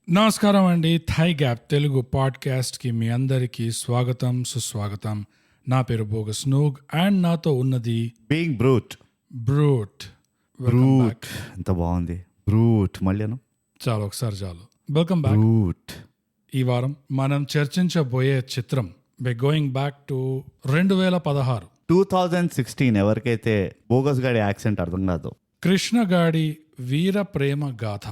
నమస్కారం అండి. Thigh gap Telugu పాడ్కాస్ట్కి మీ అందరికీ స్వాగతం, సుస్వాగతం. నా పేరు బోగస్ నూగ్ అండ్ నాతో ఉన్నది బీయింగ్ బ్రూట్. బ్రూట్. బ్రూట్ ఎంత బాగుంది. బ్రూట్ మళ్ళీ చాలు, ఒకసారి చాలు. Welcome back. బ్రూట్. ఈ వారం మనం చర్చించబోయే చిత్రం గోయింగ్ బ్యాక్ టు 2016 2016. ఎవరికైతే బోగస్ గాడి యాక్సెంట్ అర్థం కాదు, కృష్ణగాడి వీర ప్రేమ గాథ.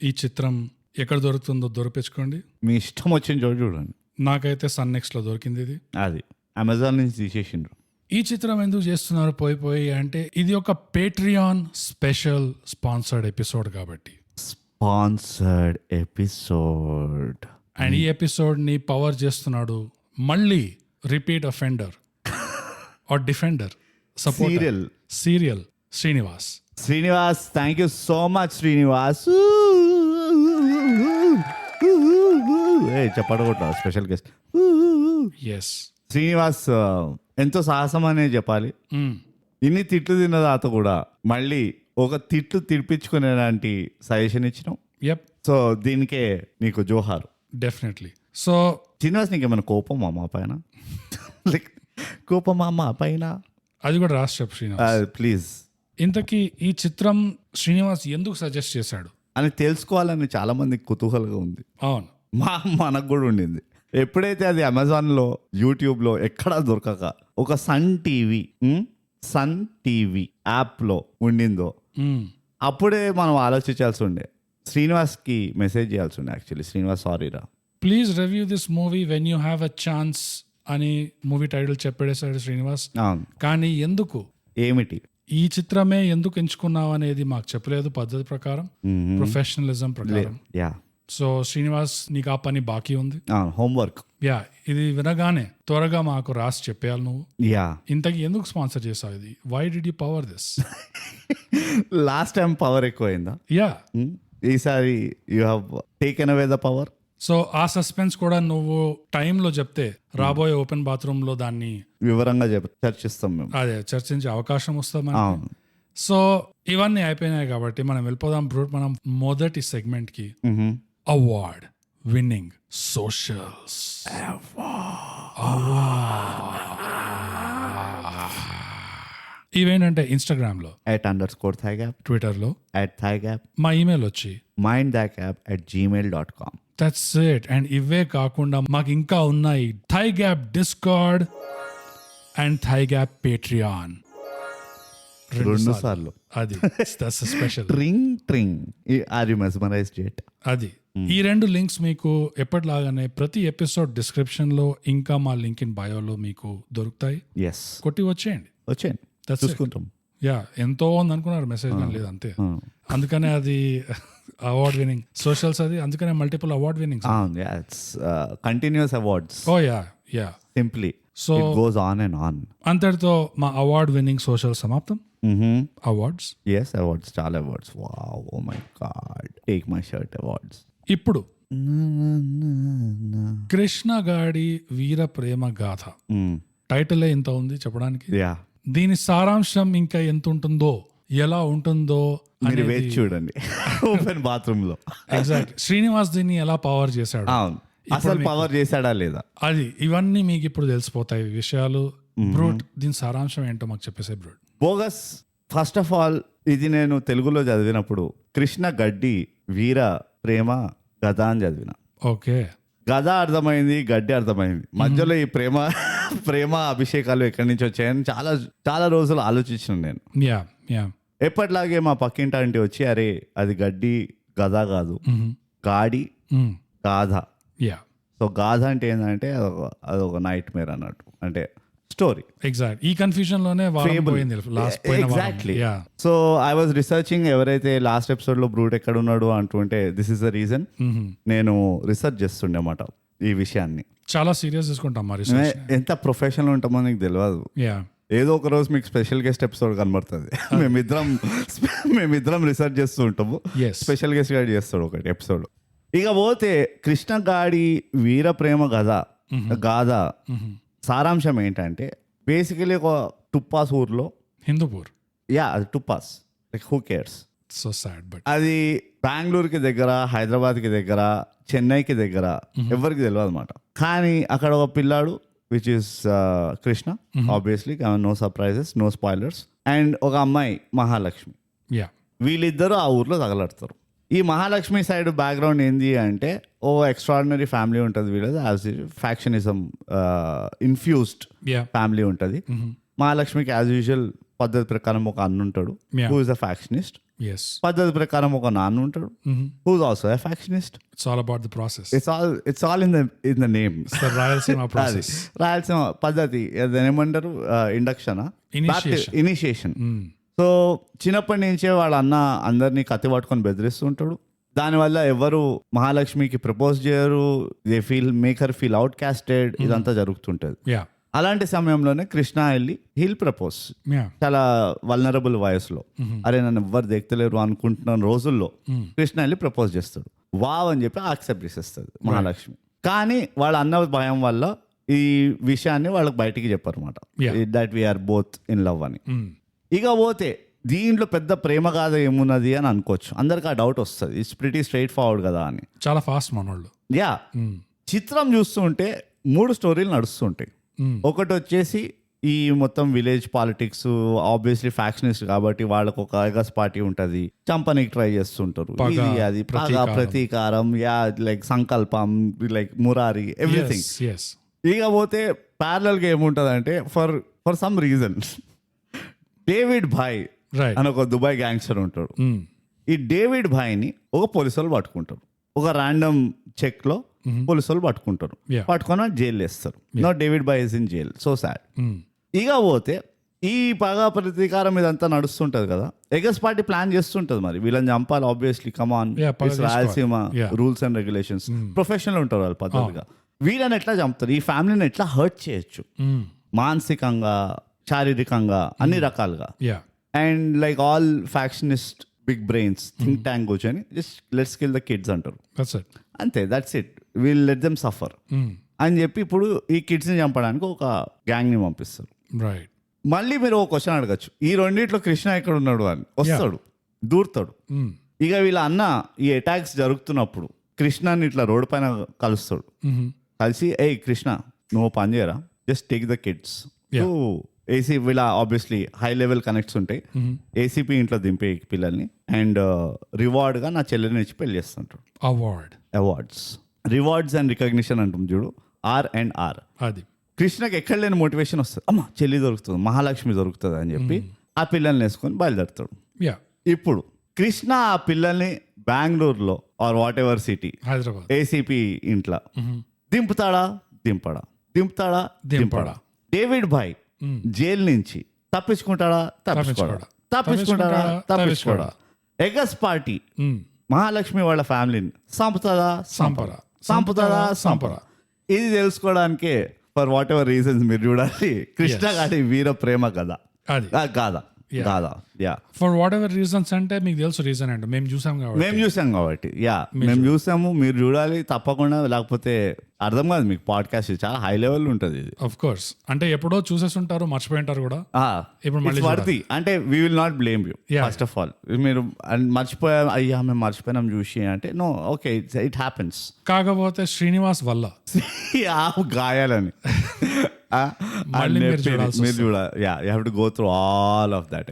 ఈ చిత్రం ఎక్కడ దొరుకుతుందో దొరికించుకోండి. మీ ఇష్టం వచ్చిన చోటు చూడండి. నాకైతే సన్నెక్స్లో దొరికింది ఇది. అది అమెజాన్ నుంచి తీసేసిండ్రు. ఈ చిత్రం ఎందుకు చేస్తున్నారు పోయి అంటే ఇది ఒక పేట్రియాన్ స్పెషల్ స్పాన్సర్డ్ ఎపిసోడ్ కాబట్టి. Sponsored episode. అండ్ ఈ ఎపిసోడ్ ని పవర్ చేస్తున్నాడు మళ్ళీ repeat offender or defender serial Srinivas. Thank you so much Srinivas. చెప్పడగొట్టా స్పెషల్ గెస్ట్. ఎస్ శ్రీనివాస్ ఎంతో సాహసం అనే చెప్పాలి. ఇన్ని తిట్లు తిన్న తర్వాత కూడా మళ్ళీ ఒక తిట్లు తిడిపించుకునేలాంటి సజెషన్ ఇచ్చినాం. యప్. సో దీనికే నీకు జోహారు. డెఫినెట్లీ. సో శ్రీనివాస్, నీకేమైనా కోపమా మా పైన? లైక్ కోపమా మా పైన? అది కూడా రాసి చెప్పు శ్రీనివాస్. ప్లీజ్. ఇంతకీ ఈ చిత్రం శ్రీనివాస్ ఎందుకు సజెస్ట్ చేశాడు అని తెలుసుకోవాలని చాలా మందికి కుతూహలంగా ఉంది. అవును, మనకు కూడా ఉండింది. ఎప్పుడైతే అది అమెజాన్లో, యూట్యూబ్లో ఎక్కడా దొరకక ఒక సన్ టీవీ యాప్లో ఉండిందో అప్పుడే మనం ఆలోచించాల్సి ఉండే. శ్రీనివాస్కి మెసేజ్ చేయాల్సి ఉండే యాక్చువల్లీ. శ్రీనివాస్, సారీరా, please review this movie when you have a chance అని మూవీ టైటిల్ చెప్పేసాడు శ్రీనివాస్. కానీ ఎందుకు, ఏమిటి ఈ చిత్రమే ఎందుకు ఎంచుకున్నావు అనేది మాకు చెప్పలేదు పద్ధతి ప్రకారం, ప్రొఫెషనలిజం ప్రకారం. సో శ్రీనివాస్, నీకు ఆ పని బాకీ ఉంది, హోంవర్క్. ఇది వినగానే త్వరగా మాకు రాసి చెప్పేయాలి నువ్వు. ఇంతకీ ఎందుకు స్పాన్సర్ చేసావు ఇది? Why did you power this? Last time power ఎక్కువైందా? ఈసారి you have taken away the power. So ఆ సస్పెన్స్ కూడా నువ్వు టైంలో చెప్తే రాబోయే ఓపెన్ బాత్రూమ్ లో దాన్ని వివరంగా చర్చిస్తాం మేము. అదే చర్చించే అవకాశం వస్తుంది. సో ఇవన్నీ అయిపోయినాయి కాబట్టి మనం వెళ్ళిపోదాం బ్రూట్. మనం మొదటి సెగ్మెంట్ కి అవార్డ్ విన్నింగ్ సోషల్స్. ఇవేంటంటే ఇన్స్టాగ్రామ్ లో @_thigap, ట్విట్టర్ లో @thigap, మా ఇమెయిల్ వచ్చి mindthaigap@gmail.com. That's it. అండ్ ఇవే కాకుండా మాకు ఇంకా ఉన్నాయి Thigh Gap Discord and Thigh Gap Patreon. 2 సార్లు. అది స్పెషల్. ట్రింగ్ ఆర్ యు మెస్మరైజ్డ్ యెట్? అది ఈ 2 లింక్స్ మీకు ఎప్పటిలాగానే ప్రతి ఎపిసోడ్ డిస్క్రిప్షన్ లో ఇంకా మా లింక్ ఇన్ బయోలో మీకు దొరుకుతాయి. కొట్టి వచ్చేయండి. చూసుకుంటాం. ఎంతో ఉంది అనుకున్నారు, మెసేజ్ లేదు అంతే. అందుకనే అది అవార్డ్ విన్నింగ్ సోషల్స్. అది అందుకనే multiple award winning continues awards. Simply so it goes on and on. అంతటితో మా అవార్డ్ విన్నింగ్ సోషల్ సమాప్తం. అవార్డ్స్, అవార్డ్స్, చాలా awards. Wow, oh my god, take my shirt awards. ఇప్పుడు కృష్ణగాడి వీర ప్రేమ గాథ టైటిల్ ఇంత ఉంది చెప్పడానికి. దీని సారాంశం ఇంకా ఎంత ఉంటుందో, ఎలా ఉంటుందో మీరు వేచి చూడండి ఓపెన్ బాత్రూమ్ లో. ఎగ్జాక్ట్. శ్రీనివాస్ దీన్ని ఎలా పవర్ చేశాడు, అసలు పవర్ చేశాడా లేదా, అది ఇవన్నీ మీకు ఇప్పుడు తెలిసిపోతాయి విషయాలు. బ్రూట్, దీని సారాంశం ఏంటో మాకు చెప్పేసాయి brute. Bogus, first of all ఇది నేను తెలుగులో చదివినప్పుడు కృష్ణ గడ్డి వీర ప్రేమ గద అని చదివిన. ఓకే, గద అర్థమైంది, గడ్డి అర్థమైంది. మధ్యలో ఈ ప్రేమ అభిషేకాలు ఎక్కడి నుంచి వచ్చాయని చాలా చాలా రోజులు ఆలోచించాను నేను. ఎప్పటిలాగే మా పక్కింటి ఆంటీ వచ్చి, అరే అది గడ్డి గద కాదు, గాడి గాథ. సో గాథ అంటే ఏంటంటే అదొక నైట్ మేర్ అన్నట్టు, అంటే స్టోరీ. ఎగ్జాక్ట్. ఈ కన్ఫ్యూజన్ లోనే exactly. So I was researching. ఎవరైతే లాస్ట్ ఎపిసోడ్ లో బ్రూట్ ఎక్కడ ఉన్నాడు అంటుంటే దిస్ ఇస్ ద రీజన్. నేను రీసెర్చ్ చేస్తుండే అన్నమాట ఈ విషయాన్ని. చాలా సీరియస్ తీసుకుంటాం మరి. ఎంత ప్రొఫెషనల్ ఉంటామో నీకు తెలియదు. ఏదో ఒక రోజు మీకు స్పెషల్ గెస్ట్ ఎపిసోడ్ కనబడుతుంది. మేమిద్దరం రీసెర్చ్ చేస్తూ ఉంటాము, స్పెషల్ గెస్ట్ గైడ్ చేస్తాడు ఒకటి ఎపిసోడ్. ఇక పోతే కృష్ణగాడి వీర ప్రేమ గాథ సారాంశం ఏంటంటే, బేసికలీ ఒక టుప్పాస్ ఊర్లో, హిందూపూర్. అది టుప్పాస్, like who cares. So sad, but అది బెంగళూరుకి దగ్గర, హైదరాబాద్కి దగ్గర, చెన్నైకి దగ్గర ఎవరికి తెలియదు అనమాట. కానీ అక్కడ ఒక పిల్లాడు which is Krishna, obviously no surprises, no spoilers, and ఒక అమ్మాయి మహాలక్ష్మి. యా వీళ్ళిద్దరూ ఆ ఊర్లో తగలడతారు. ఈ మహాలక్ష్మి సైడ్ బ్యాక్గ్రౌండ్ ఏంది అంటే ఓ ఎక్స్ట్రాడినరీ ఫ్యామిలీ ఉంటుంది వీళ్ళది, as factionism infused yeah family ఉంటుంది. మహాలక్ష్మికి యాజ్ యూజువల్ పద్ధతి ప్రకారం ఒక అన్న ఉంటాడు, Yeah. Who is a factionist. Yes పద్ధతి ప్రకారం ఒక నాన్న ఉంటాడు, who is also a factionist. It's all about the process. It's all in the name. Rayalaseema process. Rayalaseema పద్ధతి ఏమంటారు, ఇండక్షన్, Initiation. ఇనిషియేషన్. సో చిన్నప్పటి నుంచే వాళ్ళ అన్న అందరినీ కత్తి పట్టుకొని బెదిరిస్తూ ఉంటాడు. దానివల్ల ఎవరు మహాలక్ష్మికి ప్రపోజ్ చేయరు, they make her feel out casted, ఇదంతా జరుగుతుంటది. యా అలాంటి సమయంలోనే కృష్ణ వెళ్ళి హిల్ ప్రపోజ్, యా చాలా వల్నరబుల్ వయసులో, అరే నన్ను ఎవ్వరు দেখతలేరు అనుకుంటున్న రోజుల్లో కృష్ణ వెళ్ళి ప్రపోజ్ చేస్తాడు. వావ్ అని చెప్పి యాక్సెప్ట్ చేసేస్తుంది మహాలక్ష్మి. కానీ వాళ్ళ అన్న భయం వల్ల ఈ విషయాన్ని వాళ్ళకి బయటికి చెప్పారు అనమాట, that we're both in love అని. ఇక పోతే దీంట్లో పెద్ద ప్రేమ గాథ ఏమున్నది అని అనుకోవచ్చు, అందరికి ఆ డౌట్ వస్తుంది, ఇట్స్ ప్రిటీ స్ట్రైట్ ఫార్వర్డ్ కదా అని. చాలా ఫాస్ట్ మనోళ్ళు. యా, చిత్రం చూస్తుంటే 3 స్టోరీలు నడుస్తుంటాయి. ఒకటి వచ్చేసి ఈ మొత్తం విలేజ్ పాలిటిక్స్, ఆబ్వియస్లీ ఫ్యాక్షనిస్ట్ కాబట్టి వాళ్ళకు ఒక ఎగస్ పార్టీ ఉంటుంది, చంపనీకి ట్రై చేస్తుంటారు, ఇది అది పగ, ప్రతీకారం, యా లైక్ సంకల్పం, లైక్ మురారి, ఎవ్రీథింగ్. ఇక పోతే ప్యారలల్ గా ఏముంటది అంటే ఫర్ సమ్ రీజన్ డేవిడ్ భాయ్ అని ఒక దుబాయ్ గ్యాంగ్స్టర్ ఉంటాడు. ఈ డేవిడ్ భాయ్ని ఒక పోలీసు వాళ్ళు పట్టుకుంటారు, ఒక ర్యాండమ్ చెక్ లో పోలీసు వాళ్ళు పట్టుకుంటారు, పట్టుకొని జైలు వేస్తారు. No David bhai is in jail, so sad. ఇక పోతే ఈ పగ ప్రతీకారం ఇదంతా నడుస్తుంటది కదా, ఎగస్ పార్టీ ప్లాన్ చేస్తుంటది, మరి వీళ్ళని చంపాలి obviously, come on Rayalaseema rules and regulations, professional ఉంటారు వాళ్ళు పద్ధతిగా. వీళ్ళని ఎట్లా చంపుతారు, ఈ ఫ్యామిలీని ఎట్లా హర్ట్ చేయొచ్చు మానసికంగా, శారీరకంగా, అన్ని రకాలుగా. And like all factionist big brains think tank కూర్చొని just let's kill the kids అంటారు, అంతే, that's it, will let them suffer అని చెప్పి ఇప్పుడు ఈ కిడ్స్ని చంపడానికి ఒక గ్యాంగ్ని పంపిస్తారు. రైట్. మళ్ళీ మీరు ఒక క్వశ్చన్ అడగచ్చు, ఈ రెండిట్లో కృష్ణ ఎక్కడ ఉన్నాడు అని. వస్తాడు, దూరుతాడు. ఇక వీళ్ళ అన్న ఈ అటాక్స్ జరుగుతున్నప్పుడు కృష్ణని ఇట్లా రోడ్డు పైన కలుస్తాడు. కలిసి ఏ కృష్ణ నువ్వు పని చేయరా, just take the kids. AC వీళ్ళ ఆబ్వియస్లీ హై లెవెల్ కనెక్ట్స్ ఉంటాయి, ఏసీపీ ఇంట్లో దింపే పిల్లల్ని, అండ్ రివార్డ్గా నా చెల్లెని ఇచ్చి పెళ్లి చేస్తుంటారు. అవార్డ్స్, రివార్డ్స్ అండ్ రికగ్నిషన్ అంటుంది చూడు, R&R. అది కృష్ణకి ఎక్కడ లేని మోటివేషన్ వస్తుంది, అమ్మ చెల్లి దొరుకుతుంది, మహాలక్ష్మి దొరుకుతుంది అని చెప్పి ఆ పిల్లల్ని వేసుకొని బయలుదేరుతాడు. ఇప్పుడు కృష్ణ ఆ పిల్లల్ని బెంగళూరులో or whatever city, Hyderabad ACP ఇంట్లో దింపుతాడా, దింపుతాడా. డేవిడ్ భాయ్ జైలు నుంచి తప్పించుకుంటాడా. ఎగస్ పార్టీ మహాలక్ష్మి వాళ్ళ ఫ్యామిలీని సంపుతారా. ఇది తెలుసుకోవడానికే ఫర్ వాట్ ఎవర్ రీజన్స్ మీరు చూడాలి కృష్ణ గారి వీర ప్రేమ కథ కాదా. ఫర్ వాట్ ఎవర్ రీజన్స్ అంటే మీకు తెలుసు రీజన్ అంటే మేము చూసాం కాబట్టి మేము చూసాము, మీరు చూడాలి తప్పకుండా, లేకపోతే అర్థం కాదు మీకు. పాడ్కాస్ట్ చాలా హై లెవెల్ ఉంటుంది ఇది. ఆఫ్ కోర్స్, అంటే ఎప్పుడో చూసేస్తుంటారు, మర్చిపోయింటారు కూడా. ఇప్పుడు మళ్ళీ వర్తి అంటే we will not blame you first of all. మీరు అయ్యా మేము మర్చిపోయినాం చూసి అంటే నో, ఓకే, ఇట్ హ్యాపెన్స్. కాకపోతే శ్రీనివాస్ వల్ల గాయాలని మీరు చూడాలి. You have to go through all of that.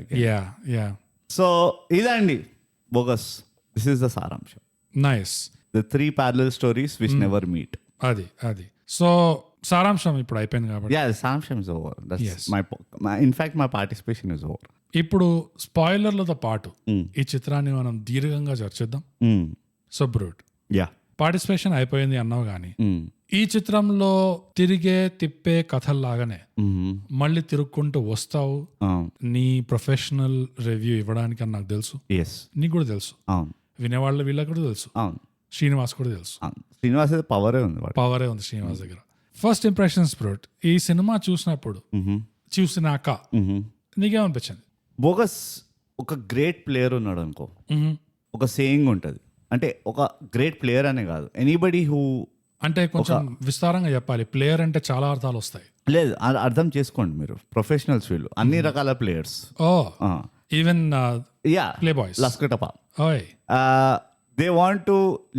So ఇదండి బోగస్, దిస్ ఇస్ ద సారాంశం. Nice. The 3 parallel stories which never meet. అది సో సారాంశం ఇప్పుడు అయిపోయింది కాబట్టి. సారాంశం is over. In fact my participation is over. ఇప్పుడు స్పాయిలర్లతో పాటు ఈ చిత్రాన్ని మనం దీర్ఘంగా చర్చిద్దాం. సో బ్రూట్, పార్టిసిపేషన్ అయిపోయింది అన్నావు కానీ ఈ చిత్రంలో తిప్పే కథల్లాగానే మళ్ళీ తిరుక్కుంటూ వస్తావు. నీ ప్రొఫెషనల్ రివ్యూ ఇవ్వడానికి అని నాకు తెలుసు, నీకు కూడా తెలుసు, వినేవాళ్ళ వీళ్ళకి కూడా తెలుసు, శ్రీనివాస్ కూడా తెలుసు. శ్రీనివాస్ పవరే ఉంది శ్రీనివాస్ దగ్గర. ఫస్ట్ ఇంప్రెషన్స్ బ్రోట్, ఈ సినిమా చూసినాక నీకేమనిపించింది? బోగస్ ఒక గ్రేట్ ప్లేయర్ ఉన్నాడు అనుకో, ఒక సేయింగ్ ఉంటుంది, అంటే ఒక గ్రేట్ ప్లేయర్ అనే కాదు, ఎనీబడి హూ, అంటే కొంచెం విస్తారంగా చెప్పాలి. ప్లేయర్ అంటే చాలా అర్థాలు వస్తాయి. లేదు, అర్థం చేసుకోండి మీరు, ప్రొఫెషనల్స్ వీళ్ళు అన్ని రకాల ప్లేయర్స్. ఈవెన్ ప్లే బాయ్స్, లస్కటపా, they want to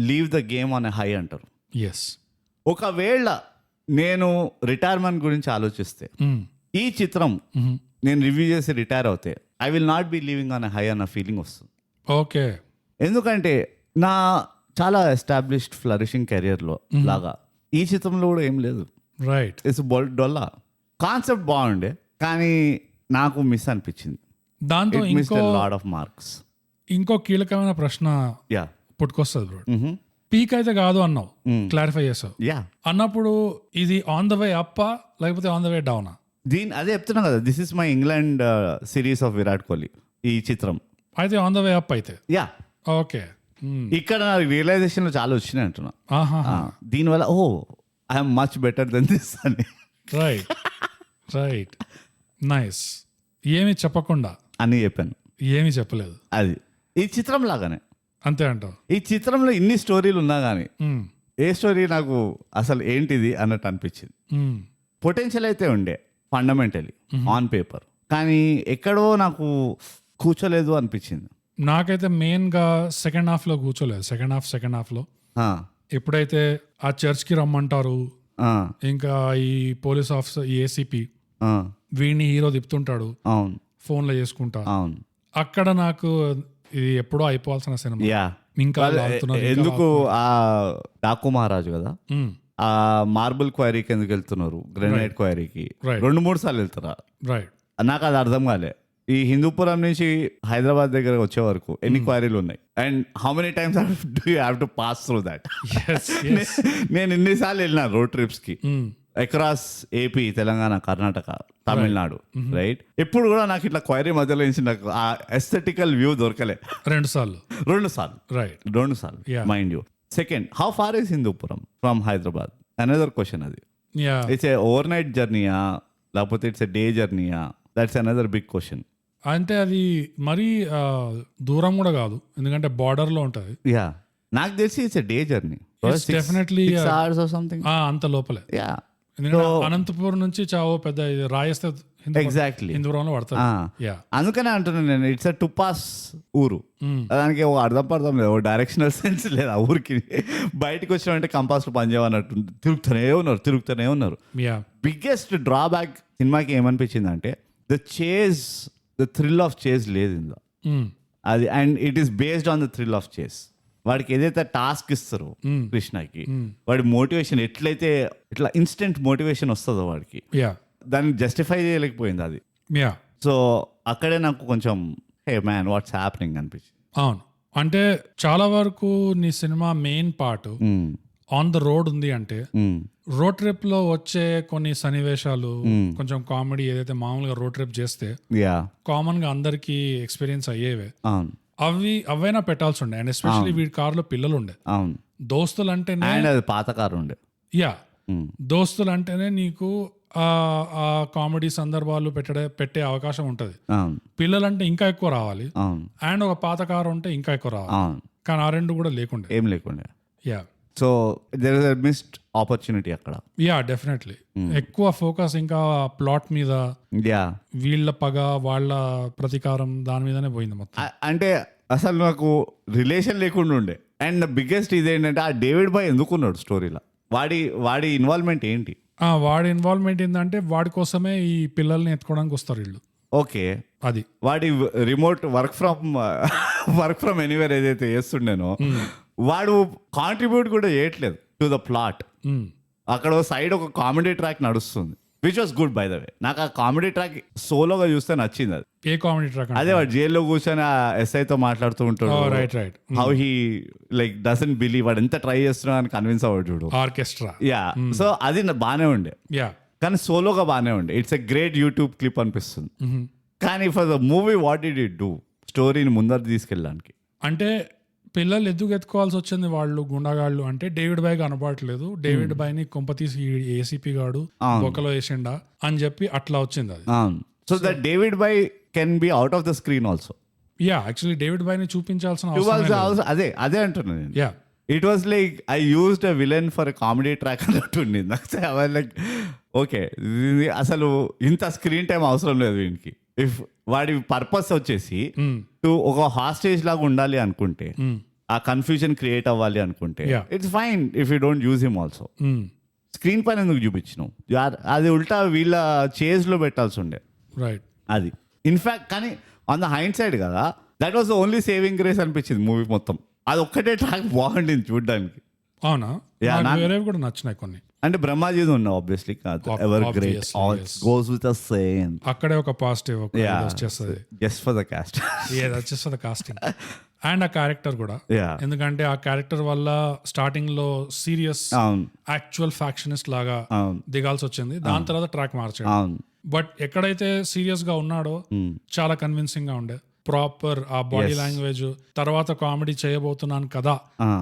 leave the game on a high అంటారు. ఎస్. ఒకవేళ నేను రిటైర్మెంట్ గురించి ఆలోచిస్తే ఈ చిత్రం నేను రివ్యూ చేసి రిటైర్ అవుతే I will not be living on a high అన్న ఫీలింగ్ వస్తుంది. ఓకే. ఎందుకంటే నా చాలా ఎస్టాబ్లిష్డ్ ఫ్లరిషింగ్ కెరియర్లో లాగా ఈ చిత్రంలో కూడా ఏం లేదు. రైట్. It's Dolla. కాన్సెప్ట్ బాగుండే కానీ నాకు మిస్ అనిపించింది. దాంతో లాట్ ఆఫ్ మార్క్స్. ఇంకో కీలకమైన ప్రశ్న పుట్టుకొస్తుంది బ్రో. పీక్ అయితే కాదు అన్నావు, క్లారిఫై చేసావు. అన్నప్పుడు ఇది ఆన్ ద వే అప్ లేకపోతే ఆన్ ద వే డౌనా? అదే చెప్తున్నా కదా, this is my England series of Virat Kohli ఈ చిత్రం. అయితే ఆన్ ద వే అప్ అయితే. ఓకే. ఇక్కడ నాకు రియలైజేషన్ చాలా వచ్చినాయి అంటున్నా. దీనివల్ల I'm much better than this అని. Right right. నైస్. ఏమి చెప్పకుండా అని చెప్పాను. ఏమి చెప్పలేదు. అది ఈ చిత్రం లాగానే. అంతే అంటావు? ఈ చిత్రంలో ఇన్ని స్టోరీలు ఉన్నా కానీ ఏ స్టోరీ నాకు అసలు ఏంటిది అన్నట్టు అనిపించింది. పొటెన్షియల్ అయితే ఉండే ఫండమెంటలీ ఆన్ పేపర్, కానీ ఎక్కడో నాకు కూర్చోలేదు అనిపించింది. నాకైతే మెయిన్ గా సెకండ్ హాఫ్ లో కూర్చోలేదు. సెకండ్ హాఫ్ లో ఎప్పుడైతే ఆ చర్చ్ కి రమ్మంటారు, ఇంకా ఈ పోలీస్ ఆఫీసర్ ఈ ఏసీపీ వీడిని హీరో తిప్పుతుంటాడు ఫోన్ లో చేసుకుంటా, అక్కడ నాకు ఇది ఎప్పుడో అయిపోవాల్సిన సినిమా ఇంకా ఎందుకు ఆ డాకు మహారాజు కదా ఆ మార్బుల్ క్వారీకి ఎందుకు వెళ్తున్నారు, గ్రెనైట్ క్వారీకి 2-3 సార్లు వెళ్తారా? రైట్. నాకు అది అర్థం కాలే. ఈ హిందూపురం నుంచి హైదరాబాద్ దగ్గర వచ్చే వరకు ఎన్ని క్వారీలు ఉన్నాయి and how many times do you have to pass through that? నేను ఇన్నిసార్లు వెళ్ళినా రోడ్ ట్రిప్స్ కి across AP, Telangana, Karnataka, Tamil Nadu. Right. ఎప్పుడు కూడా నాకు ఇట్లా క్వైరీ మధ్యలో నుంచి నాకు ఆ ఎస్థెటికల్ వ్యూ దొరకలే. 2 సార్లు. రైట్. 2 సార్లు mind you. Second, how far is Hindupuram from Hyderabad? Another question. అది ఇట్స్ ఏ ఓవర్ నైట్ జర్నీయా లేకపోతే ఇట్స్ ఏ డే జర్నీయా? That's another big question. అంటే అది మరీ దూరం కూడా కాదు, ఎందుకంటే బార్డర్ లో ఉంటది. నాకు తెలిసి it's a day journey. Definitely అంత లోపలే. అనంతపూర్ నుంచి చావో పెద్ద రాయస్తే ఎగ్జాక్ట్లీ హిందూపురంలో పడతారు. అందుకనే అంటున్నాను నేను, ఇట్స్ టు పాస్ ఊరు. దానికి అర్థం లేదు, డైరెక్షనల్ సెన్స్ లేదు ఆ ఊరికి. బయటకు వచ్చినామంటే కంపాస్ పనిచేయమన్నట్టు తిరుగుతూనే ఉన్నారు. బిగ్గెస్ట్ డ్రాబ్యాక్ సినిమాకి ఏమనిపించింది అంటే ద థ్రిల్ ఆఫ్ చేజ్ లేదు ఇందులో. అది and it is based on the thrill of chase. వాడికి ఏదైతే టాస్క్ ఇస్తారో కృష్ణకి, వాడి మోటివేషన్ ఎట్లయితే ఇట్లా ఇన్స్టెంట్ మోటివేషన్ వస్తుందో వాడికి, దాన్ని జస్టిఫై చేయలేకపోయింది అది. సో అక్కడే నాకు కొంచెం హే మ్యాన్ వాట్స్ హ్యాపెనింగ్ అనిపించింది. అవును, అంటే చాలా వరకు నీ cinema main part on the road ఉంది. అంటే రోడ్ ట్రిప్ లో వచ్చే కొన్ని సన్నివేశాలు కొంచెం కామెడీ, ఏదైతే మామూలుగా రోడ్ ట్రిప్ చేస్తే కామన్ గా అందరికి ఎక్స్పీరియన్స్ అయ్యేవే, అవైనా పెట్టాల్సి ఉండే. అండ్ ఎస్పెషల్లీ వీడి కార్లో పిల్లలు ఉండే. దోస్తులు అంటేనే పాత కారు ఉండే. దోస్తులు అంటేనే నీకు ఆ కామెడీ సందర్భాలు పెట్టే అవకాశం ఉంటది. పిల్లలంటే ఇంకా ఎక్కువ రావాలి, అండ్ ఒక పాత కారు ఉంటే ఇంకా ఎక్కువ రావాలి. కానీ ఆ రెండు కూడా లేకుండే, ఏం లేకుండే. So there is a missed opportunity అక్కడ. డెఫినెట్లీ. ఎక్కువ ఫోకస్ ఇంకా ప్లాట్ మీద, వీళ్ళ పగ, వాళ్ళ ప్రతీకారం, దాని మీదనే పోయింది మొత్తం. అంటే అసలు నాకు రిలేషన్ లేకుండా ఉండే. అండ్ బిగ్గెస్ట్ ఇదేంటంటే ఆ డేవిడ్ బాయ్ ఎందుకున్నాడు స్టోరీలో? వాడి ఇన్వాల్వ్మెంట్ ఏంటి? వాడి ఇన్వాల్వ్మెంట్ ఏంటంటే వాడి కోసమే ఈ పిల్లల్ని ఎత్తుకోవడానికి వస్తారు వీళ్ళు. ఓకే. అది వాడి రిమోట్ వర్క్ ఫ్రమ్ ఎనీవేర్ ఏదైతే చేస్తుండేనో వాడు కాంట్రిబ్యూట్ కూడా చేయట్లేదు టు ద ప్లాట్. అక్కడ సైడ్ ఒక కామెడీ ట్రాక్ నడుస్తుంది, which was good bye the way. నాకు ఆ కామెడీ ట్రాక్ సోలోగా చూస్తే నచ్చింది. అది ఏ కామెడీ ట్రాక్? అదే వాడు జైల్లో కూర్చొని ఆ ఎస్ఐతో మాట్లాడుతూ ఉంటాడు. How he like doesn't believe, వాడు ఎంత ట్రై చేస్తున్నా అని కన్విన్స్ అవ్వడు చూడు. ఆర్కెస్ట్రా. సో అది బానే ఉండే, కానీ సోలోగా బానే ఉండే. It's a great YouTube clip అనిపిస్తుంది. కానీ for the movie what did it do? స్టోరీని ముందర తీసుకెళ్ళడానికి. అంటే పిల్లలు ఎందుకు ఎత్తుకోవాల్సి వచ్చింది? వాళ్ళు గుండాగాళ్ళు అంటే డేవిడ్ బాయ్ కనపడట్లేదు, డేవిడ్ బాయ్ ని కొంపతీసి ఏసీపీ గాడు బొక్కలో వేసిండా అని చెప్పి అట్లా వచ్చింది అది. So that David bhai can be out of the screen also. Actually David bhai ని చూపించాల్సిన అదే అంటున్నాను నేను. It was like I used a villain for comedy track అన్నట్టు ఉండింది. లైక్ ఓకే, అసలు ఇంత స్క్రీన్ టైం అవసరం లేదు వీనికి. ఇఫ్ వాడి పర్పస్ వచ్చేసి ఒక హాస్టేజ్ లాగా ఉండాలి అనుకుంటే ఆ కన్ఫ్యూజన్ క్రియేట్ అవ్వాలి అనుకుంటే Yeah. It's fine if you don't use him also. Mm. Screen పైన ఎందుకు చూపించినావు? అది ఉల్టా వీళ్ళ చేజ్లో పెట్టాల్సి ఉండే రైట్. అది. ఇన్ఫాక్ట్ కానీ ఆన్ ద హైండ్ సైడ్ కదా, that was the only saving grace అనిపించింది మూవీ మొత్తం. అది ఒక్కటే ట్రాక్ బాగుండింది చూడడానికి. అవునా? Yeah, నాకు వేరేవి కూడా నచ్చినాయి కొన్ని. అంటే బ్రహ్మాజీది ఉన్నావు ఆబ్వియస్లీ కాదు, ever great, Obviously, all yes. Goes with a same. అక్కడే ఒక పాజిటివ్ వచ్చేస్తుంది. Just for the cost. వచ్చేస్తుంది ద కాస్టింగ్ అండ్ ఆ క్యారెక్టర్ కూడా. Yeah. ఎందుకంటే ఆ క్యారెక్టర్ వల్ల స్టార్టింగ్ లో సీరియస్ అవును యాక్చువల్ ఫ్యాక్షనిస్ట్ లాగా అవును దిగాల్సి వచ్చింది. దాని తర్వాత ట్రాక్ మార్చాడు. అవును. బట్ ఎక్కడైతే సీరియస్ గా ఉన్నాడో చాలా కన్విన్సింగ్ గా ఉండే. ప్రాపర్ ఆ బాడీ లాంగ్వేజ్, తర్వాత కామెడీ చేయబోతున్నాను కదా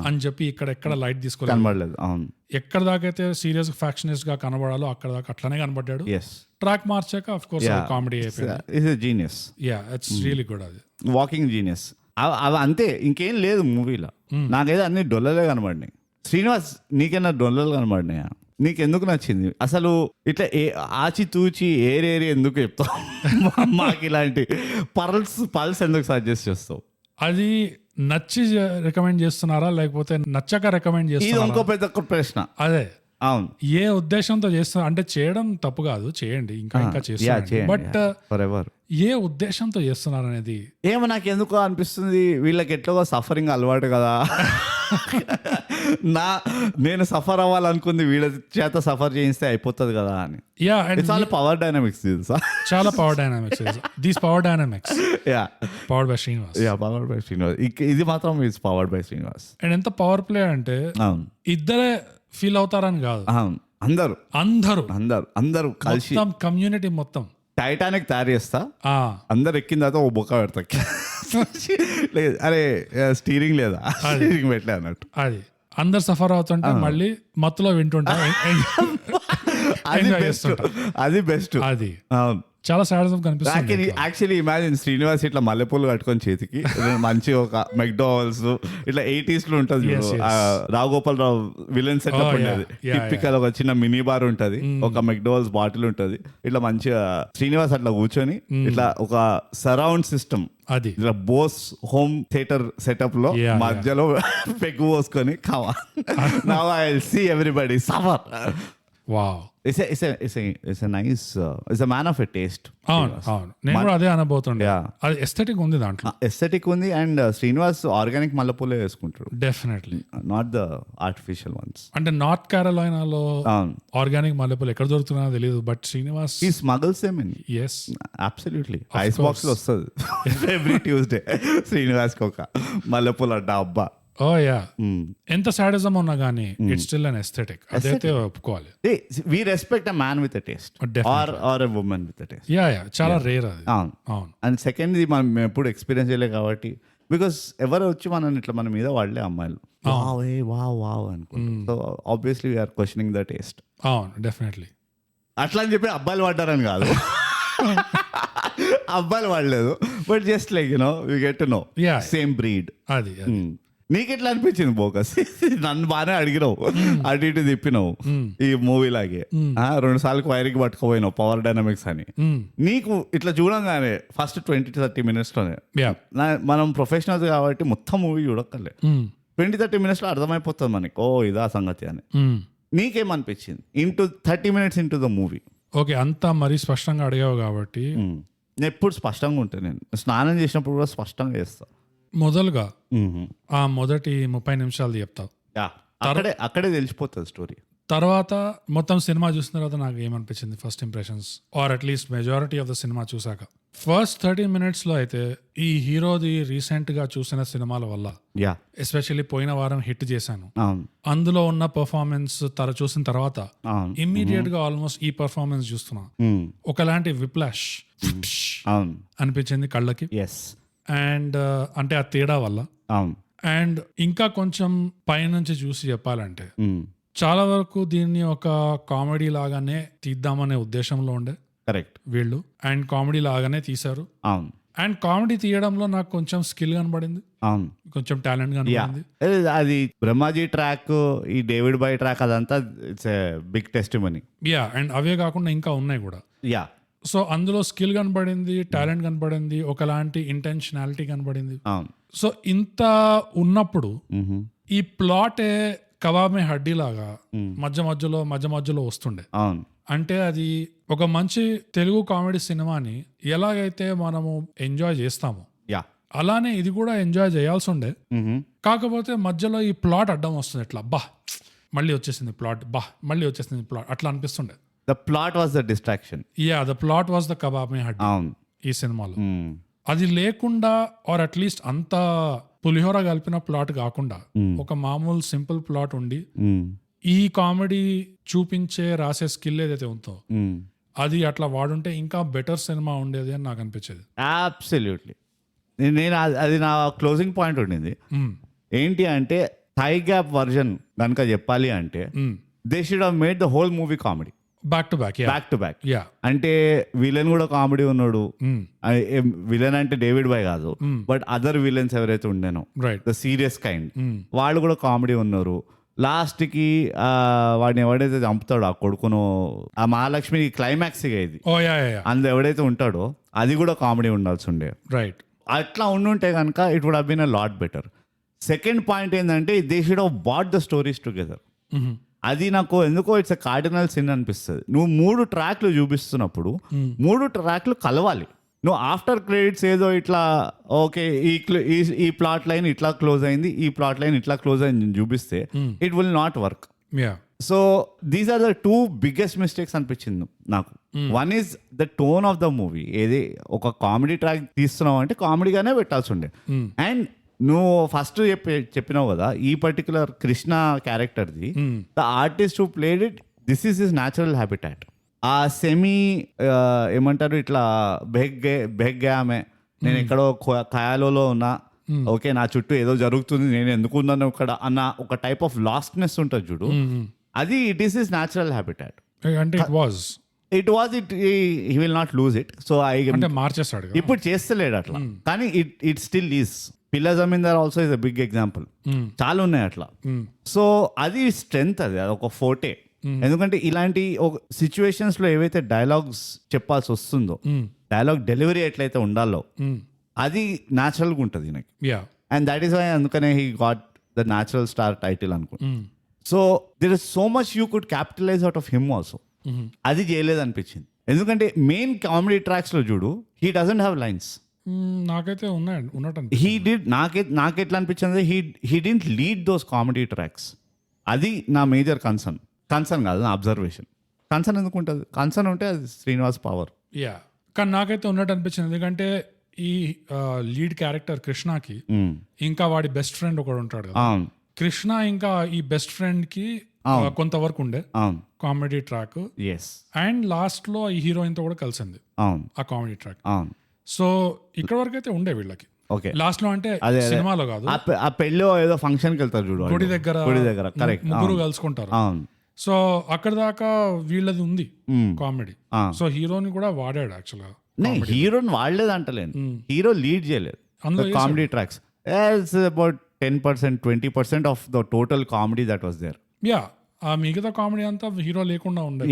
అని చెప్పి ఎక్కడ లైట్ తీసుకోలేదు. కనబడలేదు. అవును. ఎక్కడ దాకైతే సీరియస్ ఫ్యాక్షనిస్ట్ గా కనబడాలో అక్కడ దాకా అట్లనే కనబడ్డాడు. ఎస్. ట్రాక్ మార్చాక ఆఫ్ కోర్స్ కామెడీ అయిపోయింది. It's a genius. Yeah, it's really good. అది వాకింగ్ జీనియస్. అవి అంతే, ఇంకేం లేదు మూవీలో. నాకైతే అన్ని డొల్లలే కనబడినాయి. శ్రీనివాస్, నీకైనా డొల్లలు కనబడినాయా? నీకెందుకు నచ్చింది అసలు? ఇట్లా ఆచితూచి ఏరేరి ఎందుకు చెప్తావు మాకు? ఇలాంటి పల్స్ ఎందుకు సజెస్ట్ చేస్తావు? అది నచ్చి రికమెండ్ చేస్తున్నారా లేకపోతే నచ్చక రికమెండ్ ఇది చేస్తున్నారా? ఇంకో పెద్ద ప్రశ్న. అదే, అవును. ఏ ఉద్దేశంతో చేస్తున్నారు అంటే, చేయడం తప్పు కాదు, చేయండి, ఇంకా చేయండి. బట్ ఫర్ ఎవర్ ఏ ఉద్దేశంతో చేస్తున్నారు అనేది ఏమో నాకు ఎందుకో అనిపిస్తుంది. వీళ్ళకి ఎట్లాగో సఫరింగ్ అలవాటు కదా. నేను సఫర్ అవ్వాలనుకుంది వీళ్ళ చేత సఫర్ చేయిస్తే అయిపోతుంది కదా అని. యా, అండ్ చాలా పవర్ డైనామిక్స్ చాలా power dynamics. These power dynamics yeah powered by Srinivas. Yeah, powered by Srinivas. ఇది మాత్రం is powered by Srinivas. And ఎంత పవర్ ప్లే అంటే అవును ఇద్దరే ఫీల్ అవుతారని కాదు, అవును. అందరూ అందరూ అందరూ అందరూ కలిసి మొత్తం కమ్యూనిటీ మొత్తం. టైటానిక్ తయారు చేస్తా, ఆ అందరు ఎక్కిన తర్వాత ఓ బొక్క పెడతా. లేదు అరే స్టీరింగ్ లేదా, స్టీరింగ్ పెట్టలే అన్నట్టు. అది అందరు సఫర్ అవుతుంటే మళ్ళీ మత్తులో వింటుంటా, అది enjoy బెస్ట్, చేస్తుంటా. అది బెస్ట్. అది అవును. చాలా సాడిజం కనిపిస్తుంది. యాక్చువల్లీ ఇమాజిన్ శ్రీనివాస్ ఇట్లా మల్లెపూలు కట్టుకొని చేతికి మంచి ఒక మెక్డావల్స్ ఇట్లా 80s లో ఉంటుంది. Yes, yes. రావుగోపాల్ రావు విలన్ సెటప్ Oh, ఉండేది. yeah, టిపికల్ ఒక చిన్న మినీ బార్ ఉంటది, ఒక మెక్డావల్స్ బాటిల్ ఉంటది. ఇట్లా మంచిగా శ్రీనివాస్ అట్లా కూర్చొని ఇట్లా ఒక సరౌండ్ సిస్టమ్, అది ఇట్లా బోస్ హోమ్ థియేటర్ సెటప్ లో Yeah, మధ్యలో పెగ్గు పోసుకొని come on now I will see everybody suffer. Wow. It's a nice, it's a man of a taste. అవును, అవును. నేను కూడా అదే అనబోతుండే. Yeah. అది ఎస్థెటిక్ ఉంది దాంట్లో. ఎస్థెటిక్ ఉంది. అండ్ శ్రీనివాస్ ఆర్గానిక్ మల్లెపూలే వేసుకుంటారు, definitely. Not the artificial once. అంటే నార్త్ కేరళైనాలో ఆర్గానిక్ మల్లెపూలు ఎక్కడ దొరుకుతున్నాయో తెలియదు, బట్ శ్రీనివాస్ ఈ స్మగల్స్ ఏమని ఎస్ అబ్సల్యూట్లీ ఐస్ బాక్స్ లో వస్తుంది ఎవ్రీ ట్యూస్డే శ్రీనివాస్ కి ఒక మల్లెపూల డబ్బా. ఓ యా, ఎంత సాడిజం ఉన్నా గానీ ఇట్స్ స్టిల్ అన్ ఎస్థెటిక్. అదైతే ఒప్పుకోవాలి. We respect a man with a taste or a woman with a taste. Yeah, చాలా రేర్ అది. అవును. అవును. అండ్ సెకండ్ ఇది మనం ఎప్పుడు ఎక్స్పీరియన్స్ చేయలేదు కాబట్టి, బికాస్ ఎవరు వచ్చి మనం ఇట్లా మన మీద వాళ్ళే అమ్మాయిలు వావ్ అనుకుంటారు. So obviously we're questioning the taste. అవును, డెఫినెట్లీ. అట్లా అని చెప్పి అబ్బాయిలు పడ్డారని కాదు, అబ్బాయిలు పడలేదు, but just like you know we get to know Yeah. Same breed. అది నీకు ఎట్లా అనిపించింది బోకస్? నన్ను బాగానే అడిగినావు, అటు ఇటు తిప్పినావు ఈ మూవీ లాగే. 2 సార్లు వైరికి పట్టుకుపోయినావు పవర్ డైనామిక్స్ అని. నీకు ఇట్లా చూడంగానే ఫస్ట్ 20-30 minutes లోనే, మనం ప్రొఫెషనల్స్ కాబట్టి మొత్తం మూవీ చూడక్కర్లే, 20-30 minutes లో అర్థమైపోతుంది మనకి, ఓ ఇదా సంగతి అని. నీకేమనిపించింది 30 minutes into the movie? Okay, అంతా మరీ స్పష్టంగా అడిగావు కాబట్టి నేను ఎప్పుడు స్పష్టంగా ఉంటాను. నేను స్నానం చేసినప్పుడు కూడా స్పష్టంగా చేస్తా. మొదలుగా ఆ మొదటి 30 నిమిషాలు చెప్తావు, అక్కడే తెలిసిపోతుంది స్టోరీ. తర్వాత మొత్తం సినిమా చూసిన తర్వాత నాకు ఏమనిపించింది first impressions, or at least majority of the cinema చూసాక? ఫస్ట్ 30 minutes లో అయితే ఈ హీరోది రీసెంట్ గా చూసిన సినిమాల వల్ల, ఎస్పెషల్లీ పోయిన వారం హిట్ చేశాను, అందులో ఉన్న పర్ఫార్మెన్స్ చూసిన తర్వాత ఇమ్మీడియట్ గా ఆల్మోస్ట్ ఈ పర్ఫార్మెన్స్ చూస్తున్నా ఒకలాంటి విప్లాష్ అనిపించింది కళ్ళకి. అండ్ అంటే ఆ తేడా వల్ల. అండ్ ఇంకా కొంచెం పైనుంచి చూసి చెప్పాలంటే చాలా వరకు దీన్ని ఒక కామెడీ లాగానే తీద్దామనే ఉద్దేశంలో ఉండే కరెక్ట్ వీళ్ళు, అండ్ కామెడీ లాగానే తీశారు. అండ్ కామెడీ తీయడంలో నాకు కొంచెం స్కిల్ కనబడింది, కొంచెం టాలెంట్ కనబడింది. అది బ్రహ్మాజీ ట్రాక్, ఈ డేవిడ్ బాయ్ ట్రాక్, అదంతా it's a big testimony. Yeah, and అవే కాకుండా ఇంకా ఉన్నాయి కూడా. యా, సో అందులో స్కిల్ కనబడింది, టాలెంట్ కనబడింది, ఒకలాంటి ఇంటెన్షనాలిటీ కనబడింది. అవును. సో ఇంత ఉన్నప్పుడు ఈ ప్లాటే కబాబ్ మే హడ్డీ లాగా మధ్య మధ్యలో వస్తుండే. అవును. అంటే అది ఒక మంచి తెలుగు కామెడీ సినిమాని ఎలాగైతే మనము ఎంజాయ్ చేస్తామో యా అలానే ఇది కూడా ఎంజాయ్ చేయాల్సి ఉండే. కాకపోతే మధ్యలో ఈ ప్లాట్ అడ్డం వస్తుంది, ఎట్లా మళ్ళీ వచ్చేసింది ప్లాట్, మళ్ళీ వచ్చేసింది ప్లాట్, అట్లా అనిపిస్తుండే. The plot was the distraction. Yeah, the plot was the kabab మే హడ్డీ అవును. ఈ సినిమాలో. అది లేకుండా ఆర్ అట్లీస్ట్ అంత పులిహోర కలిపిన ప్లాట్ కాకుండా ఒక మామూలు సింపుల్ ప్లాట్ ఉండి ఈ కామెడీ చూపించే రాసే స్కిల్ ఏదైతే ఉందో అది అట్లా వాడుంటే ఇంకా బెటర్ సినిమా ఉండేది అని నాకు అనిపించేది. అబ్సల్యూట్లీ. నేను అది నా క్లోజింగ్ పాయింట్ ఉండింది. ఏంటి అంటే థై గ్యాప్ వర్జన్ కనుక చెప్పాలి అంటే they should have made the whole movie comedy back to back. అంటే విలన్ కూడా కామెడీ ఉన్నాడు. విలన్ అంటే డేవిడ్ బాయ్ కాదు, బట్ అదర్ విలన్స్ ఎవరైతే ఉండేనో ద సీరియస్ కైండ్ వాళ్ళు కూడా కామెడీ ఉన్నారు. లాస్ట్ కి వాడిని ఎవడైతే చంపుతాడో ఆ కొడుకును, ఆ మహాలక్ష్మి క్లైమాక్స్ ఇది అందులో ఎవడైతే ఉంటాడో అది కూడా కామెడీ ఉండాల్సి ఉండే. రైట్. అట్లా ఉండుంటే కనుక it would have been a lot better. Second point ఏంటంటే they should have bought the stories together. అది నాకు ఎందుకో ఇట్స్ ఎ కార్డినల్ సిన్ అనిపిస్తుంది. నువ్వు 3 ట్రాక్లు చూపిస్తున్నప్పుడు 3 ట్రాక్లు కలవాలి. నువ్వు ఆఫ్టర్ క్రెడిట్స్ ఏదో ఇట్లా ఓకే ఈ ప్లాట్ లైన్ ఇట్లా క్లోజ్ అయింది, ఈ ప్లాట్ లైన్ ఇట్లా క్లోజ్ అయింది చూపిస్తే it will not work. So these are the 2 biggest mistakes అనిపించింది నాకు. One is the tone of the movie. ఏది ఒక కామెడీ ట్రాక్ తీస్తున్నావు అంటే కామెడీగానే పెట్టాల్సి ఉండే. అండ్ నువ్వు ఫస్ట్ చెప్పినావు కదా ఈ పర్టికులర్ కృష్ణ క్యారెక్టర్ది the artist who played it this is his natural habitat. ఆ సెమీ ఏమంటారు ఇట్లా బెగ్గే ఆమె నేను ఎక్కడో ఖయాలోలో ఉన్నా, ఓకే నా చుట్టూ ఏదో జరుగుతుంది నేను ఎందుకు ఉన్నాను ఇక్కడ అన్న ఒక టైప్ ఆఫ్ లాస్ట్నెస్ ఉంటుంది చూడు, అది it is his natural habitat. అంటే it he will not lose it. So మార్చేస్తాడు ఇప్పుడు చేస్తలేడు అట్లా, కానీ it still is. Pilla Zamindar also is a big example. చాలా ఉన్నాయి అట్లా. సో అది స్ట్రెంగ్త్, అది ఒక ఫోర్టే. ఎందుకంటే ఇలాంటి ఒక సిచ్యువేషన్స్ లో ఏవైతే డైలాగ్స్ చెప్పాల్సి వస్తుందో, డైలాగ్ డెలివరీ ఎట్లయితే ఉండాలో అది న్యాచురల్ గా ఉంటుంది నాకు. అండ్ దాట్ ఈస్ వై అందుకనే he got the natural star title అనుకో. So there is so much you could capitalise out of him also. అది చేయలేదు అనిపించింది. ఎందుకంటే మెయిన్ కామెడీ ట్రాక్స్ లో చూడు హీ డజంట్ హ్యావ్ లైన్స్. నాకైతే ఉన్నట్టు హీ డిడ్ నాకెట్లా అనిపించింది he didn't lead those comedy tracks. అది నా మేజర్ కన్సర్న్ కాదు నా అబ్జర్వేషన్. కన్సర్న్ ఎందుకు ఉంటుంది? కన్సర్న్ ఉంటే అది శ్రీనివాస్ పవర్. కానీ నాకైతే ఉన్నట్టు అనిపించింది. ఎందుకంటే ఈ లీడ్ క్యారెక్టర్ కృష్ణకి ఇంకా వాడి బెస్ట్ ఫ్రెండ్ ఒకడు ఉంటాడు కదా, కృష్ణ ఇంకా ఈ బెస్ట్ ఫ్రెండ్ కి కొంతవరకు ఉండే కామెడీ ట్రాక్. అండ్ లాస్ట్ లో ఈ హీరోయిన్ తో కూడా కలిసింది ఆ కామెడీ ట్రాక్. సో ఇక్కడ వరకు అయితే ఉండే వీళ్ళకి. లాస్ట్ లో అంటే సినిమాలో కాదు, ఆ పెళ్ళి ఏదో ఫంక్షన్ కి వెళ్తారు చూడు, గుడి దగ్గర కరెక్ట్ ముగ్గురు కలుసుకుంటారు. సో అక్కడ దాకా వీళ్ళది ఉంది కామెడీ. సో హీరోని కూడా వాడాడు యాక్చువల్గా. హీరోని వాడలేదు అంటలేను, హీరో లీడ్ చేయలేదు comedy tracks. About 10% 20% of the total comedy that was there. ఆ మిగతా కామెడీ అంతా హీరో లేకుండా ఉండే.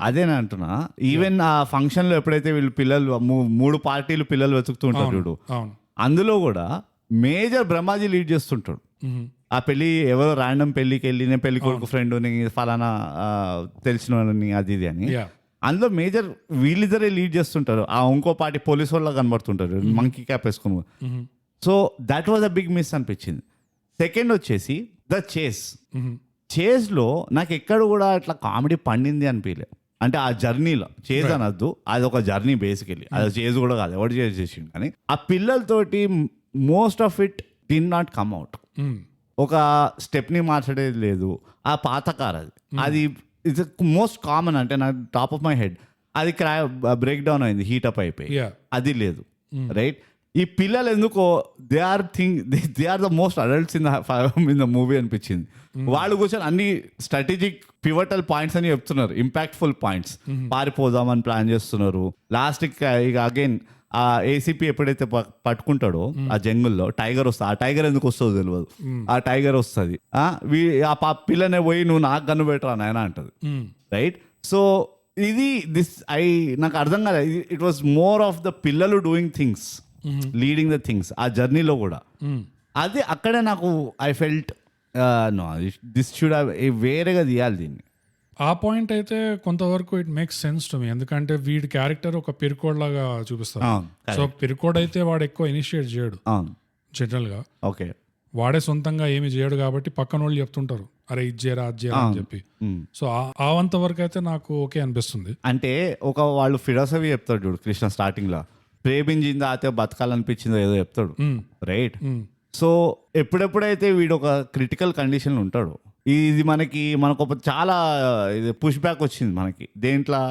అదేనా అంటున్నా. ఈవెన్ ఆ ఫంక్షన్ లో ఎప్పుడైతే వీళ్ళు పిల్లలు 3 పార్టీలు పిల్లలు వెతుకుతుంటారు చూడు, అందులో కూడా మేజర్ బ్రహ్మాజీ లీడ్ చేస్తుంటాడు. ఆ పెళ్లి ఎవరో ర్యాండమ్ పెళ్లికి వెళ్ళి నేను పెళ్లి కొడుకు ఫ్రెండ్ ఫలానా తెలిసిన అది ఇది అని, అందులో మేజర్ వీళ్ళిద్దరే లీడ్ చేస్తుంటారు. ఆ ఇంకో పార్టీ పోలీసు వాళ్ళ కనబడుతుంటారు మంకీ క్యాప్ వేసుకుని. So that was a big miss అనిపించింది. సెకండ్ వచ్చేసి ద చేజ్ లో నాకు ఎక్కడ కూడా అట్లా కామెడీ పండింది అనిపించలేదు. అంటే ఆ జర్నీలో చేజ్ అనద్దు, అది ఒక జర్నీ బేసికలీ, అది చేజ్ కూడా కాదు, ఎవరు చేసిండు. కానీ ఆ పిల్లలతోటి most of it did not come out. ఒక స్టెప్ని మార్చడేది లేదు. ఆ పాత కార్ అది ఇట్స్ మోస్ట్ కామన్. అంటే నా టాప్ ఆఫ్ మై హెడ్ అది బ్రేక్ డౌన్ అయింది, హీటప్ అయిపోయి, అది లేదు. రైట్. ఈ పిల్లలు ఎందుకో they are the most adults in the movie అనిపించింది. వాళ్ళు కూర్చొని అన్ని స్ట్రాటజిక్ పివటల్ పాయింట్స్ అని చెప్తున్నారు, ఇంపాక్ట్ఫుల్ పాయింట్స్. పారిపోదామని ప్లాన్ చేస్తున్నారు. లాస్ట్ ఇక అగైన్ ఆ ఏసీపీ ఎప్పుడైతే పట్టుకుంటాడో ఆ జంగుల్లో టైగర్ వస్తుంది. ఆ టైగర్ ఎందుకు వస్తుందో తెలియదు, ఆ టైగర్ వస్తుంది. ఆ పిల్లనే పోయి నువ్వు నాకు గన్ను పెట్టరా నాయన అంటది. రైట్. సో ఇది నాకు అర్థం కాలేదు. It was more of the pillalu doing things, leading the things ఆ జర్నీలో కూడా. అది అక్కడే నాకు I felt no this should వేరేగా తీయాలి దీన్ని. ఆ పాయింట్ అయితే కొంతవరకు it makes sense to me, ఎందుకంటే వీడి క్యారెక్టర్ ఒక పిరికోడ్ లాగా చూపిస్తారు. సో పిరికోడ్ అయితే వాడు ఎక్కువ ఇనిషియేట్ చేయడు జనరల్ గా. ఓకే, వాడే సొంతంగా ఏమి చేయడు కాబట్టి పక్కన వాళ్ళు చెప్తుంటారు అరే ఇది చేయరా అది చేయరా అని చెప్పి. సో ఆ వంత వరకు అయితే నాకు ఓకే అనిపిస్తుంది. అంటే వాళ్ళు ఫిలాసఫీ చెప్తాడు చూడు కృష్ణ స్టార్టింగ్ లో, ప్రేమించిందా అయితే బతకాలనిపించిందో ఏదో చెప్తాడు రైట్. సో ఎప్పుడెప్పుడైతే వీడు ఒక క్రిటికల్ కండిషన్ ఉంటాడు, ఇది మనకు ఒక చాలా ఇది పుష్ బ్యాక్ వచ్చింది మనకి దేంట్లో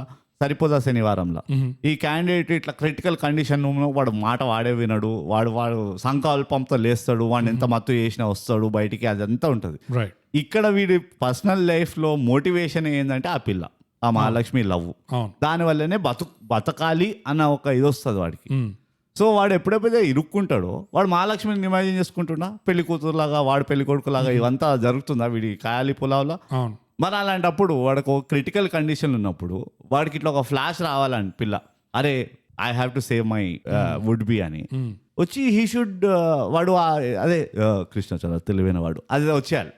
సరిపోదా శనివారంలో. ఈ క్యాండిడేట్ ఇట్లా క్రిటికల్ కండిషన్ వాడు మాట వాడే వినడు, వాడు సంకల్పంతో లేస్తాడు, వాడిని ఎంత మత్తు చేసినా వస్తాడు బయటికి, అదంతా ఉంటుంది. ఇక్కడ వీడి పర్సనల్ లైఫ్ లో మోటివేషన్ ఏంటంటే ఆ పిల్ల, ఆ మహాలక్ష్మి లవ్, దానివల్లనే బతకాలి అన్న ఒక ఇది వస్తుంది వాడికి. సో వాడు ఎప్పుడెప్పుడైతే ఇరుక్కుంటాడో వాడు మహాలక్ష్మిని ఇమాజిన్ చేసుకుంటున్నా పెళ్లి కూతురులాగా, వాడు పెళ్లి కొడుకులాగా, ఇవంతా జరుగుతుందా వీడి కాయాలి పులావ్లో. మరి అలాంటప్పుడు వాడికి ఒక క్రిటికల్ కండిషన్ ఉన్నప్పుడు వాడికి ఇట్లా ఒక ఫ్లాష్ రావాలని పిల్ల, అరే I have to save my would be అని వచ్చి హీ షుడ్ వాడు అదే కృష్ణ చాలా తెలివైన వాడు అది వచ్చేయాలి.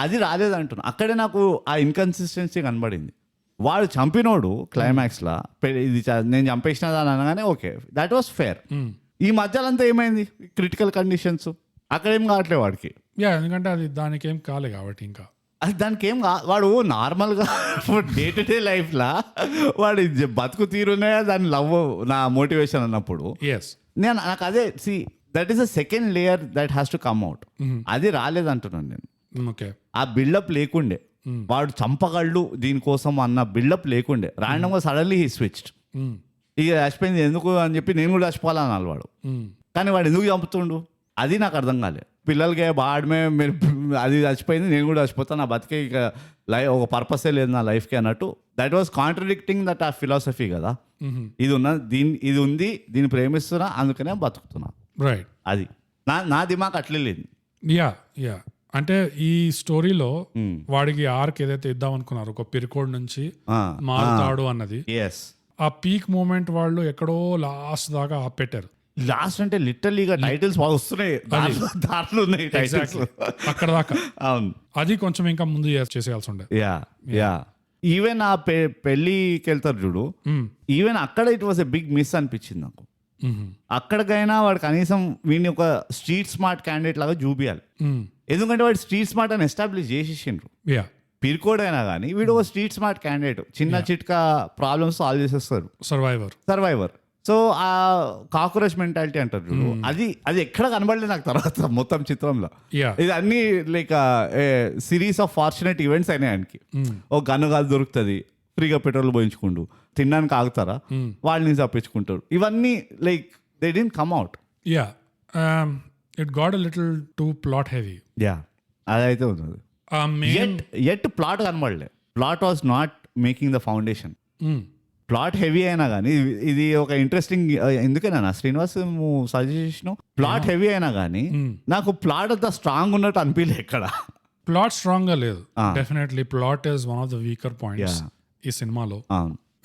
అది రాలేదంటున్నా. అక్కడే నాకు ఆ ఇన్కన్సిస్టెన్సీ కనబడింది. వాడు చంపినోడు క్లైమాక్స్ లా ఇది నేను చంపేసిన దాని అనగానే ఓకే దట్ వాస్ ఫేర్. ఈ మధ్యలో అంతా ఏమైంది క్రిటికల్ కండిషన్స్, అక్కడేం కావట్లేదు వాడికి. ఎందుకంటే అది దానికి ఏం కాలే కాబట్టి ఇంకా అది దానికి ఏం వాడు నార్మల్గా డే టు డే లైఫ్లా వాడు బతుకు తీరునే దాని లవ్ నా మోటివేషన్ అన్నప్పుడు నాకు అదే that is a second layer that has to come out. అది రాలేదంటున్నాను నేను. ఆ బిల్డప్ లేకుండే, వాడు చంపగళ్ళు దీనికోసం అన్న బిల్డప్ లేకుండే, ర్యాండమ్గా సడన్లీ హీ స్విచ్డ్. ఇక చచ్చిపోయింది ఎందుకు అని చెప్పి నేను కూడా చచ్చిపోవాలన్నాడు వాడు. కానీ వాడు ఎందుకు చంపుతుండు అది నాకు అర్థం కాలే. పిల్లలకి బాడమే మీరు అది చచ్చిపోయింది నేను కూడా చచ్చిపోతాను, నా బతికే ఇక ఒక పర్పసే లేదు నా లైఫ్కి అన్నట్టు. దట్ వాస్ కాంట్రడిక్టింగ్ దట్ ఆ ఫిలాసఫీ కదా. ఇది ఉంది దీన్ని ప్రేమిస్తున్నా అందుకనే బతుకుతున్నా. అది నా దిమాగ్ అట్లే లేదు. అంటే ఈ స్టోరీలో వాడికి ఆర్క్ ఏదైతే ఇద్దాం అనుకున్నారు ఒక పిరికోడ్ నుంచి మారుతాడు అన్నది, ఆ పీక్ మూమెంట్ వాళ్ళు ఎక్కడో లాస్ట్ దాకా ఆపెట్టారు. లాస్ట్ అంటే లిటరలీగా టైటిల్స్ వస్తున్నాయి, దాంట్లో ఉన్నాయి అక్కడ దాకా. అవును, అది కొంచెం ఇంకా ముందు చేసేయాల్సి ఉండే. ఈవెన్ ఆ పెళ్ళికి వెళ్తారు చూడు, ఈవెన్ అక్కడ it was a big miss అనిపించింది నాకు. అక్కడికైనా వాడు కనీసం వీడిని ఒక స్ట్రీట్ స్మార్ట్ క్యాండిడేట్ లాగా చూపియాలి. ఎందుకంటే వాడు స్ట్రీట్ స్మార్ట్ అని ఎస్టాబ్లిష్ చేసేసిండ్రు. పిరికోడ్ అయినా కానీ వీడు ఒక స్ట్రీట్ స్మార్ట్ క్యాండిడేట్, చిన్న చిట్కా ప్రాబ్లమ్స్ సాల్వ్ చేసేస్తారు, సర్వైవర్. సో ఆ కాక్రోచ్ మెంటాలిటీ అంటారు చూడు, అది ఎక్కడ కనబడలేదు నాకు తర్వాత మొత్తం చిత్రంలో. ఇది అన్ని like series of fortunate events అయినాయి ఆయనకి. ఒక గన్నుగాలు దొరుకుతుంది, ఫ్రీగా పెట్రోల్ పోయించుకుంటూ, తినడానికి ఆగుతారా వాళ్ళని తప్పించుకుంటారు. ఇవన్నీ like they didn't come out. It got a little too plot heavy. అదైతే ఉంది. ఎట్ ప్లాట్ కనబడలే. Plot was not making the foundation. Plot heavy అయినా కానీ ఇది ఒక ఇంట్రెస్టింగ్, ఎందుకైనా శ్రీనివాస్ సజెషన్ ప్లాట్ హెవీ అయినా కానీ నాకు ప్లాట్ అంతా స్ట్రాంగ్ ఉన్నట్టు అనిపించలేదు. ఎక్కడ ప్లాట్ స్ట్రాంగ్ గా లేదు. Definitely plot is one of the weaker points ఈ సినిమాలో.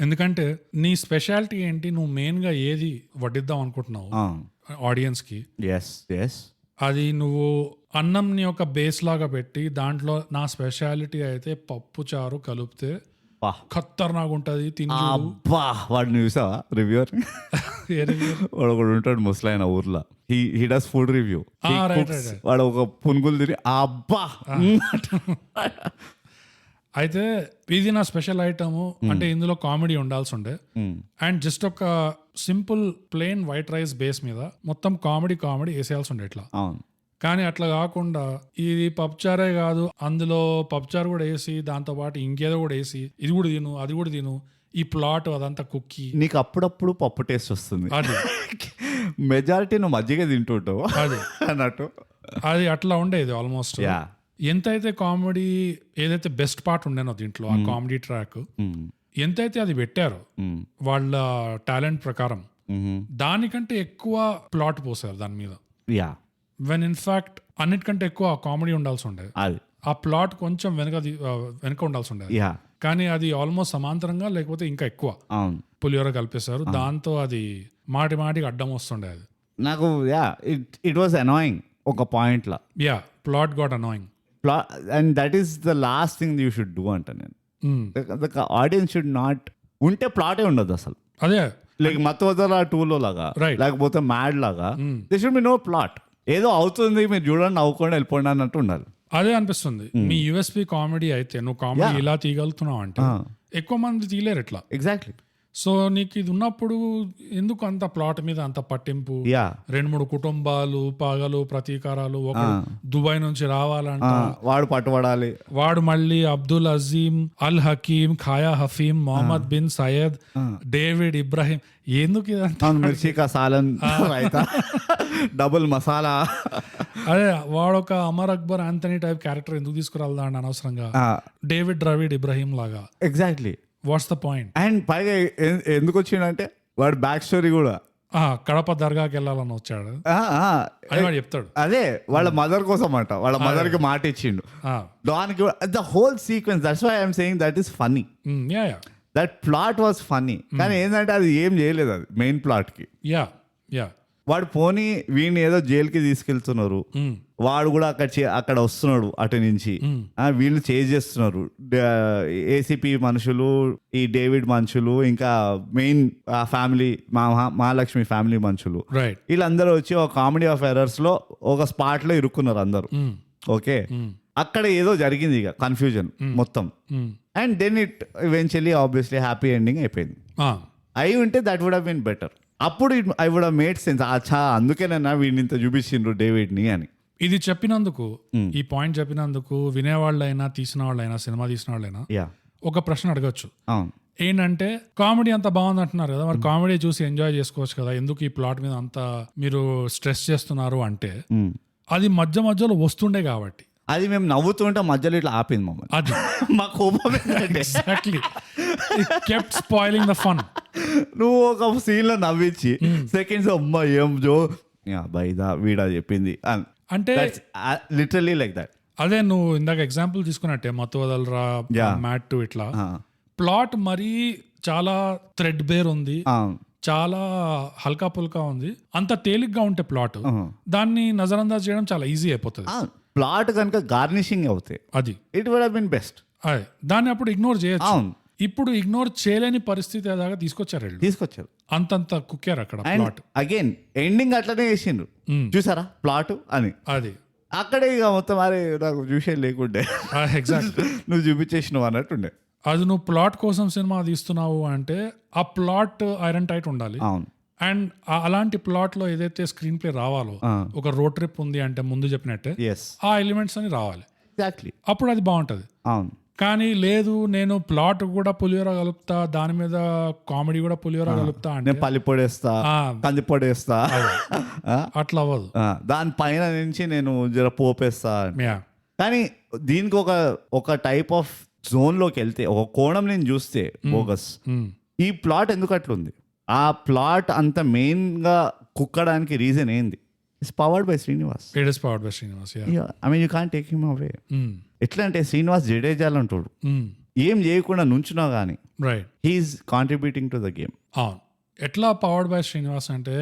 ఎందుకంటే నీ స్పెషాలిటీ ఏంటి, నువ్వు మెయిన్ గా ఏది వడ్డిద్దాం అనుకుంటున్నావు ఆడియన్స్ కి, అది నువ్వు అన్నంని ఒక బేస్ లాగా పెట్టి దాంట్లో నా స్పెషాలిటీ అయితే పప్పు చారు కలిపితే ఖతర్నాక్ ఉంటది తిని. వాడిని చూసావా రివ్యూర్? వాడు ఒకడు ఉంటాడు ముసలైన ఊర్లో, హీ డస్ ఫుడ్ రివ్యూ. వాడు ఒక పునుగులు తిని అబ్బా. అయితే ఇది నా స్పెషల్ ఐటమ్ అంటే ఇందులో కామెడీ ఉండాల్సి ఉండే, అండ్ జస్ట్ ఒక simple plain white rice base మీద మొత్తం కామెడీ వేసేయాల్సి ఉండే ఇట్లా. కానీ అట్లా కాకుండా ఇది పప్పుచారే కాదు, అందులో పప్పుచారు కూడా వేసి దాంతో పాటు ఇంకేదో కూడా వేసి ఇది కూడా తిను అది కూడా తిను, ఈ ప్లాట్ అదంతా కుక్కి. నీకు అప్పుడప్పుడు పప్పు టేస్ట్ వస్తుంది, అది మెజారిటీ నువ్వు మజ్జిగ తింటుంటావు అది అన్నట్టు. అది అట్లా ఉండేది ఆల్మోస్ట్. ఎంతైతే కామెడీ ఏదైతే బెస్ట్ పార్ట్ ఉండేనో దీంట్లో ఆ కామెడీ ట్రాక్ ఎంతైతే అది పెట్టారో వాళ్ళ టాలెంట్ ప్రకారం, దానికంటే ఎక్కువ ప్లాట్ పోసారు దాని మీద. వెన్ ఇన్ఫాక్ట్ అన్నిటికంటే ఎక్కువ కామెడీ ఉండాల్సి ఉండేది, ఆ ప్లాట్ కొంచెం వెనక ఉండాల్సి ఉండేది. కానీ అది ఆల్మోస్ట్ సమాంతరంగా లేకపోతే ఇంకా ఎక్కువ అవును పులిహోర కలిపేశారు. దాంతో అది మాటికి అడ్డం వస్తుండే అది. నాకు ఇట్ వాజ్ అనాయింగ్ ఒక point law. Plot got annoying and that is the last thing you should do అంట నేను. ఆడియన్స్ షుడ్ నాట్ ఉంటే ప్లాటే ఉండదు అసలు. అదే లైక్ మత్తువదల 2లో లాగా Right. లేకపోతే మ్యాడ్ లాగా they should be no plot. ఏదో అవుతుంది మీరు చూడండి నవ్వుకోండి వెళ్ళిపోండి అన్నట్టు ఉండాలి. అదే అనిపిస్తుంది. మీ యూఎస్పీ కామెడీ అయితే నువ్వు కామెడీ ఇలా తీయగలుగుతున్నావు అంటే ఎక్కువ మంది తీయలేరు ఇట్లా. ఎగ్జాక్ట్లీ. సో నీకు ఇది ఉన్నప్పుడు ఎందుకు అంత ప్లాట్ మీద అంత పట్టింపు? యా 2-3 కుటుంబాలు, పగలు, ప్రతీకారాలు, ఒక దుబాయ్ నుంచి రావాలంట, వాడు పట్టుబడాలి, వాడు మళ్ళీ అబ్దుల్ అజీం, అల్ Hakim, ఖాయా హఫీం, Mohammed bin Syed, David Ibrahim. ఎందుకు ఇదంతా? మిర్చి కా సాలన్ రైతా, డబుల్ మసాలా. అదే వాడొక Amar Akbar Anthony type character ఎందుకు తీసుకురాలదా అండి అనవసరంగా? డేవిడ్ ద్రవిడ్ ఇబ్రాహిం లాగా. Exactly. What's the point? And పైగా ఎందుకు వచ్చిండంటే వాడు బ్యాక్ స్టోరీ కూడా కడప దర్గాకి వెళ్ళాలని వచ్చాడు అని వాడు చెప్తాడు. అదే వాళ్ళ మదర్ కోసం అంట, వాళ్ళ మదర్ కి మాట ఇచ్చిండు దానికి. The whole sequence, that's why I'm saying that is funny. That plot was funny. కానీ ఏంటంటే అది ఏం చేయలేదు అది మెయిన్ ప్లాట్ కి. వాడు పోనీ వీడిని ఏదో జైలుకి తీసుకెళ్తున్నారు, వాడు కూడా అక్కడ వస్తున్నాడు అటు నుంచి, వీళ్ళు చేజ్ చేస్తున్నారు ఏసీపీ మనుషులు, ఈ డేవిడ్ మనుషులు, ఇంకా మెయిన్ ఫ్యామిలీ మహాలక్ష్మి ఫ్యామిలీ మనుషులు, వీళ్ళందరూ వచ్చి ఒక కామెడీ ఆఫ్ ఎర్రర్స్ లో ఒక స్పాట్ లో ఇరుక్కున్నారు అందరు. ఓకే, అక్కడ ఏదో జరిగింది ఇక కన్ఫ్యూజన్ మొత్తం. And then it eventually obviously happy ending అయిపోయింది. అయి ఉంటే that would have been better. అప్పుడు I would have made sense. అచ్చా అందుకేనన్నా వీడిని ఇంత చూపించిండ్రు డేవిడ్ ని అని. ఇది చెప్పినందుకు, ఈ పాయింట్ చెప్పినందుకు వినేవాళ్ళైనా తీసిన వాళ్ళైనా సినిమా తీసిన వాళ్ళైనా ఒక ప్రశ్న అడగచ్చు. ఏంటంటే కామెడీ అంత బాగుంది అంటున్నారు కదా, మరి కామెడీ చూసి ఎంజాయ్ చేసుకోవచ్చు కదా, ఎందుకు ఈ ప్లాట్ మీద అంత మీరు స్ట్రెస్ చేస్తున్నారు అంటే అది మధ్యలో వస్తుండే కాబట్టి. అది మేము నవ్వుతుంటే మధ్యలో ఇట్లా ఆపింది మమ్మల్ని. అది మా కోపం. Exactly, it kept spoiling the fun. నువ్వు ఒక సీన్ లో నవ్వించి సెకండ్స్ అమ్మా ఏం జో బైదా వీడా చెప్పింది అంటే లిటరలీ లైక్ దట్. అదే నువ్వు ఇందాక ఎగ్జాంపుల్ తీసుకున్నట్టే మత్తు వదలరా, మ్యాట్ ఇట్లా ప్లాట్ మరీ చాలా థ్రెడ్ బేర్ ఉంది, చాలా హల్కా పుల్కా ఉంది. అంత తేలిగ్గా ఉంటే ప్లాట్ దాన్ని నజరందాజ్ చేయడం చాలా ఈజీ అయిపోతుంది. ప్లాట్ కనుక గార్నిషింగ్ అవుతాయి అది it would have been best. అదే దాన్ని అప్పుడు ఇగ్నోర్ చేయొచ్చు. ఇప్పుడు ఇగ్నోర్ చేయలేని పరిస్థితి దాకా తీసుకొచ్చారు. అంతంత కుక్కారు అక్కడ ప్లాట్. అగైన్ ఎండింగ్ అట్లనే చేసిండ్రు, చూసారా ప్లాట్ అని. అది అక్కడే ఇక మొత్తం అరే నాకు చూసే లేకుండే, ఎగ్జాక్ట్ నువ్వు చూపించేసినావు అన్నట్టుండే. అది నువ్వు ప్లాట్ కోసం సినిమా తీస్తున్నావు అంటే ఆ ప్లాట్ ఐరన్ టైట్ ఉండాలి. అవును. అండ్ అలాంటి ప్లాట్ లో ఏదైతే స్క్రీన్ ప్లే రావాలో, ఒక రోడ్ ట్రిప్ ఉంది అంటే ముందు చెప్పినట్టే ఆ ఎలిమెంట్స్ అని రావాలి. అప్పుడు అది బాగుంటది. అవును. కానీ లేదు నేను ప్లాట్ కూడా పులిహోర కలుపుతా, దాని మీద కామెడీ కూడా పులిహోర కలుపుతా అంటే పల్లి పొడేస్తా, కంది పొడేస్తా, అట్లా అవ్వదు. దాని పైన నుంచి నేను జర పోపేస్తా. కానీ దీనికి ఒక టైప్ ఆఫ్ జోన్ లోకి వెళ్తే, ఒక కోణం నేను చూస్తే బోగస్, ఈ ప్లాట్ ఎందుకు అట్లుంది, ఆ ప్లాట్ అంత మెయిన్ గా కుక్కడానికి రీజన్ ఏంది? It's powered by Srinivas. It is powered by Srinivas. I mean you can't take him away. ఎట్లా అంటే శ్రీనివాస్ జడేజాలు అంటాడు, ఏం చేయకుండా నుంచున్నా గానీ he's contributing to the game. అవును. ఎట్లా పవర్డ్ బై శ్రీనివాస్ అంటే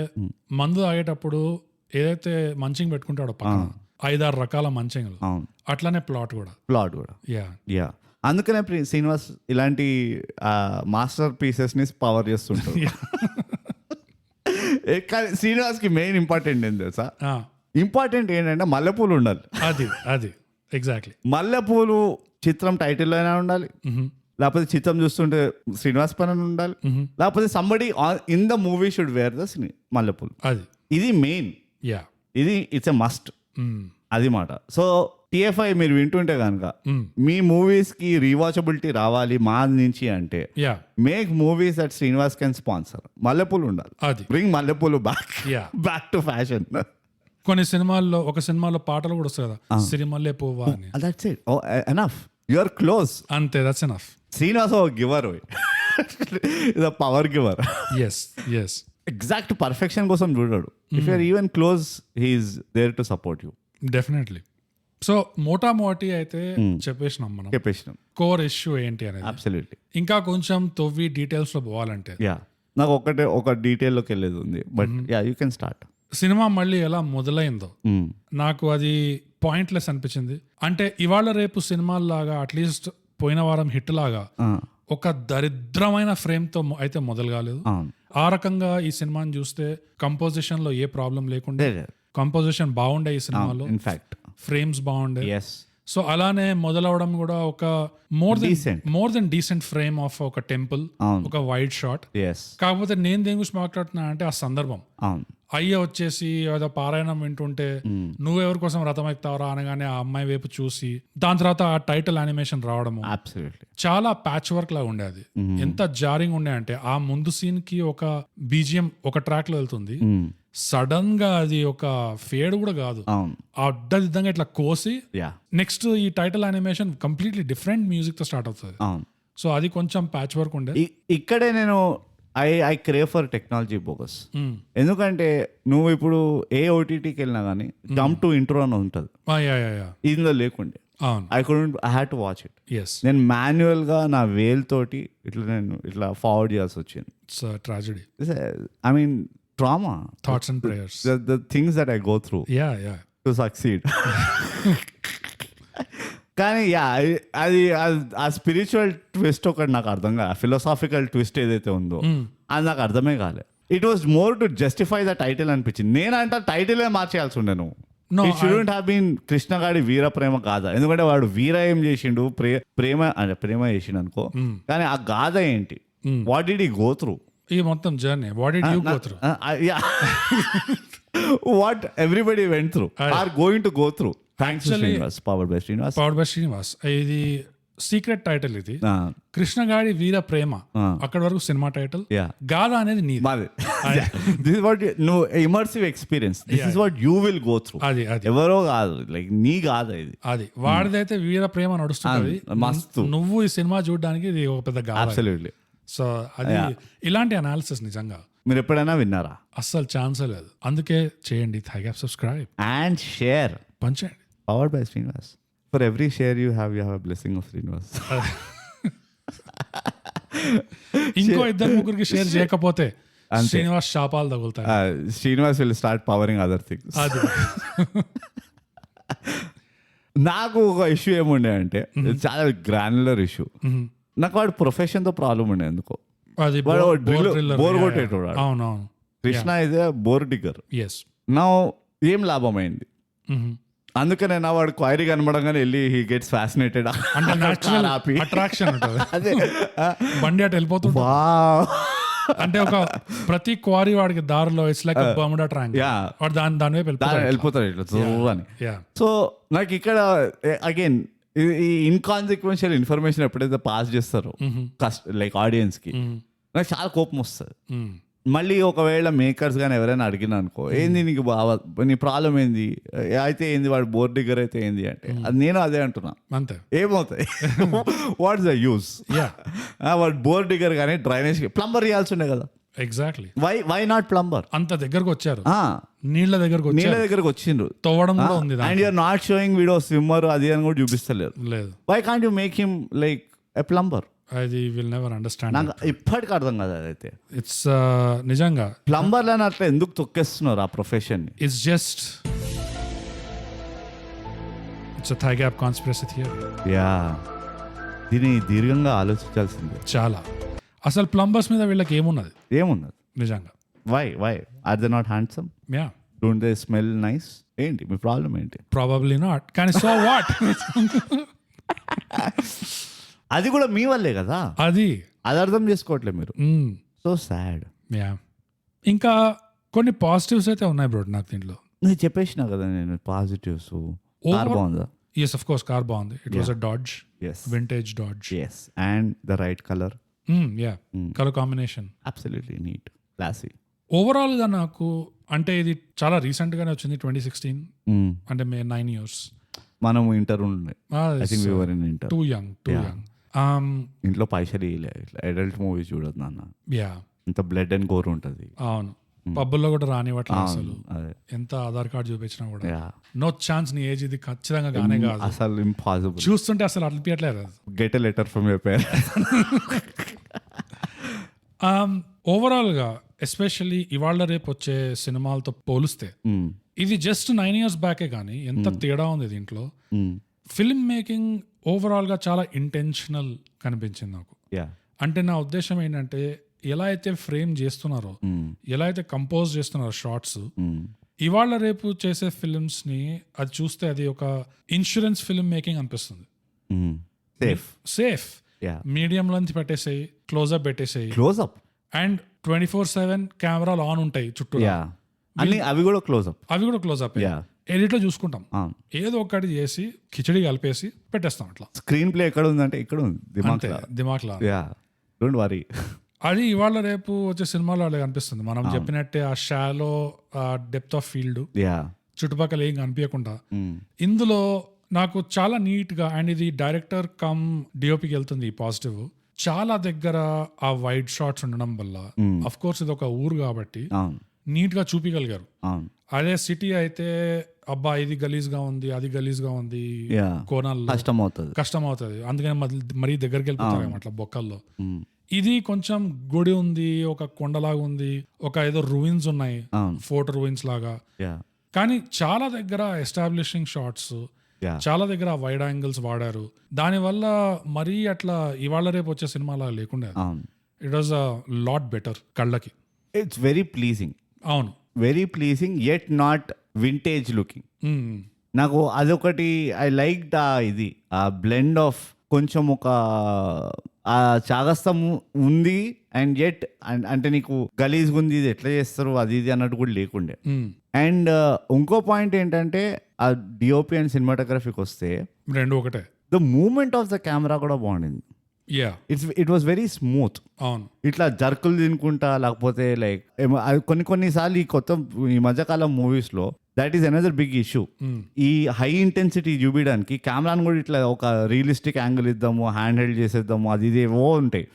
మందు తాగేటప్పుడు ఏదైతే మంచింగ్ పెట్టుకుంటాడో పక్కన 5-6 రకాల మంచింగ్లు, అట్లానే ప్లాట్ కూడా. యా అందుకనే శ్రీనివాస్ ఇలాంటి మాస్టర్ పీసెస్ ని పవర్ చేస్తుంటాడు. శ్రీనివాస్ కి మెయిన్ ఇంపార్టెంట్ ఏంటి తెలుసా? ఇంపార్టెంట్ ఏంటంటే మల్లెపూలు ఉండాలి. అది ఎగ్జాక్ట్లీ. మల్లెపూలు చిత్రం టైటిల్ అయినా ఉండాలి, లేకపోతే చిత్రం చూస్తుంటే శ్రీనివాస్ పైన ఉండాలి, లేకపోతే somebody in the movie should wear the మల్లెపూలు. ఇది మెయిన్. ఇది ఇట్స్ ఎ మస్ట్. అది మాట. సో TFI మీరు వింటుంటే కనుక మీ మూవీస్ కి రీవాచబిలిటీ రావాలి మా నుంచి అంటే make movies that Srinivas can sponsor. మల్లెపూలు ఉండాలి. బ్రింగ్ మల్లెపూలు బ్యాక్ టు ఫ్యాషన్. కొన్ని సినిమాల్లో, ఒక సినిమాలో పాటలు కూడా వస్తాయి కదా, సిరిమల్లె పువ్వా అని. That's it. Enough, you are close. అంతే, దట్స్ ఎనఫ్. శ్రీనివాస్ ఒక గివర్, ఇది power giver. yes exact perfection కోసం చూడాడు. If you are even close, he is there to support you. Definitely. So మోటామోటి అయితే చెప్పేసినాం మనం, చెప్పేసినాం కోర్ ఇష్యూ ఏంటి అనేది. అబ్సల్యూట్లీ. ఇంకా కొంచెం తవ్వి డీటెయిల్స్ లో పోవాలంటే యా, నాకు ఒక డీటెయిల్లోకి వెళ్ళేది ఉంది, but yeah you can start. Cinema మళ్ళీ ఎలా మొదలైందో నాకు అది పాయింట్లెస్ అనిపించింది. అంటే ఇవాళ రేపు సినిమాల్లాగా అట్లీస్ట్ పోయిన వారం హిట్ లాగా ఒక దరిద్రమైన ఫ్రేమ్ తో అయితే మొదలు కాలేదు. ఆ రకంగా ఈ సినిమాని చూస్తే కంపోజిషన్ లో ఏ ప్రాబ్లం లేకుండా, కంపోజిషన్ బాగుండే ఈ సినిమాలో, ఇన్ఫాక్ట్ ఫ్రేమ్స్ బాగుండే. ఎస్. సో అలానే మొదలవడం కూడా ఒక more than decent frame of ఒక టెంపుల్, ఒక వైడ్ షాట్. ఎస్. కాకపోతే నేను దేని గురించి మాట్లాడుతున్నా అంటే ఆ సందర్భం. అయ్య వచ్చేసి ఏదో పారాయణం వింటుంటే నువ్వెవరి కోసం రథం ఎక్కుతావరా అనగానే ఆ అమ్మాయి వైపు చూసి దాని తర్వాత ఆ టైటిల్ యానిమేషన్ రావడము చాలా ప్యాచ్ వర్క్ లాగా ఉండే. అది ఎంత జారింగ్ ఉండే అంటే ఆ ముందు సీన్ కి ఒక బీజిఎం ఒక ట్రాక్ లో వెళ్తుంది, సడన్ గా అది ఒక ఫేడ్ కూడా కాదు, అడ్డదిద్దంగా ఇట్లా కోసి నెక్స్ట్ ఈ title animation completely different music తో స్టార్ట్ అవుతుంది. సో అది కొంచెం ప్యాచ్ వర్క్ ఉండే. ఇక్కడే నేను I crave for technology bogus. ఎందుకంటే నువ్వు ఇప్పుడు ఏ ఓటీటీకి వెళ్ళినా కానీ జంప్ టు ఇంట్రో అని ఉంటుంది, ఇందులో లేకుండే. I had to watch it. నేను మాన్యువల్ గా నా వేల్ తోటి ఇట్లా ఫార్వర్డ్ చేయాల్సి వచ్చింది. Tragedy, I mean trauma, thoughts and prayers, the things that I go through to succeed. కానీ అది ఆ స్పిరిచువల్ ట్విస్ట్ ఒకటి నాకు అర్థం కాదు, ఫిలాసాఫికల్ ట్విస్ట్ ఏదైతే ఉందో అది నాకు అర్థమే కాలే. It was more to justify the title అనిపించింది. నేనంటే టైటిలే మార్చేయాల్సి ఉండే. నువ్వు ఇట్ షుడెంట్ హ్యావ్ బీన్ కృష్ణగాడి వీర ప్రేమ గాథ. ఎందుకంటే వాడు వీర ఏం చేసిండు, ప్రేమ చేసిండు అనుకో, కానీ ఆ గాథ ఏంటి, what did he go through, ఈ మొత్తం journey, what did you go through, what everybody went through or going to go through. Thanks to Srinivas, powered by Srinivas. ఇది సీక్రెట్ టైటిల్, ఇది కృష్ణగాడి వీర ప్రేమ, అక్కడ వరకు సినిమా టైటిల్, గాథ అనేది నీది. దిస్ ఇస్ వాట్ నువ్వు immersive experience, this is what you will go through. అది ఎవరో కాదు, లైక్ నీ గాథ ఇది. అది వాడిదైతే వీర ప్రేమ నడుస్తుంది మస్తు. నువ్వు ఈ సినిమా చూడడానికి ఇది ఒక పెద్ద గాథ. అబ్సల్యూట్లీ. సో అది ఇలాంటి అనాలిసిస్ నిజంగా మీరు ఎప్పుడైనా విన్నారా? అస్సలు ఛాన్సే లేదు. అందుకే చేయండి, థైగ్యాప్ సబ్స్క్రైబ్ అండ్ షేర్, పంచేయండి. Powered by Srinivas. For every share you have a blessing of Srinivas. ఇంకో ఇద్దరు ముగ్గురికి షేర్ చేయకపోతే శ్రీనివాస్ శాపాలు తగులుతాయి. Srinivas will start powering other things. నాకు ఒక ఇష్యూ ఏముండే అంటే చాలా గ్రాన్యులర్ ఇష్యూ. నాకు వాడు ప్రొఫెషన్ తో ప్రాబ్లం ఉండే. ఎందుకో బోర్ కొట్టేటోడు. అవునవును. Krishna is a bore digger. నా ఏం లాభం అయింది? అందుకనే నా వాడు క్వైరీ కనబడంగానే వెళ్ళి హీ గెట్స్ ఫ్యాసినేటెడ్. అదే బండి అటు వెళ్ళిపోతుంది. అంటే ఒక ప్రతి క్వారీ వాడికి దారిలో ఇట్స్ లైక్ బర్ముడా ట్రయాంగిల్, వాడు దాని వైపు వెళ్ళిపోతాడు ఇట్లా అని. సో నాకు ఇక్కడ అగైన్ ఈ ఇన్కాన్సిక్వెన్షియల్ ఇన్ఫర్మేషన్ ఎప్పుడైతే పాస్ చేస్తారో లైక్ ఆడియన్స్ కి, నాకు చాలా కోపం వస్తుంది. మళ్ళీ ఒకవేళ మేకర్స్ కానీ ఎవరైనా అడిగినా అనుకో, ఏంది నీకు నీ ప్రాబ్లం ఏంది, అయితే ఏంది, వాడు బోర్ డిగ్గర్ అయితే ఏంది అంటే, అది నేను అదే అంటున్నా. అంతే. ఏమవుతాయి, వాట్స్ ద యూస్? వాడు బోర్ డిగ్గర్ కానీ డ్రైనేజ్ ప్లంబర్ చేయాల్సి ఉండే కదా. ఎగ్జాక్ట్లీ. Why not plumber? అంత దగ్గరకు వచ్చారు, నీళ్ళ దగ్గరకు వచ్చిండ్రు, తవ్వడం కూడా ఉంది. And you are not showing video swimmer అది అని కూడా చూపిస్తలేదు. Why can't you make him like a plumber? అది విల్ నెవర్ అండర్స్టాండ్. నాకు ఇప్పటికి అర్థం కాదు అదైతే. ఇట్స్ నిజంగా ప్లంబర్లను అట్లా ఎందుకు తొక్కేస్తున్నారు ఆ ప్రొఫెషన్ ని? It's just it's a thigh gap conspiracy theory. దీన్ని దీర్ఘంగా ఆలోచించాల్సిందే చాలా. అసలు ప్లంబర్స్ మీద వీళ్ళకి ఏమున్నది నిజంగా? Why are they not handsome? Don't they smell nice? ఏంటి మీ ప్రాబ్లం ఏంటి? ప్రాబబ్లీ నాట్, కానీ సో వాట్? అది కూడా మీ వల్లే కదా. అది అర్థం చేసుకోవట్లేదు మీరు. So sad. ఇంకా కొన్ని పాజిటివ్స్ అయితే ఉన్నాయి బ్రో నాకు దీంట్లో. నేను చెప్పేసిన కదా నేను పాజిటివ్స్. కార్ బాగుందా? yes of course కార్ బాగుంది. ఇట్ వాస్ a Dodge, vintage Dodge, and the right color. Colour combination absolutely neat, classy. Overall గా నాకు అంటే ఇది చాలా రీసెంట్ గానే వచ్చింది, 2016. అంటే 9 years. మనం ఇంటర్ ఉండే, I think we were in inter. Too young. ఇంట్లో పైసలు అడల్ట్ మూవీస్ చూడదు నాన్న. ఇంత బ్లడ్ అండ్ గోర్ ఉంటుంది. అవును. పబ్బుల్లో కూడా రానివ్వట్లేదు అసలు. అదే ఎంత ఆధార్ కార్డు చూపించినా కూడా యా నో ఛాన్స్, నీ ఏజ్ ఇది ఖచ్చితంగా గానే కాదు. అసలు ఇంపాసిబుల్. చూస్తుంటే అసలు అనిపించట్లేదు. Get a letter from your parents. Overall గా ఎస్పెషల్లీ ఇవాళ రేపు వచ్చే సినిమాలతో పోలిస్తే ఇది జస్ట్ 9 years బ్యాకే కానీ ఎంత తేడా ఉంది దీంట్లో. ఫిల్మ్ మేకింగ్ ఓవరాల్ గా చాలా ఇంటెన్షనల్ కనిపించింది నాకు. యా అంటే నా ఉద్దేశం ఏంటంటే ఎలా అయితే ఫ్రేమ్ చేస్తున్నారో, ఎలా అయితే కంపోజ్ చేస్తున్నారో షార్ట్స్, ఇవాళ రేపు చేసే ఫిల్మ్స్ ని అది చూస్తే అది ఒక ఇన్సూరెన్స్ ఫిల్మ్ మేకింగ్ అనిపిస్తుంది. సేఫ్ యా మీడియం లెంత్ పెట్టేసాయి, క్లోజ్అప్ పెట్టేసాయి, క్లోజ్అప్ అండ్ 24/7 కెమెరాలు ఆన్ ఉంటాయి చుట్టూ. యా అన్ని అవి కూడా క్లోజ్అప్. అవి కూడా క్లోజ్అప్ యా ఎడిట్ లో చూసుకుంటాం. ఏదో ఒకటి చేసి కిచడి కలిపేసి పెట్టేస్తాం అట్లా. స్క్రీన్ ప్లే ఎక్కడ ఉందంటే ఇక్కడ ఉంది దిమాక్లా. Yeah don't worry. అది ఇవాళ రేపు వచ్చే సినిమాలో అలాగే అనిపిస్తుంది. మనం చెప్పినట్టే ఆ shallow depth of field, yeah చుట్టుపక్కల ఏం కనిపించకుండా ఇందులో నాకు చాలా నీట్ గా, అండ్ ఇది డైరెక్టర్ కమ్ డిఓపికి వెళ్తుంది ఈ పాజిటివ్. చాలా దగ్గర ఆ వైడ్ షాట్స్ ఉండడం వల్ల, అఫ్ కోర్స్ ఇది ఒక ఊరు కాబట్టి నీట్ గా చూపించగలిగారు. అదే సిటీ అయితే అబ్బా ఇది గలీజ్ గా ఉంది, అది గలీజ్ గా ఉంది, కోణాల్లో కష్టం అవుతుంది, అందుకని మరీ దగ్గరికి వెళ్ళిపోతారు అట్లా బొక్కల్లో. ఇది కొంచెం గుడి ఉంది, ఒక కొండలాగా ఉంది, ఒక ఏదో రూయిన్స్ ఉన్నాయి, ఫోర్ట్ రూయిన్స్ లాగా. కానీ చాలా దగ్గర ఎస్టాబ్లిషింగ్ షాట్స్, చాలా దగ్గర వైడ్ యాంగిల్స్ వాడారు. దానివల్ల మరీ అట్లా ఇవాళ రేపు వచ్చే సినిమాలా లేకుండా it was a lot better కళ్ళకి. It's very pleasing. అవును, very pleasing yet not vintage looking. నాకు అదొకటి ఐ లైక్ ఇది ఆ బ్లెండ్ ఆఫ్ కొంచెం ఒక ఆ చాగస్తం ఉంది అండ్ యెట్ అంటే నీకు గలీజ్గా ఉంది, ఇది ఎట్లా చేస్తారు అది ఇది అన్నట్టు కూడా లేకుండే. అండ్ ఇంకో పాయింట్ ఏంటంటే ఆ డిఓపి అండ్ సినిమాటోగ్రఫీకి వస్తే రెండు ఒకటే. The moment of the camera కూడా బాగుండింది. It was very smooth. అవును, ఇట్లా జర్కులు తినుకుంటా, లేకపోతే లైక్ కొన్నిసార్లు ఈ మధ్యకాలం మూవీస్ లో that is another big issue. ఈ హై ఇంటెన్సిటీ చూపించడానికి కెమెరాను కూడా ఇట్లా ఒక రియలిస్టిక్ యాంగిల్ ఇద్దాము, హ్యాండ్ హెల్డ్ చేసేద్దాము, అది ఇది ఏవో ఉంటాయి.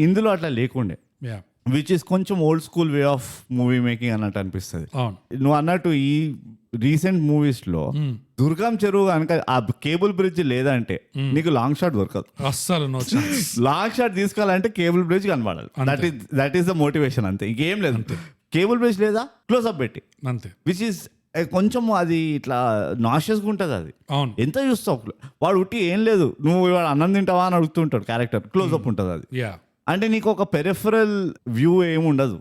ఇందులో అట్లా లేకుండే, విచ్ ఇస్ కొంచెం old school way of movie making అన్నట్టు అనిపిస్తుంది. నువ్వు అన్నట్టు ఈ రీసెంట్ మూవీస్ లో దుర్గం చెరువు కనుక ఆ కేబుల్ బ్రిడ్జ్ లేదంటే నీకు లాంగ్ షాట్ దొరకదు అస్సలు. లాంగ్ షాట్ తీసుకోవాలంటే కేబుల్ బ్రిడ్జ్ కనబడాలి. దట్ ఈస్ ద మోటివేషన్, అంతే, ఇంకేం లేదు. కేబుల్ బ్రిడ్జ్ లేదా క్లోజ్అప్ పెట్టి అంతే, విచ్ ఈస్ కొంచెం అది ఇట్లా నాషియస్గా ఉంటుంది. అది ఎంత చూస్తావు, వాడు ఉట్టి ఏం లేదు, నువ్వు వాడు అన్నం తింటావా అని అడుగుతుంటాడు క్యారెక్టర్, క్లోజ్అప్ ఉంటుంది. అది అంటే నీకు ఒక పెరిఫరల్ వ్యూ ఏమి ఉండదు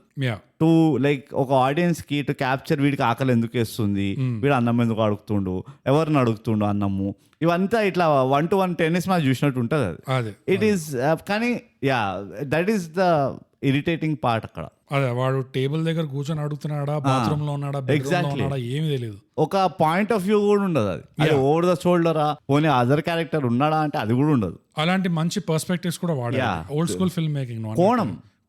టు లైక్ ఒక ఆడియన్స్ కి టు క్యాప్చర్ వీడికి ఆకలి ఎందుకు వేస్తుంది, వీడు అన్నం ఎందుకు అడుగుతుండు, ఎవరిని అడుగుతుండు అన్నము, ఇవంతా ఇట్లా 1-to-1 టెన్నిస్ మ్యాచ్ చూసినట్టు ఉంటుంది. అది ఇట్ ఈస్ కానీ yeah that is the irritating part అక్కడ. అదే వాడు టేబుల్ దగ్గర కూర్చొని అడుగుతున్నాడా, బాత్రూమ్ లో ఉన్నాడా, ఎగ్జాక్ట్లీ ఏమీ తెలియదు. ఒక పాయింట్ ఆఫ్ వ్యూ కూడా ఉండదు. అది ఓవర్ ద షోల్డరా, పోనీ అదర్ క్యారెక్టర్ ఉన్నాడా అంటే అది కూడా ఉండదు. అలాంటి మంచి పర్స్పెక్టివ్స్ కూడా వాడారు ఓల్డ్ స్కూల్ ఫిల్మ్ మేకింగ్.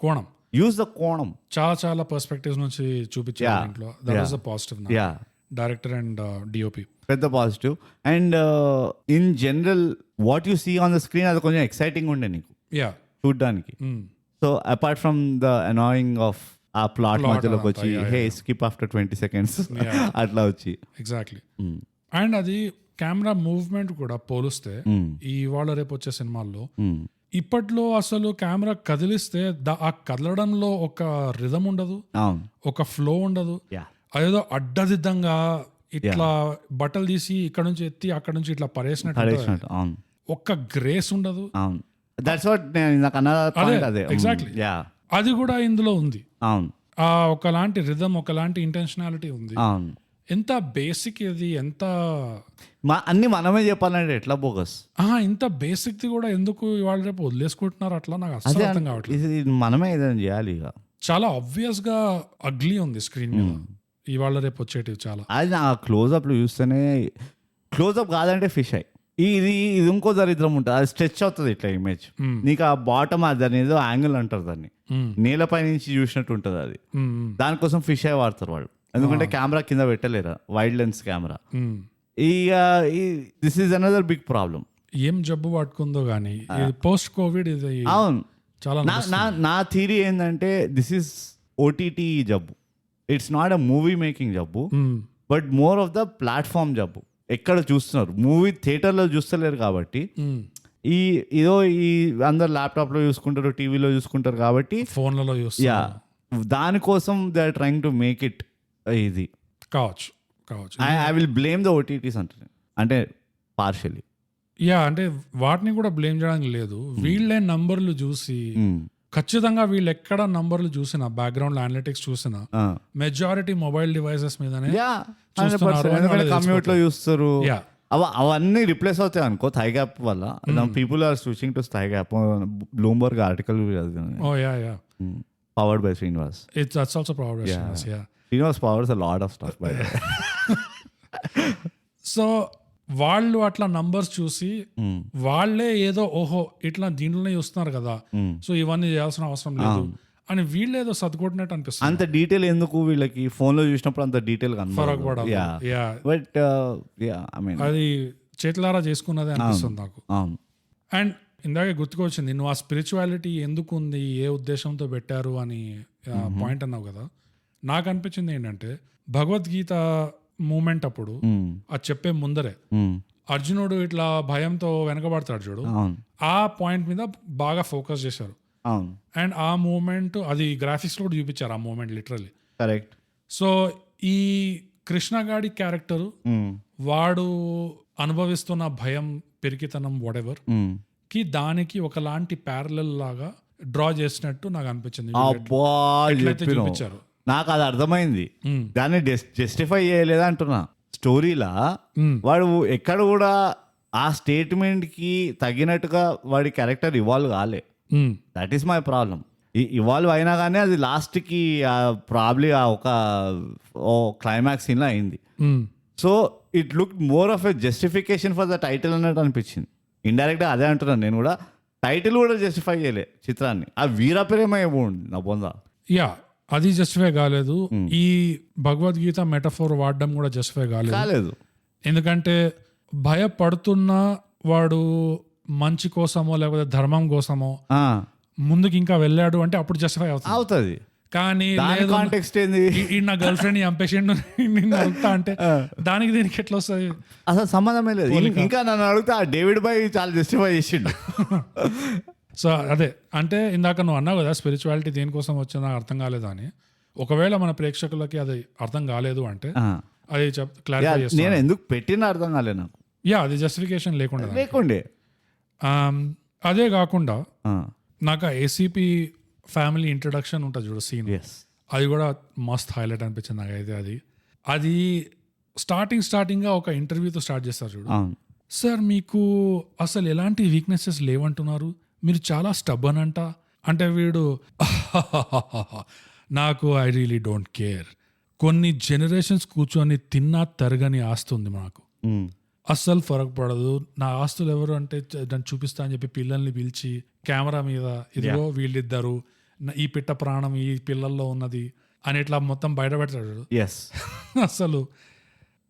కోణం యూజ్ ద కోణం చాలా చాలా పర్స్పెక్టివ్స్ నుంచి చూపించారు దీంట్లో. That was a positive. Director and DOP పెద్ద positive. And in general what you see on the screen అది కొంచెం ఎక్సైటింగ్ ఉండే నీకు చూడ్డానికి. So apart from the annoying of ఆ ప్లాట్ మధ్యలోకి వచ్చి హే స్కిప్ ఆఫ్టర్ 20 seconds అట్లా వచ్చి ఎగ్జాక్ట్లీ. అండ్ అది కెమెరా మూవ్మెంట్ కూడా పోలిస్తే ఈ ఇవాళ రేపు వచ్చే సినిమాల్లో ఇప్పట్లో అసలు కెమెరా కదిలిస్తే ఆ కదలడంలో ఒక రిథమ్ ఉండదు, ఒక ఫ్లో ఉండదు. అదేదో అడ్డదిద్దంగా ఇట్లా బట్టలు తీసి ఇక్కడ నుంచి ఎత్తి అక్కడ నుంచి ఇట్లా పరేసినట్టు ఒక్క గ్రేస్ ఉండదు. ఎగ్జాక్ట్లీ, అది కూడా ఇందులో ఉంది. ఆ ఒకలాంటి రిథమ్, ఒకలాంటి ఇంటెన్షనాలిటీ ఉంది. ఎంత బేసిక్ ఇది, ఎంత అన్ని మనమే చెప్పాలంటే ఎట్లా బోగస్. ఇంత బేసిక్ ది కూడా ఎందుకు ఇవాళ రేపు వదిలేసుకుంటున్నారు అట్లా నాకు అసలు అర్థం కావట్లేదు. మనమే ఏదైనా చేయాలి. ఇక చాలా ఆబ్వియస్ గా అగ్లీ ఉంది స్క్రీన్ మీద ఇవాళ రేపు వచ్చేటివి చాలా. అది ఆ క్లోజ్అప్ లో చూస్తేనే, క్లోజ్అప్ కాదంటే ఫిష్ అయ్యి ఇది ఇంకో దరిద్రం ఉంటుంది. అది స్ట్రెచ్ అవుతుంది ఇట్లా ఇమేజ్. నీకు ఆ బాటమ్ దాని ఏదో యాంగిల్ అంటారు, దాన్ని నేలపై నుంచి చూసినట్టు ఉంటుంది. అది దానికోసం ఫిష్ అయ్యి వాడతారు వాళ్ళు, ఎందుకంటే కెమెరా కింద పెట్టలేరు, wide lens camera. This is another big problem. ఏం జబ్బు పట్టుకుందో గానీ పోస్ట్ కోవిడ్ ఇది. అవును, చాలా నా థియరీ ఏంటంటే దిస్ ఈజ్ ఓటీటీ జబ్బు. It's not a movie making జబ్బు, but more of the platform జబ్బు. ఎక్కడ చూస్తున్నారు, మూవీ థియేటర్లో చూస్తలేరు కాబట్టి, ఇదో ఈ అందరు ల్యాప్టాప్లో చూసుకుంటారు, టీవీలో చూసుకుంటారు కాబట్టి, ఫోన్లలో యా దానికోసం they are trying to make it ఇది కావచ్చు. I will blame the OTTs అంటే పార్షియలీ. యా అంటే వాటిని కూడా బ్లేమ్ చేయడానికి లేదు. వీళ్ళే నంబర్లు చూసి ఖచ్చితంగా వీళ్ళు ఎక్కడ నంబర్లు చూసినా, బ్యాక్గ్రౌండ్ అనలిటిక్స్ చూసినా మెజారిటీ మొబైల్ డివైసెస్ మీదనే కమ్యూట్ లో చూస్తారు. అవన్నీ రిప్లేస్ అవుతాయి అనుకో థై గ్యాప్ వల్ల. People are switching to Thy Gap. Bloomberg article powered by Srinivas. That's also powered by Srinivas, yeah. Srinivas powers a lot of stuff by the way. So వాళ్ళు అట్లా numbers చూసి వాళ్ళే ఏదో ఓహో ఇట్లా దీంట్లోనే చూస్తున్నారు కదా, సో ఇవన్నీ చేయాల్సిన అవసరం లేదు అని వీళ్ళు ఏదో సర్దుకొట్టినట్టు అనిపిస్తుంది. అంత డీటెయిల్ ఎందుకు వీళ్ళకి, ఫోన్ లో చూసినప్పుడు అంత డీటెయిల్ ఫరక్ పడాలి. బట్ అది చేతులారా చేసుకున్నదే అనిపిస్తుంది నాకు. అండ్ ఇందాకే గుర్తుకొచ్చింది, నువ్వు ఆ స్పిరిచువాలిటీ ఎందుకు ఉంది, ఏ ఉద్దేశంతో పెట్టారు అని పాయింట్ అన్నావు కదా. నాకు అనిపించింది ఏంటంటే భగవద్గీత మూమెంట్ అప్పుడు అది చెప్పే ముందరే అర్జునుడు ఇట్లా భయంతో వెనకబడతాడు చూడు, ఆ పాయింట్ మీద బాగా ఫోకస్ చేశారు. అండ్ ఆ మూమెంట్ అది గ్రాఫిక్స్ లో కూడా చూపించారు, ఆ మూమెంట్ లిటరల్లీ. కరెక్ట్. సో ఈ కృష్ణగాడి క్యారెక్టర్ వాడు అనుభవిస్తున్న భయం, పెరికితనం, వాటెవర్ కి దానికి ఒకలాంటి ప్యారలల్ లాగా డ్రా చేసినట్టు నాకు అనిపించింది. చూపించారు, నాకు అది అర్థమైంది. దాన్ని జస్టిఫై చేయలేదా అంటున్నా. స్టోరీలా వాడు ఎక్కడ కూడా ఆ స్టేట్మెంట్ కి తగినట్టుగా వాడి క్యారెక్టర్ ఇవాల్వ్ కాలే. That is my problem. Evolve అయినా కానీ అది లాస్ట్ కి ప్రాబ్లీ ఒక క్లైమాక్స్ సీన్ లో అయింది. So it look more of a justification for the title అన్నట్టు అనిపించింది. ఇండైరెక్ట్ గా అదే అంటున్నాను నేను కూడా. టైటిల్ కూడా జస్టిఫై చేయలే చిత్రాన్ని. ఆ వీరప్రేమ ఏముంది నా బొందా. యా అది జస్టిఫై కాలేదు. ఈ భగవద్గీత మెటఫోర్ వాడడం కూడా జస్టిఫై కాలేదు. ఎందుకంటే భయపడుతున్న వాడు మంచి కోసమో లేకపోతే ధర్మం కోసమో ముందుకు ఇంకా వెళ్ళాడు అంటే అప్పుడు జస్టిఫై అవుతుంది. కానీ నా గర్ల్ ఫ్రెండ్ చంపేసిండు నిన్ను అడుగుతా అంటే దానికి దీనికి ఎట్లా వస్తుంది, అసలు సంబంధమే లేదు. ఇంకా నన్ను అడుగుతా డేవిడ్ బాయ్ చాలా జస్టిఫై చేసిండు. సో అదే అంటే ఇందాక నువ్వు అన్నావు కదా స్పిరిచువాలిటీ దేనికోసం వచ్చిందో నాకు అర్థం కాలేదు అని. ఒకవేళ మన ప్రేక్షకులకి అది అర్థం కాలేదు అంటే అది క్లారిఫై చేస్తాను. నేను ఎందుకు పెట్టిన అర్థం కాలేదు నాకు. అది జస్టిఫికేషన్ లేకుండే. అదే కాకుండా నాకు ఏసీపీ ఫ్యామిలీ ఇంట్రడక్షన్ ఉంటుంది చూడు సీన్, అది కూడా మస్త్ హైలైట్ అనిపించింది నాకైతే. అది స్టార్టింగ్ గా ఒక ఇంటర్వ్యూతో స్టార్ట్ చేస్తారు చూడు. సార్ మీకు అసలు ఎలాంటి వీక్నెసెస్ లేవంటున్నారు, మీరు చాలా స్టబ్బన్ అంట అంటే వీడు నాకు ఐ రియలీ డోంట్ కేర్, కొన్ని జనరేషన్స్ కూర్చొని తిన్నా తరగని ఆస్తుంది నాకు, అస్సలు ఫరక్ పడదు, నా ఆస్తులు ఎవరు అంటే దాన్ని చూపిస్తా అని చెప్పి పిల్లల్ని పిలిచి కెమెరా మీద ఇదిగో వీళ్ళిద్దరు, ఈ పిట్ట ప్రాణం ఈ పిల్లల్లో ఉన్నది అని ఇట్లా మొత్తం బయట పెడతాడు. అసలు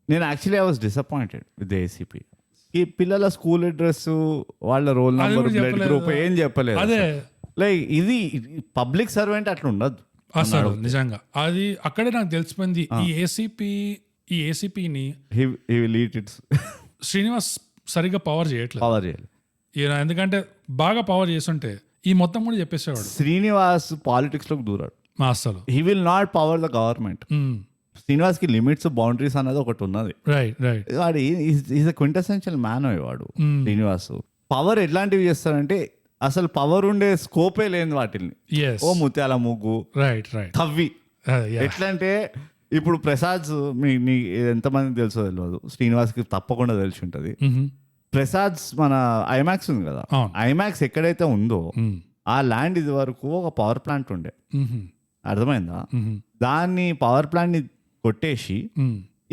నేను actually I was disappointed with ACP. ఈ పిల్లల స్కూల్ అడ్రస్, వాళ్ళ రోల్ నెంబర్, బ్లడ్ గ్రూప్ ఏం చెప్పలేదు. అదే లైక్ ఇది పబ్లిక్ సర్వెంట్ అట్లా ఉండదు అసలు నిజంగా. అది అక్కడే నాకు తెలిసిపోయింది ఈ ఏసీపీని శ్రీనివాస్ సరిగ్గా పవర్ చేయట్లేదు. ఎందుకంటే బాగా పవర్ చేస్తుంటే ఈ మొత్తం కూడా చెప్పేసేవాడు. శ్రీనివాస్ పాలిటిక్స్ లోకి దూరాడు అసలు. He will not power the government. Srinivas కి లిమిట్స్, బౌండరీస్ అనేది ఒకటి ఉన్నది. వాడు ఈజ్ అ క్వింటెసెన్షియల్ మ్యాన్ వాడు శ్రీనివాస్. పవర్ ఎట్లాంటివి చేస్తాడంటే అసలు పవర్ ఉండే స్కోపే లేని వాటిని ఓ ముత్యాల ముగ్గు తవ్వి ఎట్లా అంటే ఇప్పుడు ప్రసాద్ మీ ఎంతమందికి తెలుసో తెలియదు, శ్రీనివాస్కి తప్పకుండా తెలిసి ఉంటుంది. ప్రసాద్ మన ఐమాక్స్ ఉంది కదా, ఐమాక్స్ ఎక్కడైతే ఉందో ఆ ల్యాండ్ ఇది వరకు ఒక పవర్ ప్లాంట్ ఉండే, అర్థమైందా? దాన్ని పవర్ ప్లాంట్ ని కొట్టేసి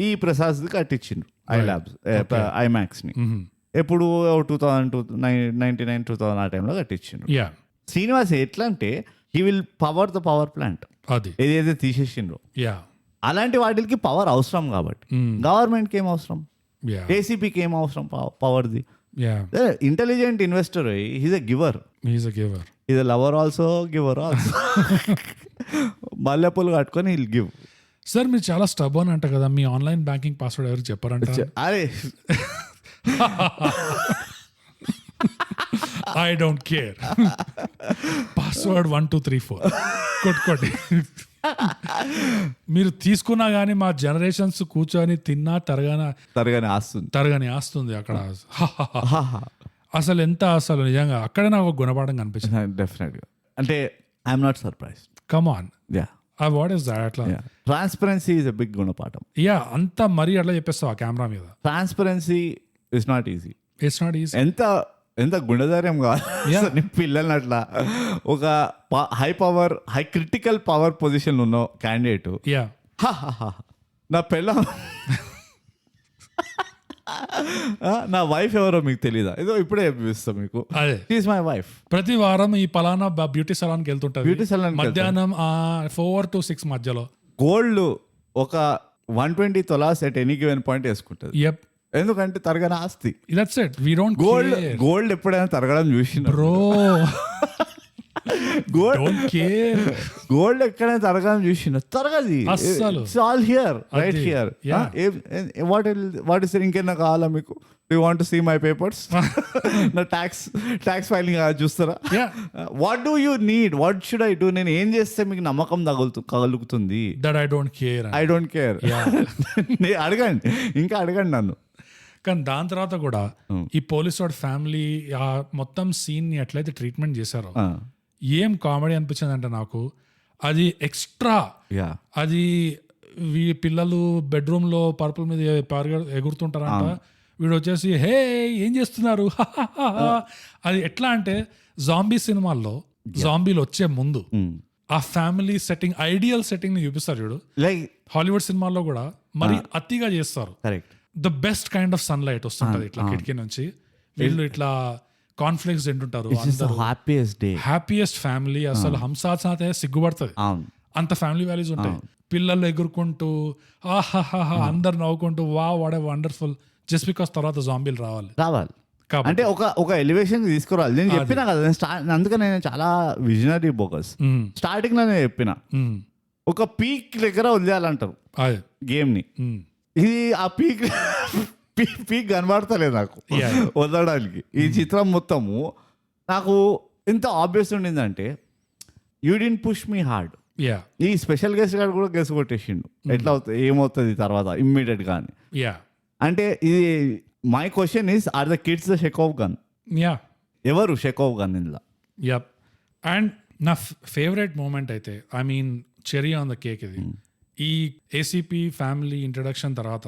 ఈ ప్రసాద్ కట్టించిండ్రు ఐమాక్స్ ని. ఎప్పుడు 2099-2000 ఆ టైంలో కట్టించిండ్రు. శ్రీనివాస్ ఎట్లా అంటే he will power the power plant ఏదైతే తీసేసిండ్రో. అలాంటి వాటికి పవర్ అవసరం కాబట్టి గవర్నమెంట్కి ఏం అవసరం, ఏసీపీకి ఏం అవసరం పవర్ది. Intelligent investor, he's a giver, is a lover also, giver also. మల్లెపూలు కట్టుకొని హీల్ గివ్. సార్ మీరు చాలా స్టబర్న్ అంట కదా, మీ ఆన్లైన్ బ్యాంకింగ్ పాస్వర్డ్ ఎవరికి చెప్పారంట? అరే ఐ డోంట్ కేర్, పాస్వర్డ్ 1234 కొట్టుకోండి. మీరు తీసుకున్నా గానీ మా జనరేషన్స్ కూర్చొని తిన్నా తరగని ఆస్తుంది అక్కడ. అసలు ఎంత అసలు నిజంగా అక్కడే నాకు ఒక గుణపాఠం కనిపించింది. డెఫినెట్గా. అంటే I'm not surprise. Come on, yeah, what is that? అట్లా ట్రాన్స్పరెన్సీ ఈజ్ అ బిగ్ గుణపాఠం. యా, అంతా మరీ అట్లా చెప్పేస్తావు ఆ కెమెరా మీద. Transparency is not easy. It's not easy. ఎంత గుండెధైర్యం కావాలి పిల్లల్ని అట్లా ఒక హై క్రిటికల్ పవర్ పొజిషన్ ఉన్న క్యాండిడేట్. యా, నా పిల్ల నా వైఫ్ ఎవరో మీకు తెలీదా? ఏదో ఇప్పుడే చెప్పిస్తా మీకు. అదే ఈజ్ మై వైఫ్. ప్రతి వారం ఈ పలానా బ్యూటీ సలాన్ కి వెళ్తుంటారు. బ్యూటీ సలాన్ మధ్యాహ్నం 4 to 6 మధ్యలో గోల్డ్ ఒక 120 తులాస్ ఎట్ ఎనీ గివెన్ పాయింట్ వేసుకుంటది. యప్, ఎందుకంటే తరగని ఆస్తి. That's it. We don't gold ఎప్పుడైనా తరగడం చూసిన బ్రో? గోల్డ్ ఎక్కడైనా తరగడం చూసిన తరగది. అస్సలు all here, right here. What is ఇంకేనా కావాలా మీకు? You want to see my papers? నా ట్యాక్స్ ఫైలింగ్ చూస్తారా? What do you need? What should I do? నేను ఏం చేస్తే మీకు నమ్మకం కలుగుతుంది? That I don't care. అడగండి, ఇంకా అడగండి నన్ను. కానీ దాని తర్వాత కూడా ఈ పోలీస్ వాడి ఫ్యామిలీ ఆ మొత్తం సీన్ ని ఎట్లయితే ట్రీట్మెంట్ చేశారో ఏం కామెడీ అనిపించింది అంటే నాకు. అది ఎక్స్ట్రా, అది పిల్లలు బెడ్రూమ్ లో పర్పుల్ మీద ఎగురుతుంటారంట, వీడు వచ్చేసి హే ఏం చేస్తున్నారు అది ఎట్లా అంటే జాంబీ సినిమాల్లో జాంబీలు వచ్చే ముందు ఆ ఫ్యామిలీ సెట్టింగ్, ఐడియల్ సెట్టింగ్ ని చూపిస్తారు చూడు. లైక్ హాలీవుడ్ సినిమాల్లో కూడా మరి అతిగా చేస్తారు. The best kind of sunlight వస్తుంటది ఇట్లా కిటికీ నుంచి, వీళ్ళు ఇట్లా కాన్ఫ్లిక్ట్స్ తింటుంటారు. హ్యాపీయెస్ట్ ఫ్యామిలీ అసలు. హంసాత్ సాత్ సిగ్గుపడుతుంది, అంత ఫ్యామిలీ వాల్యూస్ ఉంటాయి. పిల్లలు ఎగురుకుంటూ ఆహాహా అందరు నవ్వుకుంటూ what a wonderful, just because తర్వాత జాంబీలు రావాలి. అంటే ఒక ఎలివేషన్ తీసుకురావాలి. నేను చెప్పినా కదా, అందుకని నేను చాలా విజనరీ బోకస్. స్టార్టింగ్ లో నేను చెప్పిన ఒక పీక్ దగ్గర వదిలేయాలంటారు గేమ్ ని. ఇది ఆ పీక్ కనబడతలేదు నాకు వదలడానికి. ఈ చిత్రం మొత్తము నాకు ఎంత ఆబ్వియస్ ఉండిందంటే, you didn't push me hard. ఈ స్పెషల్ గెస్ట్ గారు కూడా గెస్ కొట్టేసిండు ఎట్లా అవుతుంది ఏమవుతుంది తర్వాత ఇమ్మీడియట్ గాని. అంటే ఇది my question is, are the kids the Chekhov gun? ఎవరు షెకోవ్ గన్ ఇందులో? అండ్ నా ఫేవరెట్ మూమెంట్ అయితే, I mean cherry on the cake, ఇది ఈ ఏసీపీ ఫ్యామిలీ ఇంట్రడక్షన్ తర్వాత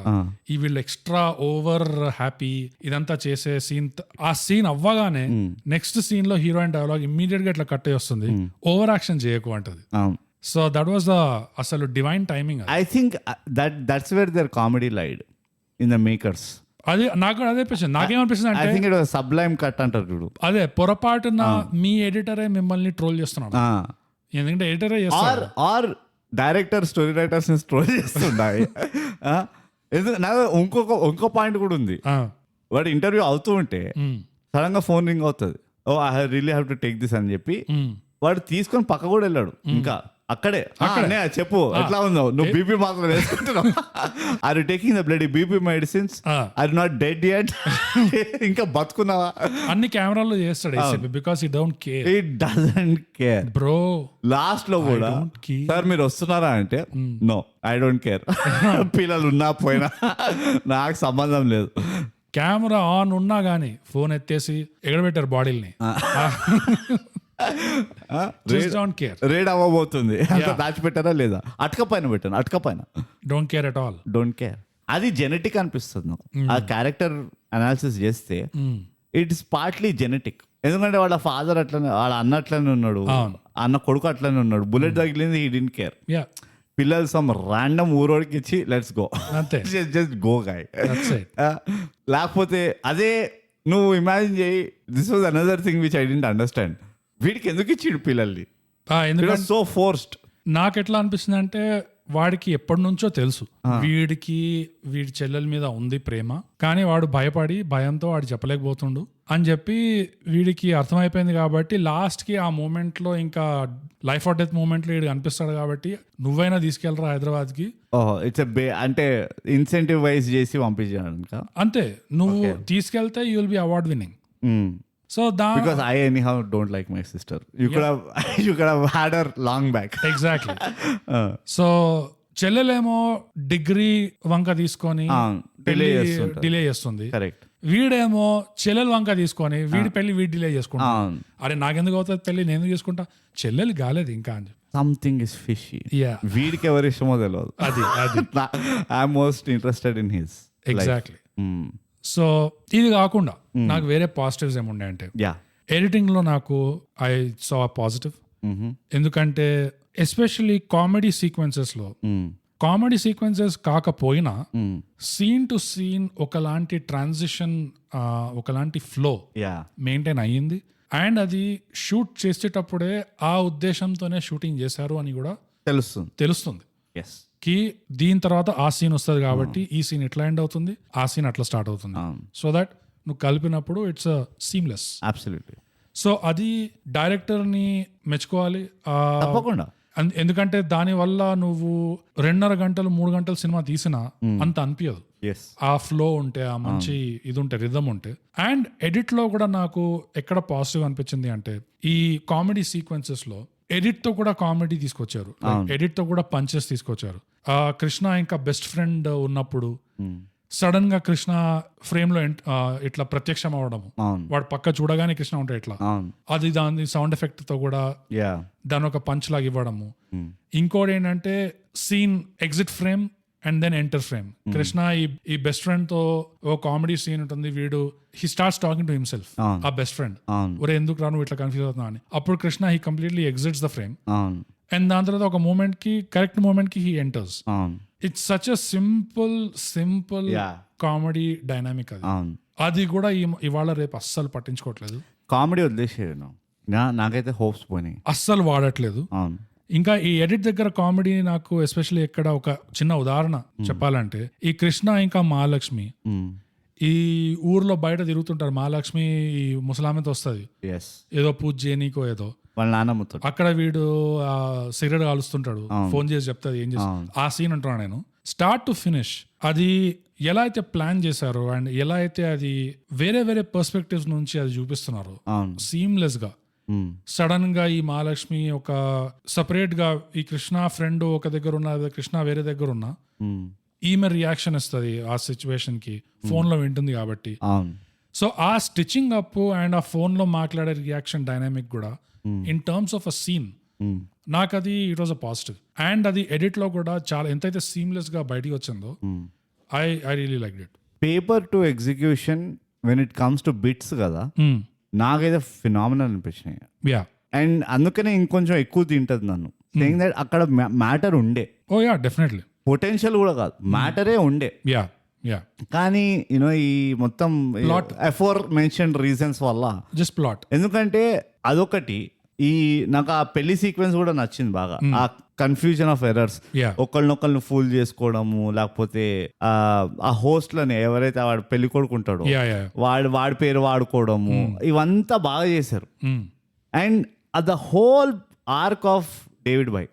ఈ వీళ్ళు ఎక్స్ట్రా ఓవర్ హ్యాపీ ఇదంతా చేసే సీన్, ఆ సీన్ అవ్వగానే నెక్స్ట్ సీన్ లో హీరోయిన్ డైలాగ్ ఇమ్మీడియట్ గా ఇట్లా కట్ వస్తుంది, ఓవర్ యాక్షన్ చేయకు అంటది. సో దట్ వాస్ ద అసలు divine timing. I think that's where their comedy lied in the makers. అది నాకు అదే అనిపించింది. నాకేమనిపిస్తుంది అంటే, I think it was sublime cut అంటారు చూడు. అదే పొరపాటున మీ ఎడిటరే మిమ్మల్ని ట్రోల్ చేస్తున్నాడు, ఎందుకంటే ఎడిటరే చేస్తారు or director story writers troll చేస్తున్నాయి. నాకు ఇంకో పాయింట్ కూడా ఉంది. వాడు ఇంటర్వ్యూ అవుతూ ఉంటే సడన్ గా ఫోన్ రింగ్ అవుతుంది. Oh I really have to take this అని చెప్పి వాడు తీసుకొని పక్క కూడా వెళ్ళాడు. ఇంకా అక్కడే చెప్పు ఎట్లా ఉందో, నువ్వు బీపీ మాత్రం వేసుకుంటున్నావు, are you taking the bloody BP medicines, are not dead yet, ఇంకా బతుకున్నావా? అన్ని కెమెరాల్లో చేస్తాడు because he don't care. He doesn't care bro. Last లో కూడా సార్ మీరు వస్తున్నారా అంటే, నో ఐ డోంట్ కేర్, పిల్లలు ఉన్నా పోయినా నాకు సంబంధం లేదు. కెమెరా ఆన్ ఉన్నా గానీ ఫోన్ ఎత్తేసి ఎగడబెట్టారు బాడీల్ని, రేడ్ అవ్వబోతుంది దాచిపెట్టారా లేదా, అటకపోయిన పెట్టాను, అటకపోయిన don't care at all, don't care. అది జెనెటిక్ అనిపిస్తుంది నాకు. ఆ క్యారెక్టర్ అనాలిసిస్ చేస్తే ఇట్స్ పార్ట్లీ జెనెటిక్. ఎందుకంటే వాళ్ళ ఫాదర్ అట్లనే, వాళ్ళ అన్న అట్లనే ఉన్నాడు, అన్న కొడుకు అట్లనే ఉన్నాడు, బుల్లెట్ తగిలింది, హీ డిడ్ంట్ కేర్. పిల్లలు సమ్ ర్యాండమ్ ఊరోడికి ఇచ్చి let's go, just go guy. లేకపోతే అదే నువ్వు ఇమాజిన్ చేయి, this was another thing which I didn't understand. వీడికి ఎందుకు ఇచ్చిండు పిల్లల్ని, సో ఫోర్స్డ్. నాకు ఎట్లా అనిపిస్తుంది అంటే, వాడికి ఎప్పటి నుంచో తెలుసు వీడి చెల్లెల మీద ఉంది ప్రేమ, కానీ వాడు భయంతో వాడు చెప్పలేకపోతుండు. అని చెప్పి వీడికి అర్థమైపోయింది కాబట్టి లాస్ట్ కి ఆ మూమెంట్ లో ఇంకా లైఫ్ ఆర్ డెత్ మూమెంట్ లో వీడు కనిపిస్తాడు కాబట్టి నువ్వైనా తీసుకెళ్ళరా హైదరాబాద్ కి. ఓహో ఇట్స్ అంటే ఇన్సెంటివ్ వైజ్ చేసి పంపించాను అంతే, నువ్వు తీసుకెళ్తే you will be award winning. So because I anyhow don't like my sister. You could have had her long back. Exactly. So చెల్లెలేమో డిగ్రీ వంక తీసుకొని డిలే చేస్తుంది. కరెక్ట్. వీడేమో చెల్లెలు వంక తీసుకొని వీడి పెళ్లి వీడి డిలే చేసుకుంటా. అరే నాకెందుకు అవుతుంది పెళ్లి, నేను చేసుకుంటా, చెల్లెలు కాలేదు ఇంకా అని. Something is fishy. యా, వీడికి ఎవరి ఇష్టమో తెలియదు. అది I'm most interested in his. Exactly. So ఇది కాకుండా నాకు వేరే పాజిటివ్స్ ఏముండే అంటే, ఎడిటింగ్ లో నాకు ఐ సా పాజిటివ్. ఎందుకంటే ఎస్పెషల్లీ కామెడీ సీక్వెన్సెస్ లో, కామెడీ సీక్వెన్సెస్ కాకపోయినా సీన్ టు సీన్ ఒకలాంటి ట్రాన్సిషన్, ఒకలాంటి ఫ్లో మెయింటైన్ అయ్యింది. అండ్ అది షూట్ చేసేటప్పుడే ఆ ఉద్దేశంతోనే షూటింగ్ చేశారు అని కూడా తెలుస్తుంది కి దీని తర్వాత ఆ సీన్ వస్తుంది కాబట్టి ఈ సీన్ ఇట్లా ఎండ్ అవుతుంది, ఆ సీన్ అట్లా స్టార్ట్ అవుతుంది. సో దట్ నువ్వు కలిపినప్పుడు ఇట్స్ సీమ్లెస్. అబ్సల్యూట్లీ. సో అది డైరెక్టర్ ని మెచ్చుకోవాలి తప్పకుండా. ఎందుకంటే దాని వల్ల నువ్వు 2.5 గంటలు 3 గంటల సినిమా తీసినా అంత అనిపించదు. ఆ ఫ్లో ఉంటే, ఆ మంచి ఇది ఉంటే, రిథమ్ ఉంటే. అండ్ ఎడిట్ లో కూడా నాకు ఎక్కడ పాజిటివ్ అనిపించింది అంటే, ఈ కామెడీ సీక్వెన్సెస్ లో ఎడిట్ తో కూడా కామెడీ తీసుకొచ్చారు, ఎడిట్ తో కూడా పంచెస్ తీసుకొచ్చారు. కృష్ణ ఇంకా బెస్ట్ ఫ్రెండ్ ఉన్నప్పుడు సడన్ గా కృష్ణ ఫ్రేమ్ లో ఇట్లా ప్రత్యక్షం అవడం, వాడు పక్క చూడగానే కృష్ణ ఉంటాయి ఇట్లా, అది దాని సౌండ్ ఎఫెక్ట్ తో కూడా దాని ఒక పంచ్ లాగా ఇవ్వడము. ఇంకోటి ఏంటంటే scene exit frame and then enter frame. Krishna ఈ బెస్ట్ ఫ్రెండ్ తో ఓ కామెడీ సీన్ ఉంటుంది, వీడు he starts talking to himself, ఆ బెస్ట్ ఫ్రెండ్, ఒరే ఎందుకు రాను ఇట్లా కన్ఫ్యూజ్ అవుతున్నా అని. అప్పుడు Krishna he completely exits the frame and దాని తర్వాత ఒక మూమెంట్ కి, కరెక్ట్ మూమెంట్ కి he enters. It's such a simple comedy dynamic. అది కూడా ఇవాళ రేపు అస్సలు పట్టించుకోవట్లేదు. కామెడీ వదిలేసేది నాకైతే హోప్స్ పోయినాయి, అస్సలు వాడట్లేదు. ఇంకా ఈ ఎడిట్ దగ్గర కామెడీ నాకు ఎస్పెషల్లీ ఇక్కడ ఒక చిన్న ఉదాహరణ చెప్పాలంటే, ఈ కృష్ణ ఇంకా మహాలక్ష్మి ఈ ఊర్లో బయట తిరుగుతుంటారు. మహాలక్ష్మి ఈ ముసలామెతో వస్తుంది ఏదో పూజ చేయనీకో ఏదో, వాళ్ళ నాన్నమ్మతో. అక్కడ వీడు సిగరెట్ కాలుస్తుంటాడు, ఫోన్ చేసి చెప్తాది ఏం చేస్తా. ఆ సీన్ అంటున్నాను నేను, స్టార్ట్ టు ఫినిష్ అది ఎలా అయితే ప్లాన్ చేశారో అండ్ ఎలా అయితే అది వేరే వేరే పర్స్పెక్టివ్స్ నుంచి అది చూపిస్తున్నారు సీమ్లెస్ గా. సడన్ గా ఈ మహాలక్ష్మి ఒక సపరేట్ గా, ఈ కృష్ణ ఫ్రెండ్ ఒక దగ్గర ఉన్న, కృష్ణ వేరే దగ్గర ఉన్నా, ఈమె రియాక్షన్ ఇస్తుంది ఆ సిచ్యువేషన్ కి, ఫోన్ లో వింటుంది కాబట్టి. సో ఆ స్టిచ్చింగ్ అప్ అండ్ ఆ ఫోన్ లో మాట్లాడే రియాక్షన్ డైనామిక్ కూడా in terms of a scene నాకు అది it was a positive. And అది ఎడిట్ లో కూడా చాలా ఎంతైతే సీమ్లెస్ గా బయటికి వచ్చిందో I really like it. Paper to execution when it comes to bits కదా, నాకైతే ఫినామినల్ అనిపించినాయి. అండ్ అందుకనే ఇంకొంచెం ఎక్కువ తింటది నన్ను, సేయింగ్ దట్ అక్కడ మ్యాటర్ ఉండే. ఓ యా, డెఫినెట్లీ పొటెన్షియల్ కూడా కాదు, మ్యాటరే ఉండే. కానీ యూనో ఈ మొత్తం అఫోర్ మెన్షన్ రీజన్స్ వల్ల జస్ట్ ప్లాట్. ఎందుకంటే అదొకటి, ఈ నాకు ఆ పెళ్లి సీక్వెన్స్ కూడా నచ్చింది బాగా. ఆ కన్ఫ్యూజన్ ఆఫ్ ఎర్రర్స్, ఒకళ్ళనొకళ్ళని ఫూల్ చేసుకోవడము, లేకపోతే ఆ హోస్ట్లని ఎవరైతే వాడు పెళ్లి కొడుకుంటాడో వాడి పేరు వాడుకోవడము, ఇవంతా బాగా చేశారు. And the whole arc of David boy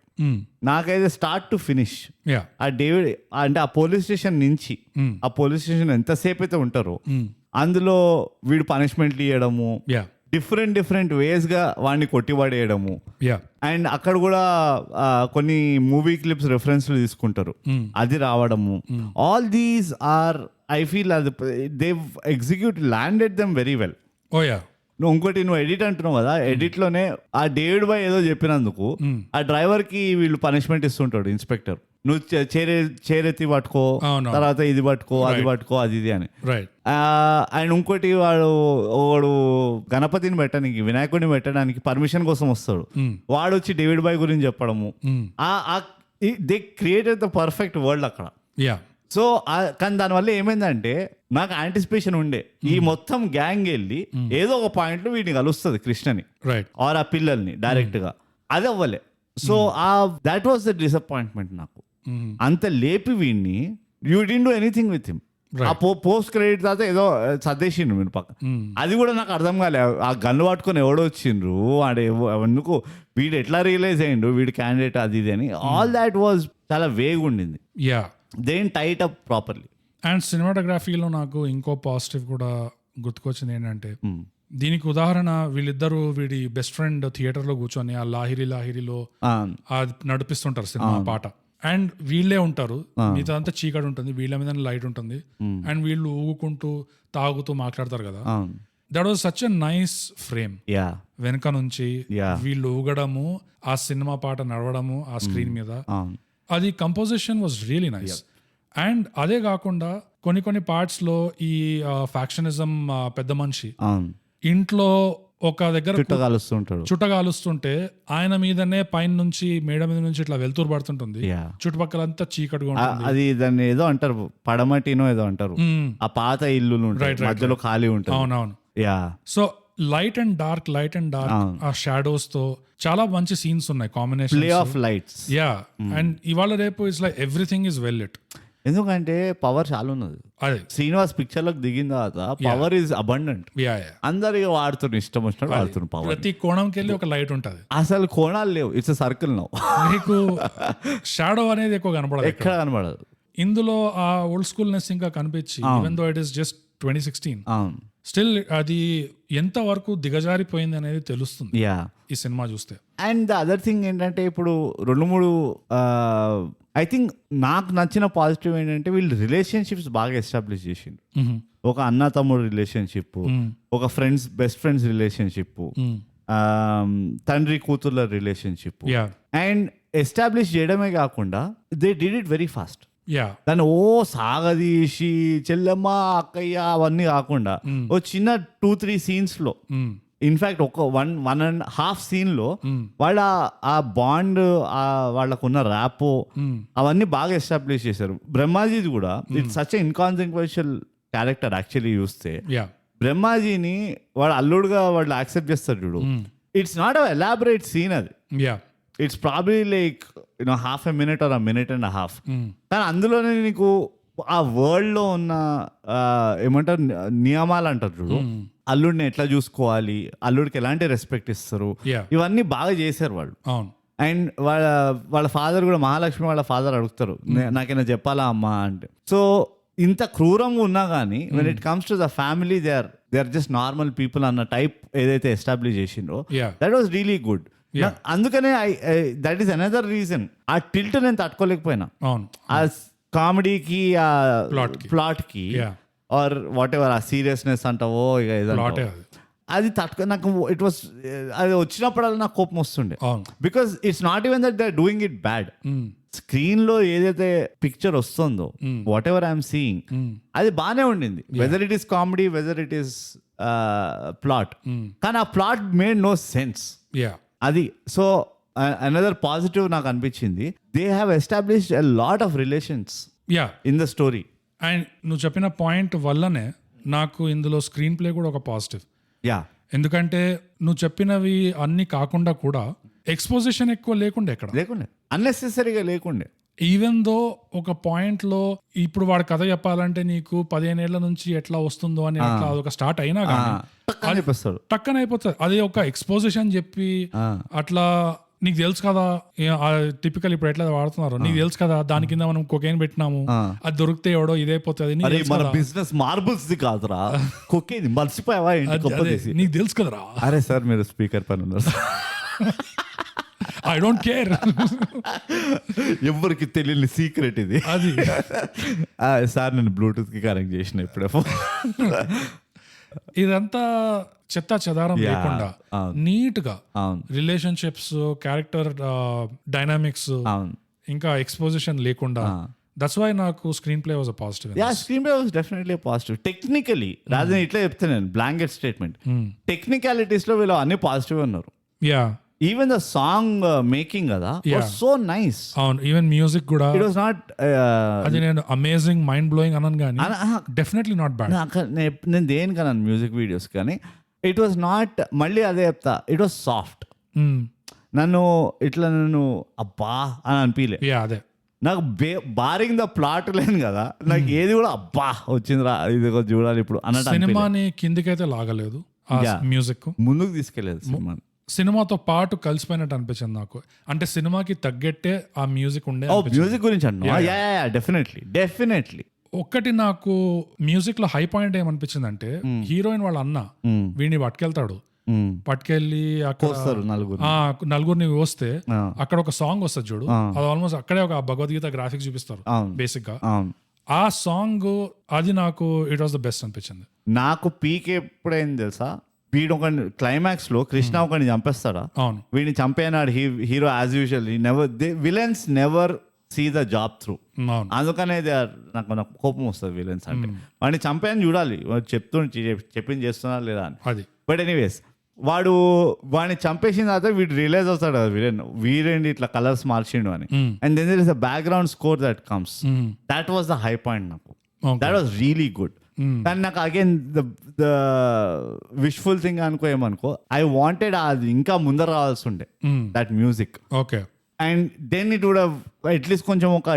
నాకైతే స్టార్ట్ టు ఫినిష్, ఆ డేవిడ్ అంటే ఆ పోలీస్ స్టేషన్ నుంచి, ఆ పోలీస్ స్టేషన్ ఎంతసేపు అయితే ఉంటారో అందులో వీడు పనిష్మెంట్లు ఇవ్వడము, డిఫరెంట్ వేస్ గా వాడిని కొట్టిపడేయడము. అండ్ అక్కడ కూడా కొన్ని మూవీ క్లిప్స్ రెఫరెన్స్ తీసుకుంటారు, అది రావడము. All these are I feel they execute landed them very well. ఇంకోటి నువ్వు ఎడిట్ అంటున్నావు కదా, ఎడిట్ లోనే ఆ డేవిడ్ బాయ్ ఏదో చెప్పినందుకు ఆ డ్రైవర్ కి వీళ్ళు పనిష్మెంట్ ఇస్తుంటాడు ఇన్స్పెక్టర్, నువ్వు చేరెత్తి పట్టుకో, తర్వాత ఇది పట్టుకో, అది పట్టుకో, అది ఇది అని. అండ్ ఇంకోటి వాడు గణపతిని పెట్టడానికి, వినాయకుడిని పెట్టడానికి పర్మిషన్ కోసం వస్తాడు, వాడు వచ్చి డేవిడ్ బాయ్ గురించి చెప్పడము. They created the perfect world అక్కడ. సో కానీ దానివల్ల ఏమైందంటే నాకు యాంటిసిపేషన్ ఉండే, ఈ మొత్తం గ్యాంగ్ వెళ్ళి ఏదో ఒక పాయింట్ లో వీటిని కలుస్తుంది కృష్ణని ఆర్ ఆ పిల్లల్ని డైరెక్ట్ గా, అది అవ్వలే. So that was the disappointment నాకు. అంత లేపి వీడిని, you didn't do anything with him. ఆ పోస్ట్ క్రెడిట్ తర్వాత ఏదో సర్దేసిండ్రు మీరు పక్క. అది కూడా నాకు అర్థం కాలే. ఆ గన్ను పట్టుకొని ఎవడో వచ్చిండ్రు ఆడ ఎందుకు వీడు ఎట్లా రియలైజ్ అయ్యిండు వీడు క్యాండిడేట్ అది ఇది అని. ఆల్ దాట్ వాజ్ చాలా వేగ్ ఉండింది. దేన్ టైట్ అప్ ప్రాపర్లీ. అండ్ సినిమాటోగ్రఫీలో నాకు ఇంకో పాజిటివ్ కూడా గుర్తుకొచ్చింది ఏంటంటే, దీనికి ఉదాహరణ వీళ్ళిద్దరూ వీడి బెస్ట్ ఫ్రెండ్ థియేటర్ లో కూర్చొని ఆ లాహిరిలో నడిపిస్తుంటారు సినిమా పాట. అండ్ వీళ్ళే ఉంటారు, మిగతా అంతా చీకటి ఉంటుంది, వీళ్ళ మీద లైట్ ఉంటుంది. అండ్ వీళ్ళు ఊగుకుంటూ తాగుతూ మాట్లాడతారు కదా. That was such a nice frame. వెనక నుంచి వీళ్ళు ఊగడము, ఆ సినిమా పాట నడవడము ఆ స్క్రీన్ మీద, అది composition was really nice. And అదే కాకుండా కొన్ని పార్ట్స్ లో ఈ ఫ్యాక్షనిజం పెద్ద మనిషి ఇంట్లో ఒక దగ్గర చుట్టగాలుస్తుంటే ఆయన మీదనే పైన నుంచి మేడ మీద నుంచి ఇట్లా వెళ్తూరు పడుతుంటుంది, చుట్టుపక్కలంతా చీకటిగా ఉంటుంది. అది దాన్ని ఏదో అంటారు పడమటినో ఏదో అంటారు, ఆ పాత ఇల్లు మధ్యలో ఖాళీ ఉంటుంది. అవునవును. సో లైట్ అండ్ డార్క్ ఆ షాడోస్ తో చాలా మంచి సీన్స్ ఉన్నాయి, combination play of lights. And ఇవాళ రేపు it's like everything is well lit. ఎందుకంటే పవర్ చాలా ఉన్నది. శ్రీనివాస్ పిక్చర్ లోకి దిగిన తర్వాత పవర్ ఇస్ అబండెంట్. అందరు వాడుతున్నారు, ఇష్టం వచ్చినట్టు వాడుతున్నారు పవర్. ప్రతి కోణంకి వెళ్ళి ఒక లైట్ ఉంటది. అసలు కోణాలు లేవు, ఇట్స్ సర్కిల్ నౌ. మీకు షాడో అనేది ఎక్కువ కనపడదు, ఎక్కడ కనపడదు. ఇందులో ఆ ఓల్డ్ స్కూల్ నెస్ ఇంకా కనిపించి, even though it is just 2016, still అది ఎంత వరకు దిగజారిపోయింది అనేది తెలుస్తుంది ఈ సినిమా చూస్తే. అండ్ ద అదర్ థింగ్ ఏంటంటే, ఇప్పుడు 2-3 ఐ థింక్ నాకు నచ్చిన పాజిటివ్ ఏంటంటే, వీళ్ళు రిలేషన్షిప్స్ బాగా ఎస్టాబ్లిష్ చేసిండు. ఒక అన్న తమ్ముడు రిలేషన్షిప్, ఒక బెస్ట్ ఫ్రెండ్స్ రిలేషన్షిప్, తండ్రి కూతుర్ల రిలేషన్షిప్. అండ్ ఎస్టాబ్లిష్ చేయడమే కాకుండా they did it very fast. దాన్ని సాగదీసి చెల్లెమ్మ అక్కయ్య అవన్నీ కాకుండా ఓ చిన్న 2-3 సీన్స్ లో, ఇన్ఫాక్ట్ ఒక 1.5 సీన్ లో వాళ్ళ ఆ బాండ్, వాళ్ళకున్న ర్యాపో అవన్నీ బాగా ఎస్టాబ్లిష్ చేశారు. బ్రహ్మాజీది కూడా it's such inconsequential character actually చూస్తే. బ్రహ్మాజీని వాడు అల్లుడుగా వాళ్ళు యాక్సెప్ట్ చేస్తారు చూడు, it's not a elaborate scene అది. It's probably like half a minute or a minute and a half. కానీ అందులోనే నీకు ఆ వరల్డ్ లో ఉన్న ఏమంటారు నియమాలు అంటారు చూడు, అల్లుడిని ఎట్లా చూసుకోవాలి, అల్లుడికి ఎలాంటి రెస్పెక్ట్ ఇస్తారు, ఇవన్నీ బాగా చేశారు వాళ్ళు. అండ్ వాళ్ళ ఫాదర్ కూడా, మహాలక్ష్మి వాళ్ళ ఫాదర్ అడుగుతారు, నాకైనా చెప్పాలా అమ్మా అంటే. సో ఇంత క్రూరంగా ఉన్నా కానీ when it comes to the family they are just normal people అన్న టైప్ ఏదైతే ఎస్టాబ్లిష్ చేసిండ్రో, దట్ వాస్ రియలీ గుడ్. అందుకనే దట్ ఈస్ అనదర్ రీజన్ ఆ టిల్ట్ నేను తట్టుకోలేకపోయినా, ఆ కామెడీకి, ఆ ప్లాట్ కి, ఆర్ వాట్ ఎవర్ ఆ సీరియస్నెస్ అంటావో ఇక అది నాకు ఇట్ వాస్, అది వచ్చినప్పుడల్లా నాకు కోపం వస్తుండే. Because it's not even that they are doing it bad. Screen లో ఏదైతే పిక్చర్ వస్తుందో, వాట్ ఎవర్ ఐఎమ్ సీయింగ్, అది బాగానే ఉండింది, whether it is comedy, whether it is plot. కానీ ఆ ప్లాట్ మేడ్ నో సెన్స్. అది సో అనదర్ పాజిటివ్ నాకు అనిపించింది, they have established a lot of relations in the story. And నువ్వు చెప్పిన పాయింట్ వల్లనే నాకు ఇందులో స్క్రీన్ ప్లే కూడా ఒక పాజిటివ్. ఎందుకంటే నువ్వు చెప్పినవి అన్ని కాకుండా కూడా ఎక్స్పోజిషన్ ఎక్కువ లేకుండే, అన్నెసెసరీగా లేకుండే. ఈవెన్ దో ఒక పాయింట్ లో ఇప్పుడు వాడి కథ చెప్పాలంటే నీకు 15 ఏళ్ల నుంచి ఎట్లా వస్తుందో అని అట్లా అదొక స్టార్ట్ అయినా కానీ టక్కన అయిపోతుంది. అది ఒక ఎక్స్పోజిషన్ చెప్పి అట్లా, నీకు తెలుసు కదా టిపికల్ ఇప్పుడు ఎట్లా వాడుతున్నారు, నీకు తెలుసు కదా దాని కింద మనం కొకైన్ పెట్టినాము, అది దొరికితే ఎవడో ఇదైపోతుంది, బిజినెస్ మార్బుల్స్ కాదురా కొకైన్, మర్చిపోయావా నీకు తెలుసు కదరా. అరే సార్ మీరు స్పీకర్ పైన ఉన్నారు, ఐ డోంట్ కేర్, ఎవరికి తెలియని సీక్రెట్ ఇది. అది సార్ నేను బ్లూటూత్ కి కనెక్ట్ చేసిన ఇప్పుడే. ఇదంతా చెత్త చెదారం లేకుండా నీట్ గా రిలేషన్షిప్స్, క్యారెక్టర్ డైనామిక్స్, ఇంకా ఎక్స్పోజిషన్ లేకుండా, దట్స్ వై నాకు screen play was a positive. Screen play was definitely positive. Technically Rajan ఇట్లా చెప్తాను నేను, బ్లాంకెట్ స్టేట్మెంట్, టెక్నికాలిటీస్ లో వీళ్ళు అన్ని పాజిటివ్ అన్నారు. ఈవెన్ ద సాంగ్ మేకింగ్ కదా వాస్ సో నైస్. అవును, ఈవెన్ మ్యూజిక్ కూడా ఇట్ వాస్ నాట్, అది నేను అమేజింగ్ మైండ్ బ్లోయింగ్ అన్నాను కానీ డెఫినెట్లీ నాట్ బ్యాడ్. నేను దేనికన్నాను మ్యూజిక్ వీడియోస్ కానీ, ఇట్ వాస్ నాట్, మళ్ళీ అదే చెప్తా, ఇట్ వాస్ సాఫ్ట్. నన్ను అబ్బా అని అనిపించలే. అదే నాకు బారింగ్ ద ప్లాట్ లేను కదా, నాకు ఏది కూడా అబ్బా వచ్చిందిరా ఇది చూడాలి ఇప్పుడు అన్నట్టు సినిమాని కిందికైతే లాగలేదు ఆ మ్యూజిక్, ముందుకు తీసుకెళ్లేదు సినిమాని. సినిమాతో పాటు కలిసిపోయినట్టు అనిపించింది నాకు. అంటే సినిమాకి తగ్గట్టే ఆ మ్యూజిక్ ఉండే. మ్యూజిక్ గురించి అన్నా డెఫినెట్లీ. ఒక్కటి నాకు మ్యూజిక్ లో హై పాయింట్ ఏమనిపించింది అంటే, హీరోయిన్ వాళ్ళ అన్న వీడిని పట్టుకెళ్ళి అక్కడ నలుగురిని వస్తే అక్కడ ఒక సాంగ్ వస్తుంది చూడు, అది ఆల్మోస్ట్ అక్కడే ఒక భగవద్గీత గ్రాఫిక్స్ చూపిస్తారు బేసిక్ గా. ఆ సాంగ్ అది నాకు ఇట్ వాస్ ద బెస్ట్ అనిపించింది. నాకు పీక్ ఎప్పుడైంది తెలుసా, వీడు ఒక క్లైమాక్స్ లో కృష్ణ ఒకరిని చంపేస్తాడా, అవును వీడిని చంపేనాడు hero as usual villains never see the job through. అందుకనే నాకు కోపం వస్తుంది విలన్స్ అంటే. వాడిని చంపేయని చూడాలి, చెప్పింది చేస్తున్నా లేదా అని. అది బట్ ఎనీవేస్ వాడిని చంపేసిన తర్వాత వీడు రియలైజ్ అవుతాడు కదా వీరేంటి ఇట్లా కలర్స్ మార్చిండు అని. And then there is a background score that comes, that was the high point నాకు. That was really good. కానీ నాకు అగైన్ ద విష్ఫుల్ థింగ్ ఏమనుకో ఐ వాంటెడ్ అది ఇంకా ముందర రావాల్సి ఉండే that music. Okay. And then it would at least కొంచెం ఒక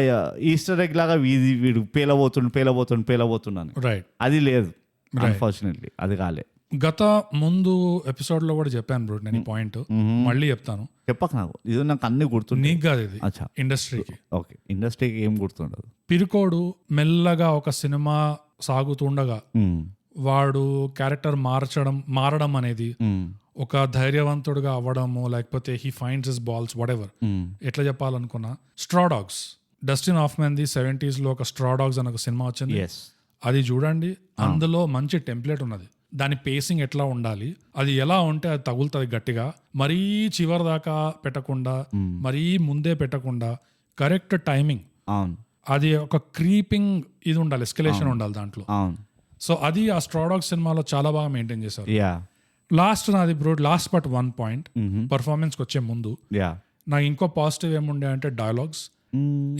ఈస్టర్ ఎగ్ లాగా వీడు పేలబోతున్నాను. రైట్. అది లేదు అన్ఫార్చునేట్లీ, అది కాలే. గత ముందు ఎపిసోడ్ లో కూడా చెప్పాను బ్రో నేను ఈ పాయింట్, మళ్ళీ చెప్తాను. చెప్పక నాకు ఇది నాకు అన్ని గుర్తుంది. నీకు కాదు ఇది, ఇండస్ట్రీకి. ఓకే, ఇండస్ట్రీకి ఏం గుర్తుండదు. పిరికోడు మెల్లగా ఒక సినిమా సాగుతుండగా వాడు క్యారెక్టర్ మారడం అనేది, ఒక ధైర్యవంతుడుగా అవ్వడము, లేకపోతే he finds his balls whatever, ఎట్లా చెప్పాలనుకున్నా. Straw Dogs, Dustin Hoffman the 70s లో ఒక స్ట్రా డాగ్స్ అనే ఒక సినిమా వచ్చింది, అది చూడండి. అందులో మంచి టెంప్లెట్ ఉన్నది, దాని పేసింగ్ ఎట్లా ఉండాలి, అది ఎలా ఉంటే అది తగులుతుంది గట్టిగా, మరీ చివరి దాకా పెట్టకుండా మరీ ముందే పెట్టకుండా కరెక్ట్ టైమింగ్, అది ఒక క్రీపింగ్ ఇది ఉండాలి, ఎస్కలేషన్ ఉండాలి దాంట్లో. సో అది ఆ స్ట్రా డాగ్స్ సినిమాలో చాలా బాగా మెయింటైన్ చేశారు. లాస్ట్ నాది bro, last but 1 point, performance కి వచ్చే ముందు నాకు ఇంకో పాజిటివ్ ఏముండే అంటే డైలాగ్స్.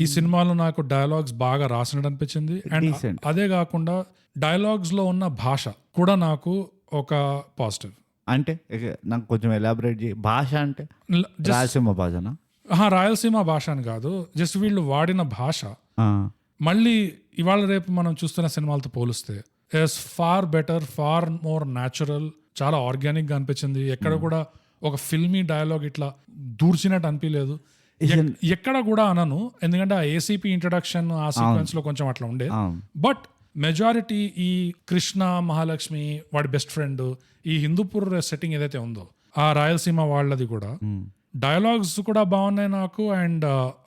ఈ సినిమాలో నాకు డైలాగ్స్ బాగా రాసినట్టు అనిపించింది. అండ్ అదే కాకుండా డైలాగ్స్ లో ఉన్న భాష కూడా నాకు ఒక పాజిటివ్. అంటే నాకు కొంచెం ఎలాబరేట్ చేయి. భాష అంటే రాయలసీమ భాషనా? రాయలసీమ భాష అని కాదు, జస్ట్ వీళ్ళు వాడిన భాష మళ్ళీ ఇవాళ రేపు మనం చూస్తున్న సినిమాలతో పోలిస్తే it's far better, far more natural, చాలా ఆర్గానిక్ గా అనిపించింది. ఎక్కడ కూడా ఒక ఫిల్మీ డైలాగ్ ఇట్లా దూర్చినట్టు అనిపించలేదు ఎక్కడ కూడా అనను, ఎందుకంటే ఆ ఏసీపీ ఇంట్రడక్షన్ ఆ సీక్వెన్స్ లో కొంచెం అట్లా ఉండే. బట్ మెజారిటీ ఈ కృష్ణ మహాలక్ష్మి వాడి బెస్ట్ ఫ్రెండ్, ఈ హిందూపూర్ సెట్టింగ్ ఏదైతే ఉందో ఆ రాయలసీమ వాళ్ళది కూడా డైలాగ్స్ కూడా బాగున్నాయి నాకు. అండ్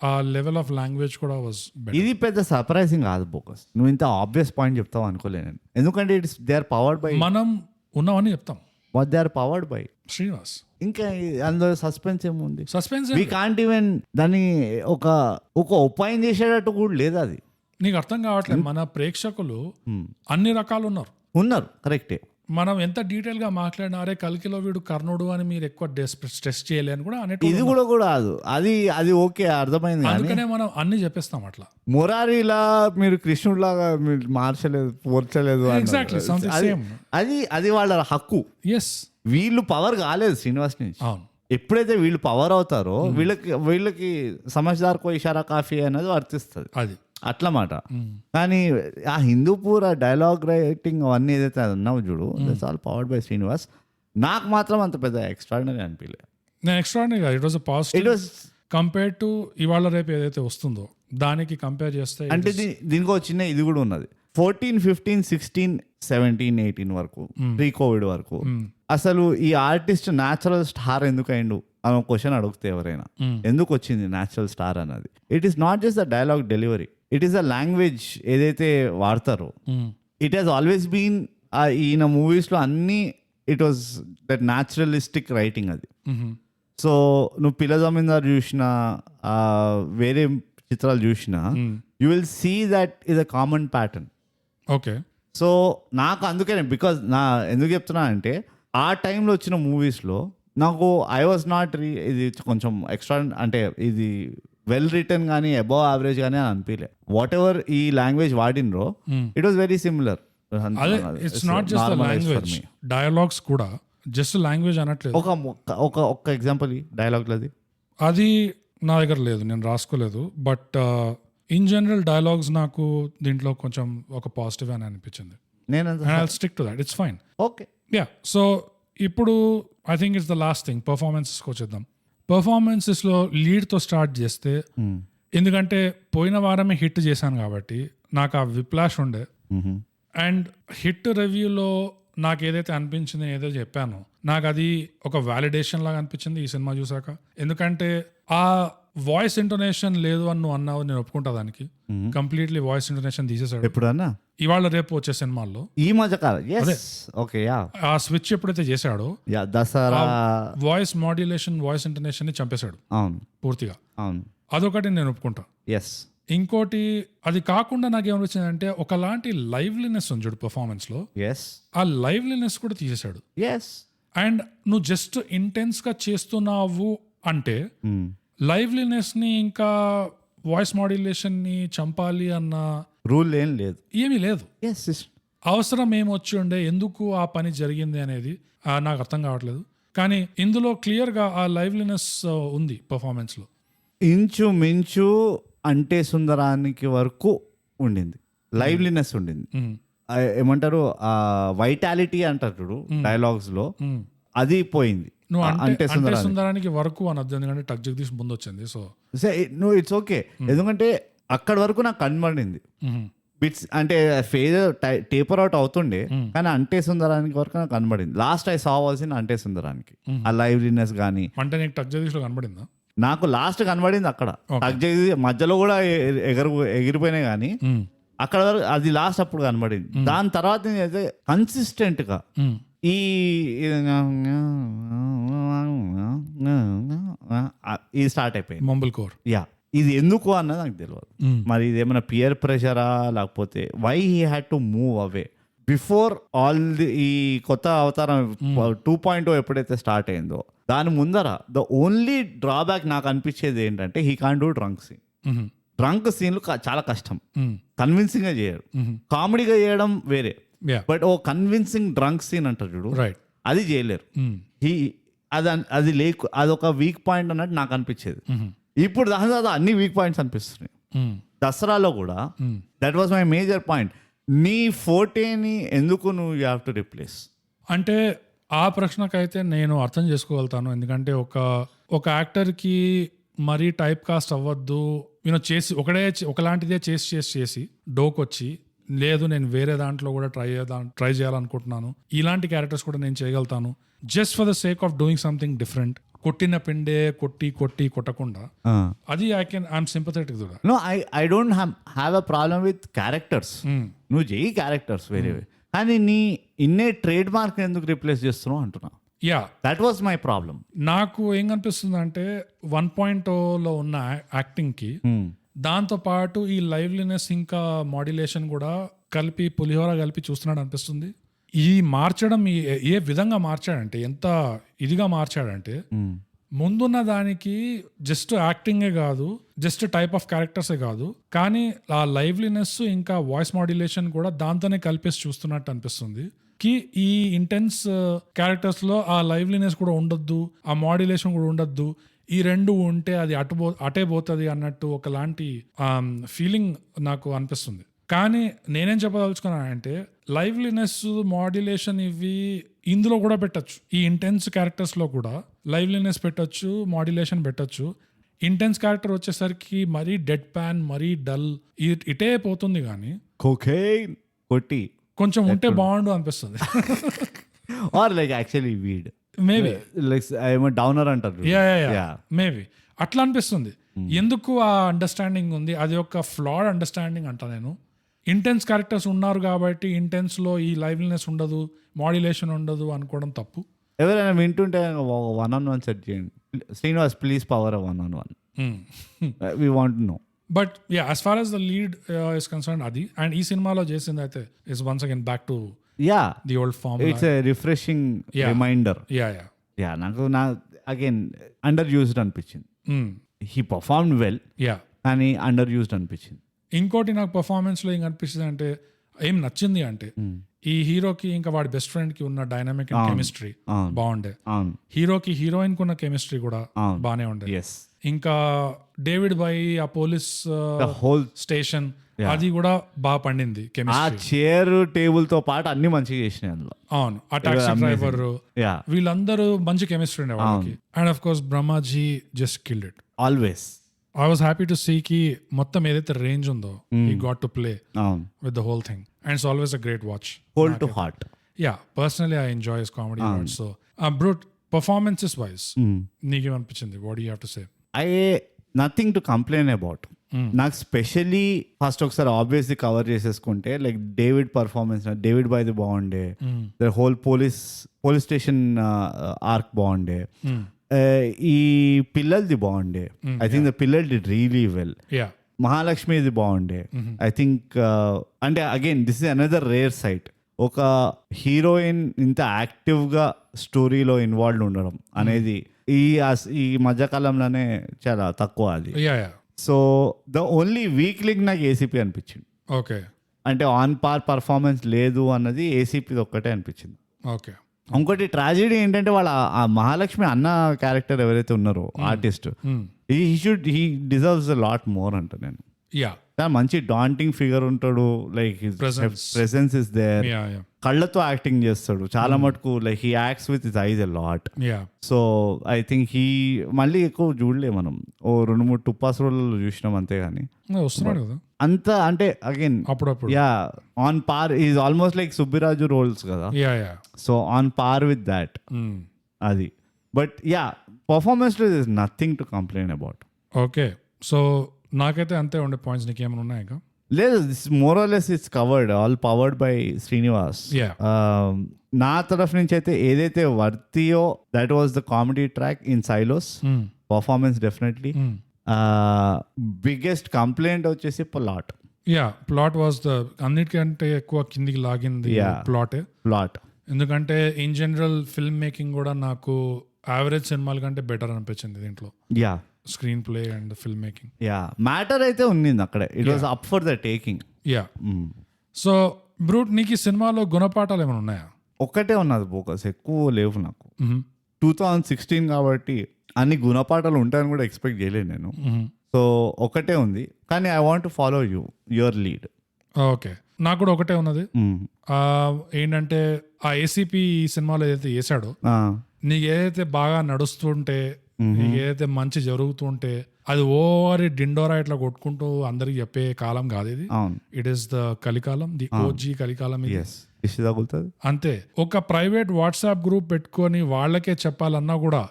ఆ లెవెల్ ఆఫ్ లాంగ్వేజ్ కూడా వాజ్ బెటర్. ఇది పెద్ద సర్ప్రైజింగ్ కాదు బోకస్, నువ్వు ఇంత ఆబ్వియస్ పాయింట్ చెప్తావు అనుకోలేను. ఎందుకంటే it's they are powered by, మనం ఉన్నామని చెప్తాం, what they are powered by Srinivas. ఇంకా అందులో సస్పెన్స్ ఏముంది? సస్పెన్స్ వి కాంట్ ఈవెన్ దాన్ని ఒక ఒపైన్ చేసేటట్టు కూడా లేదు. అది నీకు అర్థం కావట్లేదు. మన ప్రేక్షకులు అన్ని రకాలు ఉన్నారు, కరెక్టే. మనం ఎంత డీటెయిల్ గా మాట్లాడినా అరే కల్కిలో వీడు కర్ణుడు అని మీరు ఎక్కువ స్ట్రెస్ చేయలేని కూడా అనేట్టు ఇది కూడా అది ఓకే, అర్థమైంది. అందుకనే మనం అన్ని చెప్పేస్తాం అట్లా. మురారిలా మీరు కృష్ణుడిలాగా మీరు మార్చలేదు, పోర్చలేదు. అది వాళ్ళ హక్కు. వీళ్ళు పవర్ కాలేదు శ్రీనివాస్ నుంచి. ఎప్పుడైతే వీళ్ళు పవర్ అవుతారో వీళ్ళకి సమజ్దార్ కో ఇషారా కాఫీ అనేది వర్తిస్తుంది. అది అట్లా మాట. కానీ ఆ హిందూపూర్, ఆ డైలాగ్ రైటింగ్ అవన్నీ ఏదైతే అన్నావు చూడు, that's all powered by Srinivas. నాకు మాత్రం అంత పెద్ద ఎక్స్ట్రాడినరీ అనిపించలేదు. నేను extraordinary, it was positive compare to ఇవాళ రేపు ఏదైతే వస్తుందో దానికి కంపేర్ చేస్తే. అంటే దీనికి ఒక చిన్న ఇది కూడా ఉన్నది. 14, 15, 16, 17, 18 వరకు, ప్రీ కోవిడ్ వరకు అసలు ఈ ఆర్టిస్ట్ న్యాచురల్ స్టార్ ఎందుకు అయిండు అని క్వశ్చన్ అడిగితే ఎవరైనా, ఎందుకు వచ్చింది న్యాచురల్ స్టార్ అన్నది, it is not just the dialogue delivery, it is the language ఏదైతే వాడతారో. ఇట్ హాస్ ఆల్వేస్ బీన్ ఈయన మూవీస్ లో అన్ని it was that naturalistic writing అది. సో నువ్వు పిల్ల జమీందార్ చూసినా, వేరే చిత్రాలు చూసినా, you will see that is a common pattern. Okay. So నాకు అందుకనే బికాజ్ ఎందుకు చెప్తున్నా అంటే ఆ టైంలో వచ్చిన మూవీస్లో నాకు ఐ వాజ్ నాట్ ఇది కొంచెం ఎక్స్ట్రా, అంటే ఇది వెల్ రిటర్న్ కానీ అబవ్ యావరేజ్ కానీ అని అనిపించలే. వాట్ ఎవర్ ఈ లాంగ్వేజ్ వాడినరో it was very similar. It's not just language, dialogues కూడా జస్ట్ లాంగ్వేజ్ అనట్లేదు. ఒక ఎగ్జాంపుల్ డైలాగ్ అది నా దగ్గర లేదు, నేను రాసుకోలేదు. బట్ ఇన్ జనరల్ డైలాగ్స్ నాకు దీంట్లో కొంచెం ఒక పాజిటివ్ అని అనిపించింది. నేను stick to that, it's fine. Okay. Yeah, so ఇప్పుడు I think it's the last thing, పర్ఫార్మెన్సెస్కి వచ్చేద్దాం. పర్ఫార్మెన్సెస్లో లీడ్తో స్టార్ట్ చేస్తే, ఎందుకంటే పోయిన వారమే హిట్ చేశాను కాబట్టి నాకు ఆ విప్లాష్ ఉండే. అండ్ హిట్ రివ్యూలో నాకు ఏదైతే అనిపించింది, ఏదో చెప్పానో, నాకు అది ఒక వ్యాలిడేషన్ లాగా అనిపించింది ఈ సినిమా చూసాక. ఎందుకంటే ఆ వాయిస్ ఇంటోనేషన్ లేదు అని నువ్వు అన్నావు, నేను ఒప్పుకుంటా దానికి. కంప్లీట్లీ వాయిస్ ఇంటోనేషన్ తీసేసాడు ఎప్పుడన్నా, ఇవాళ రేపు వచ్చే సినిమాల్లో, ఈ మధ్య కాలం. ఓకే, ఆ స్విచ్ ఎప్పుడైతే చేశాడో Dasara voice modulation, voice intonation ని చంపేశాడు. అవును, పూర్తిగా. అవును, అదొకటి నేను ఒప్పుకుంటా. ఎస్. ఇంకోటి, అది కాకుండా నాకు ఏమనిపించింది అంటే, ఒకలాంటి లైవ్లీనెస్ ఉంది చూడు పర్ఫార్మెన్స్ లో, ఎస్, ఆ లైవ్లీనెస్ కూడా తీసేశాడు. ఎస్. అండ్ నువ్వు జస్ట్ ఇంటెన్స్ గా చేస్తున్నావు అంటే లైవ్లీనెస్ ని ఇంకా వాయిస్ మాడ్యులేషన్ ని చంపాలి అన్న రూల్ ఏం లేదు, ఏమీ లేదు. ఎస్. అవసరం ఏమొచ్చి ఉండే, ఎందుకు ఆ పని జరిగింది అనేది నాకు అర్థం కావట్లేదు. కానీ ఇందులో క్లియర్ గా ఆ లైవ్లీనెస్ ఉంది పర్ఫార్మెన్స్ లో. ఇంచుమించు అంటే సుందరానికి వరకు ఉండింది, లైవ్లీనెస్ ఉండింది. ఏమంటారు, వైటాలిటీ అంటారు చూడు డైలాగ్స్ లో, అది పోయింది. నువ్వు అంటే సుందరానికి వరకు అనొద్దు, ఎందుకంటే టక్ జగదీష్ ముందు వచ్చింది. సో నువ్వు ఇట్స్ ఓకే, ఎందుకంటే అక్కడి వరకు నాకు కనబడింది. బిట్స్ అంటే ఫేజ్ టేపర్ అవుట్ అవుతుండే, కానీ అంటే సుందరానికి వరకు నాకు కనబడింది. లాస్ట్ ఐ సావాల్సిన అంటే సుందరానికి ఆ లైవ్లీనెస్ కానీ. అంటే నీకు టక్ జగదీష్ లో కనబడిందా? నాకు లాస్ట్ కనబడింది అక్కడ. టక్ జగదీష్ మధ్యలో కూడా ఎగిరిపోయినాయి, కానీ అక్కడ వరకు అది లాస్ట్ అప్పుడు కనబడింది. దాని తర్వాత నేనైతే కన్సిస్టెంట్ గా ఈ ఇది స్టార్ట్ అయిపోయింది, మంబుల్ కోర్. యా, ఇది ఎందుకు అన్నది నాకు తెలియదు. మరి ఇది ఏమైనా పియర్ ప్రెషరా, లేకపోతే why he had to move away before all the ఈ కొత్త అవతారం 2.0 ఎప్పుడైతే స్టార్ట్ అయిందో, దాని ముందర ద ఓన్లీ డ్రాబ్యాక్ నాకు అనిపించేది ఏంటంటే, he can't do drunk scene. Drunk సీన్లు చాలా కష్టం, కన్విన్సింగ్ గా చేయడు. కామెడీగా చేయడం వేరే, బట్ ఓ కన్విన్సింగ్ డ్రంక్ సీన్ అంటారు చూడు, అది చేయలేరు. అదొక వీక్ పాయింట్ అన్నట్టు నాకు అనిపించేది. ఇప్పుడు దాని తర్వాత అన్ని వీక్ పాయింట్స్ అనిపిస్తున్నాయి. దసరాలో కూడా that was my major point. నీ ఫోర్టేని ఎందుకు నువ్వు యూ హ్యావ్ టు రిప్లేస్ అంటే, ఆ ప్రశ్నకైతే నేను అర్థం చేసుకోగలుగుతాను. ఎందుకంటే ఒక యాక్టర్కి మరీ టైప్ కాస్ట్ అవ్వద్దు, నేను చేసి ఒకలాంటిదే చేసి డోకొచ్చి, లేదు నేను వేరే దాంట్లో కూడా ట్రై చేయాలనుకుంటున్నాను, ఇలాంటి క్యారెక్టర్స్ కూడా నేను చేయగలుగుతాను, just for the sake of doing something different. కొట్టిన పిండే కొట్టకుండా, అది I'm sympathetic. No, I don't have a problem with characters. నువ్వు చెయ్యి క్యారెక్టర్స్ వేరే, కానీ నీ ఇన్నే ట్రేడ్ మార్క్ ఎందుకు రిప్లేస్ చేస్తున్నావు అంటున్నా. Yeah, that was my problem. నాకు ఏం కనిపిస్తుంది అంటే, 1.0 ఉన్న యాక్టింగ్ కి దాంతో పాటు ఈ లైవ్లీనెస్ ఇంకా మాడ్యులేషన్ కూడా కలిపి, పులిహోర కలిపి చూస్తున్నాడు అనిపిస్తుంది. ఈ మార్చడం ఏ విధంగా మార్చాడంటే, ఎంత ఇదిగా మార్చాడంటే, ముందున్న దానికి జస్ట్ యాక్టింగే కాదు, జస్ట్ టైప్ ఆఫ్ క్యారెక్టర్సే కాదు, కానీ ఆ లైవ్లీనెస్ ఇంకా వాయిస్ మాడ్యులేషన్ కూడా దాంతోనే కలిపేసి చూస్తున్నట్టు అనిపిస్తుంది. కి ఈ ఇంటెన్స్ క్యారెక్టర్స్ లో ఆ లైవ్లీనెస్ కూడా ఉండొద్దు, ఆ మాడ్యులేషన్ కూడా ఉండొద్దు, ఈ రెండు ఉంటే అది అటే పోతుంది అన్నట్టు ఒకలాంటి ఫీలింగ్ నాకు అనిపిస్తుంది. కానీ నేనేం చెప్పదలుచుకున్నానంటే, లైవ్లీనెస్, మాడ్యులేషన్ ఇవి ఇందులో కూడా పెట్టచ్చు. ఈ ఇంటెన్స్ క్యారెక్టర్స్ లో కూడా లైవ్లీనెస్ పెట్టచ్చు, మాడ్యులేషన్ పెట్టచ్చు. ఇంటెన్స్ క్యారెక్టర్ వచ్చేసరికి మరీ డెడ్ ప్యాన్, మరీ డల్, ఇటే పోతుంది. కానీ కొట్టి కొంచెం ఉంటే బాగుండు అనిపిస్తుంది. Or like actually weed maybe like ఏమో డౌనర్ అంటారు, మేబీ అట్లా అనిపిస్తుంది. ఎందుకు ఆ అండర్స్టాండింగ్ ఉంది, అది ఒక ఫ్లాడ్ అండర్స్టాండింగ్ అంట నేను. ఇంటెన్స్ క్యారెక్టర్స్ ఉన్నారు కాబట్టి ఇంటెన్స్ లో ఈ లైవ్లీనెస్ ఉండదు, మాడ్యులేషన్ ఉండదు అనుకోవడం తప్పు. ఎవరైనా వింటుంటే 1-on-1 సెట్ చేయండి, Srinivas please power 1-on-1, we want to know. But yeah, as far as the lead is concern అది. అండ్ ఈ సినిమాలో చేసింది అయితే is once again back to the old form. It's a refreshing reminder. నాకు again under used అనిపించింది. He performed well, కానీ under used అనిపించింది. ఇంకోటి నాకు పర్ఫార్మెన్స్ లో ఏం అనిపిస్తుంది అంటే, ఏం నచ్చింది అంటే, ఈ హీరోకి ఇంకా వాడి బెస్ట్ ఫ్రెండ్ కి ఉన్న డైనామిక్ అండ్ కెమిస్ట్రీ బాగుండే, అవును హీరోకి హీరోయిన్ కు ఉన్న కెమిస్ట్రీ కూడా బానే ఉండే. ఎస్ ఇంకా డేవిడ్ బై ఆ పోలీస్ హోల్ స్టేషన్ అది కూడా బాగా పండింది ఆ కెమిస్ట్రీ. చైర్ టేబుల్ తో పాటు అన్ని మంచిగా చేసినాయి అందులో. అవును, ఆ టాక్సీ డ్రైవర్ యా వీళ్ళందరూ మంచి కెమిస్ట్రీ ఉండే వాళ్ళకి. And of course Brahmaji just killed it. Always I was happy to see కి మొత్తం ఏదైతే రేంజ్ ఉందో ఈ గాట్ టు ప్లే అవును with the whole thing and it's always a great watch. Whole to heart. Yeah personally I enjoy his comedy. So brute performances wise నీకేమనిపించింది? What you have to say? I nothing to complain about. నాకు specially first ఒకసారి obviously cover చేసేసుకుంటే like David performance, David బాయ్ది బాగుండే, the whole police station arc బాగుండే, ఈ పిల్లలది బాగుండే. ఐ థింక్ ద పిల్లల్ డిడ్ రియలీ వెల్. యా మహాలక్ష్మిది బాగుండే. ఐ థింక్ అంటే again this is another rare sight. ఒక హీరోయిన్ ఇంత యాక్టివ్గా స్టోరీలో ఇన్వాల్వ్ ఉండడం అనేది ఈ మధ్యకాలంలోనే చాలా తక్కువ అది. Yeah yeah so the only weak link నాకు ఏసీపీ అనిపించింది. ఓకే అంటే ఆన్ పార్ పర్ఫార్మెన్స్ లేదు అన్నది ఏసీపీ ఒక్కటే అనిపించింది. ఓకే. ఇంకోటి ట్రాజెడీ ఏంటంటే వాళ్ళ ఆ మహాలక్ష్మి అన్న క్యారెక్టర్ ఎవరైతే ఉన్నారో artist, he deserves a lot more అంట నేను. యా మంచి డాంటింగ్ ఫిగర్ ఉంటాడు, like presence is there, yeah yeah కళ్ళతో యాక్టింగ్ చేస్తాడు చాలా మటుకు. Like he acts with his eyes a lot. Yeah so I think మళ్ళీ ఎక్కువ చూడలే మనం, ఓ 2-3 టుప్పాస్ రోళ్ళు చూసినాం అంతే. కానీ వస్తున్నాడు కదా అంత అంటే అగైన్ అప్పుడప్పుడు. Yeah on par is almost like Subbiraju roles కదా. Yeah yeah so on par with that అది. బట్ యా పర్ఫార్మెన్స్ లో is nothing to complain about. Okay. So నాకైతే అంతే ఉండే పాయింట్స్. నీకు ఏమైనా ఉన్నాయా? లేదు, more or less it's covered, all powered by Srinivas. నా తరఫు నుంచి అయితే ఏదైతే వర్తియో that was the comedy track in silos. Performance definitely. Biggest complaint వచ్చేసి plot. Yeah plot was the అన్నిటికంటే ఎక్కువ కిందికి లాగింది ప్లాట్. ఎందుకంటే ఇన్ జనరల్ ఫిల్మ్ మేకింగ్ కూడా నాకు యావరేజ్ సినిమాల కంటే బెటర్ అనిపించింది దీంట్లో. Yeah screen play and film making. Yeah matter అయితే ఉంది అక్కడ. It was up for the taking. Yeah. So brute నీకు ఈ సినిమాలో గుణపాఠాలు ఏమైనా ఉన్నాయా? ఒక్కటే ఉన్నది ఫోకస్, ఎక్కువ లేవు నాకు. 2016 కాబట్టి అన్ని గుణపాఠాలు ఉంటాయని కూడా ఎక్స్పెక్ట్ చేయలేదు నేను. సో ఒకటే ఉంది, కానీ I want to follow your lead. Okay. నాకు కూడా ఒకటే ఉన్నది. ఏంటంటే ఆ ఏసీపీ ఈ సినిమాలో ఏదైతే వేసాడో, నీకు ఏదైతే బాగా నడుస్తుంటే, నీకు ఏదైతే మంచి జరుగుతుంటే అది ఓవర్ డిండోరా ఇట్లా కొట్టుకుంటూ అందరికి చెప్పే కాలం కాదు ఇది. ఇట్ ఈస్ ద కలికాలం, ది ఓజీ కలికాలం. అంతే. ఒక ప్రైవేట్ వాట్సాప్ గ్రూప్ పెట్టుకొని వాళ్ళకే చెప్పాలన్నా కూడా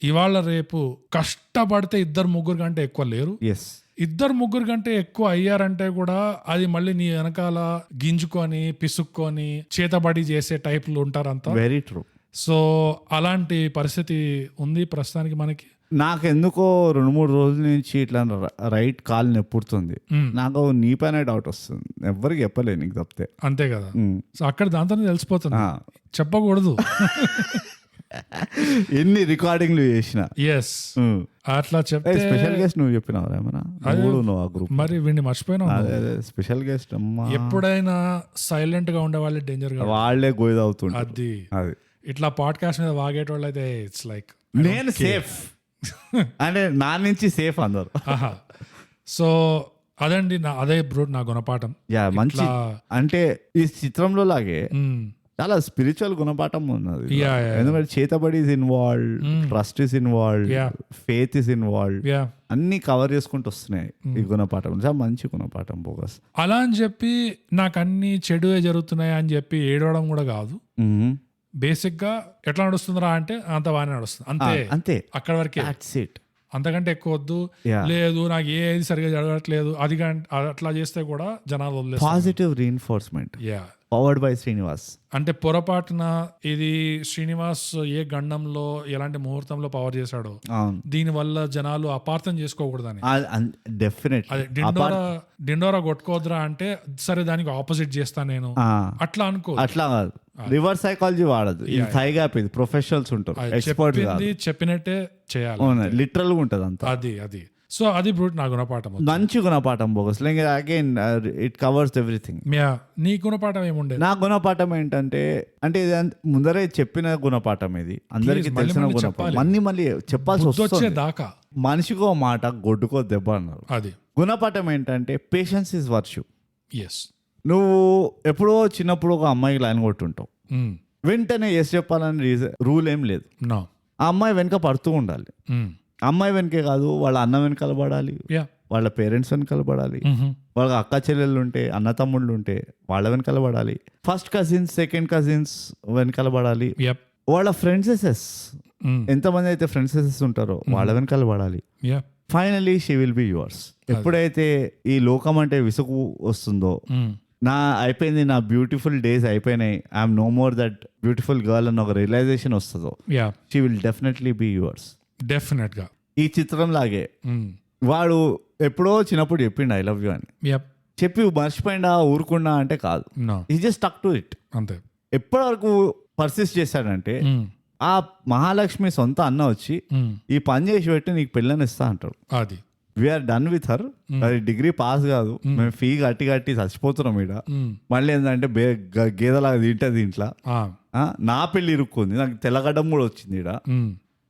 ఇవాళ రేపు కష్టపడితే 2-3 కంటే ఎక్కువ లేరు. 2-3 కంటే ఎక్కువ అయ్యారంటే కూడా అది మళ్ళీ నీ వెనకాల గింజుకొని పిసుక్కొని చేతబడి చేసే టైప్లు ఉంటారంతా. Very true. సో అలాంటి పరిస్థితి ఉంది ప్రస్తుతానికి మనకి. నాకు ఎందుకో 2-3 రోజుల నుంచి ఇట్లా రైట్ కాల్ నొప్పుడుతుంది. నాకు నీ పైన డౌట్ వస్తుంది, ఎవరికి చెప్పలే, నీకు తప్పితే. అంతే కదా. సో అక్కడ దాంతోనే తెలిసిపోతుంది, చెప్పకూడదు. ఎన్ని రికార్డింగ్లు చేసిన. ఎస్ అట్లా చెప్తే స్పెషల్ గెస్ట్ నువ్వు చెప్పినావు ఏమన్నా? నువ్వు ఆ గ్రూప్ మరి వీడిని మర్చిపోయినావు. స్పెషల్ గెస్ట్ అమ్మా. ఎప్పుడైనా సైలెంట్ గా ఉండే వాళ్ళే డేంజర్ గా, వాళ్ళే గోయిద అవుతుంది. అది ఇట్లా పాడ్కాస్ట్ మీద వాగేటోళ్ళు అయితే ఇట్స్ లైక్ నేను సేఫ్ అంటే నా నుంచి సేఫ్ అందరు. సో అదండి అదే బ్రూట్ నా గుణపాఠం. మంచి అంటే ఈ చిత్రంలో లాగే చాలా స్పిరిచువల్ గుణపాఠం ఉన్నది. ఎందుకంటే చేతబడి is involve, trust is involve, faith is involve, అన్ని కవర్ చేసుకుంటూ వస్తున్నాయి ఈ గుణపాఠం. చాలా మంచి గుణపాఠం బోగస్. అలా అని చెప్పి నాకు అన్ని చెడువే జరుగుతున్నాయి అని చెప్పి ఏడవడం కూడా కాదు. బేసిక్ గా ఎట్లా నడుస్తుందిరా అంటే అంత బాగానే నడుస్తుంది, అంతే. అక్కడ వరకే, అంతకంటే ఎక్కువ వద్దు. లేదు నాకు ఏది సరిగా జరగట్లేదు అది అట్లా చేస్తే కూడా జనాలు వదిలేదు. Positive reinforcement powered by Srinivas. అంటే పొరపాటున ఇది శ్రీనివాస్ ఏ గండంలో ఎలాంటి ముహూర్తంలో పవర్ చేశాడో దీని వల్ల జనాలు అపార్థం చేసుకోకూడదని. డిండోరా కొట్టుకోవద్దురా అంటే సరే దానికి ఆపోజిట్ చేస్తా నేను అట్లా అనుకో. అట్లా కాదు, రివర్స్ సైకాలజీ వాడదు. ఇది థైగ్యాప్, ఇది ప్రొఫెషనల్స్ ఉంటారు, ఎక్స్పర్ట్ చెప్పినట్టే చేయాలి, లిటరల్ గా ఉంటది అంతా. అది సో అది బ్రూట్ నా గుణపాఠం. మంచి గుణపాఠం bogus. Like again it covers everything. నీ గుణపాఠం ఏముండే? నా గుణపాఠం ఏంటంటే, అంటే ఇది ముందరే చెప్పిన గుణపాఠం, ఇది అందరికీ తెలిసిన గుణపాఠం. మళ్ళీ చెప్పాల్సి వస్తుంది. దాకా మనిషికో మాట గొడ్డుకో దెబ్బ అన్నారు. అది గుణపాఠం ఏంటంటే పేషెన్స్ ఇస్ వర్చ్యూ. ఎస్. నువ్వు ఎప్పుడో చిన్నప్పుడు ఒక అమ్మాయికి లైన్ కొట్టుంటావు, వెంటనే ఎస్ చెప్పాలని రూల్ ఏం లేదు. ఆ అమ్మాయి వెనక పడుతూ ఉండాలి. అమ్మాయి వెనకే కాదు, వాళ్ళ అన్న వెనకాల పడాలి, వాళ్ళ పేరెంట్స్ వెనకాల పడాలి, వాళ్ళ అక్క చెల్లెళ్ళు ఉంటే, అన్న తమ్ముళ్ళు ఉంటే వాళ్ళ వెనకాల పడాలి, ఫస్ట్ కజిన్స్ సెకండ్ కజిన్స్ వెనకాల పడాలి, వాళ్ళ ఫ్రెండ్సెసెస్ ఎంతమంది అయితే ఫ్రెండ్సెసెస్ ఉంటారో వాళ్ళ వెనకాల పడాలి. Finally she will be yours. ఎప్పుడైతే ఈ లోకం అంటే విసుగు వస్తుందో, అయిపోయింది, నా బ్యూటిఫుల్ డేస్ అయిపోయినాయి, I'm no more that beautiful girl అన్న ఒక రియలైజేషన్ వస్తుందో, she will definitely be yours. Definite గా. ఈ చిత్రం లాగే వాడు ఎప్పుడో చిన్నప్పుడు చెప్పిండు ఐ లవ్ యూ అని, చెప్పి మర్చిపోయిండా ఊరుకున్నా అంటే కాదు, ఈ జస్ట్ స్టక్ టు ఇట్. అంతే. ఎప్పటి వరకు పర్సిస్ట్ చేశాడంటే ఆ మహాలక్ష్మి సొంత అన్న వచ్చి ఈ పని చేసి పెట్టి నీకు పెళ్ళని ఇస్తా అంటాడు. అది వీఆర్ డన్ విత్ హర్. అది డిగ్రీ పాస్ కాదు, మేము ఫీ కట్టి చచ్చిపోతున్నాం ఈడ. మళ్ళీ ఏంటంటే గేదలాగా తింటే దీంట్లో నా పెళ్లి ఇరుక్కుంది, నాకు తెల్లగడ్డం కూడా వచ్చింది ఈడ.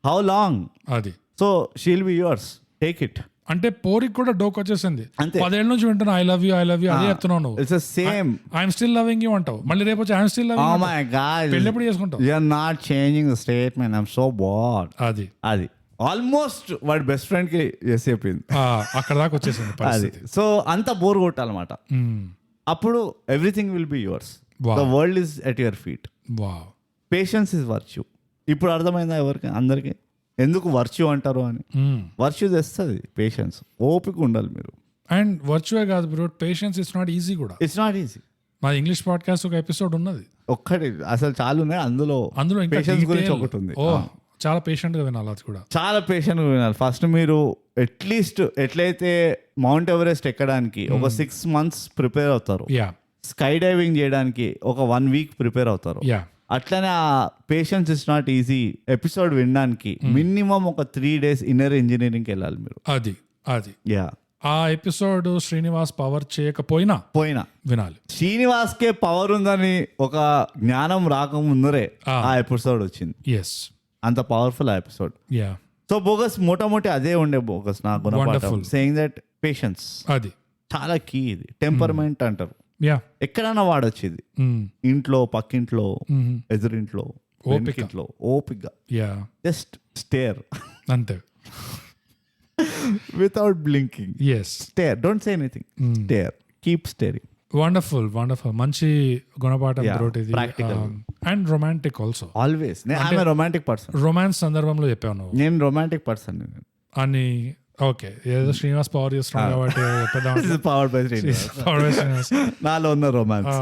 How long? అది. So she'll be yours, take it. అంటే పోరికి కూడా డోక్ వచ్చేసింది. 10 ఏళ్ళ నుంచి వింటున్నా ఐ లవ్ యూ అదే చెప్తున్నావు నువ్వు. It's same I'm still loving you అంటావు, మళ్ళీ రేపు వచ్చి I'm still loving. Oh my god, పెళ్లి ఎప్పుడు చేసుకుంటావు? You are not changing the statement, I'm so bored. అది ఆల్మోస్ట్ వాడి బెస్ట్ ఫ్రెండ్ కి చేసి చెప్పింది, అక్కడ దాకా వచ్చేసింది పరిస్థితి. సో అంత బోర్ కొట్టాలన్నమాట. అప్పుడు everything will be yours, the world is at your feet. Patience is virtue. ఇప్పుడు అర్థమైందా ఎవరికి అందరికి ఎందుకు వర్చ్యూ అంటారు అని? వర్చ్యూ తెస్తుంది పేషెన్స్, ఓపిక ఉండాలి మీరు. అండ్ వర్చ్యూ కాదు bro, patience it's not easy కూడా. It's not easy. మా ఇంగ్లీష్ పాడ్కాస్ట్ ఒక ఎపిసోడ్ ఉన్నది, ఒక్కటి అసలు చాలా ఉన్నాయి, అందులో పేషెన్స్ గురించి ఒకటి ఉంది. చాలా పేషెంట్ గా వినాలి, అది కూడా చాలా పేషెంట్ గా వినాలి. ఫస్ట్ మీరు అట్లీస్ట్ ఎట్లయితే మౌంట్ ఎవరెస్ట్ ఎక్కడానికి ఒక 6 months ప్రిపేర్ అవుతారు, స్కై డైవింగ్ చేయడానికి ఒక 1 week ప్రిపేర్ అవుతారు, అట్లనే ఆ patience is not easy episode వినడానికి మినిమం ఒక 3 days ఇన్నర్ ఇంజనీరింగ్కి వెళ్ళాలి మీరు. అది ఆ ఎపిసోడ్ శ్రీనివాస్ పవర్ చేయకపోయినా వినాలి. శ్రీనివాస్ కే పవర్ ఉందని ఒక జ్ఞానం రాకముందరే ఆ ఎపిసోడ్ వచ్చింది. అంత పవర్ఫుల్ ఆ ఎపిసోడ్. సో బోగస్ మోటామోటి అదే ఉండే బోగస్ నా గుణపాఠం, సేయింగ్ దట్ పేషెన్స్ అది చాలా కీ. ఇది టెంపర్మెంట్ అంటారు, ఎక్కడైనా వాడొచ్చు ఇది. ఇంట్లో, పక్కింట్లో, ఎదురింట్లో, ఇంట్లో ఓపిక, జస్ట్ స్టేర్ అంతే, without blinking. Stare, don't say anything, stare, keep staring. Wonderful మంచి గుణపాఠం. And romantic also. Always I'm romantic person. Romance సందర్భంలో చెప్పావు నువ్వు, నేను రొమాంటిక్ పర్సన్ అని. ఓకే, ఏదో శ్రీనివాస్ పవర్ చేస్తున్నాడు కాబట్టి పవర్ బై శ్రీనివాస్ నాలో ఉన్న రొమాన్స్.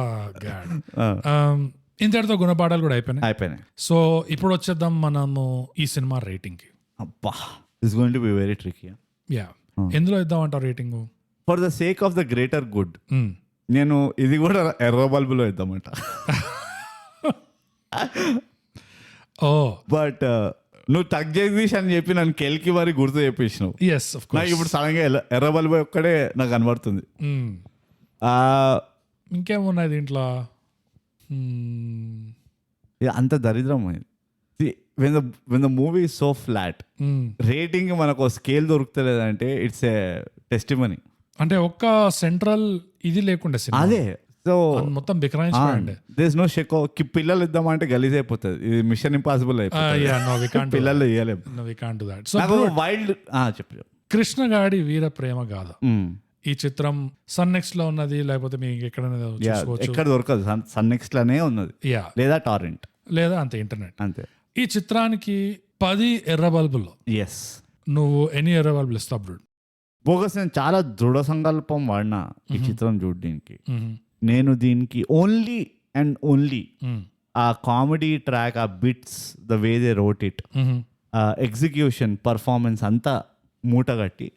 ఇంతటితో గుణపాఠాలు కూడా అయిపోయినాయి. సో ఇప్పుడు వచ్చేద్దాం మనము ఈ సినిమా రేటింగ్ కి. అబ్బా, it's going to be very tricky. ఎందులో ఇద్దామంటావు rating? For the sake of the greater good నేను ఇది కూడా ఎర్ర బల్బులో ఇద్దామంట. బట్ నువ్వు టక్ జగదీష్ అని చెప్పి నన్ను కెల్కి మరి గుర్తు చెప్పేసినావు. నాకు ఇప్పుడు సడన్ గా ఎర్ర బల్బు ఒక్కడే నాకు కనబడుతుంది. ఇంకేమున్నాయి దీంట్లో? అంత దరిద్రం. when the movie is so flat, rating మనకు స్కేల్ దొరుకుతలేదంటే ఇట్స్ ఏ టెస్టిమనీ. అంటే ఒక్క సెంట్రల్ ఇది లేకుండా అదే. సో మొత్తం బికరాయించండి. దేర్ ఇస్ నో షెకో కి పిల్లలు ఇద్దామంటే గలీజ్ అయిపోతుంది. ఇది మిషన్ ఇంపాసిబుల్ అయిపోతుంది. పిల్లలు ఇయ్యలేము. వైల్డ్ చెప్పు. కృష్ణ గాడి వీర ప్రేమ గాథ ఈ చిత్రం సన్ నెక్స్ట్ లో ఉన్నది, లేకపోతే మీకు ఎక్కడ దొరకదు. సన్ నెక్స్ట్ లోనే ఉన్నది, లేదా టారెంట్, లేదా అంతే ఇంటర్నెట్ అంతే. ఈ చిత్రానికి 10 ఎర్ర బల్బుల్లో నువ్వు ఎన్ని ఎర్ర బల్బులు ఇస్తావు బ్రో? బోగస్, నేను చాలా దృఢ సంకల్పం వాడినా ఈ చిత్రం చూడడానికి. నేను దీనికి ఓన్లీ అండ్ ఓన్లీ ఆ కామెడీ ట్రాక్, ఆ bits, the way they wrote it, execution, performance అంతా మూటగట్టి,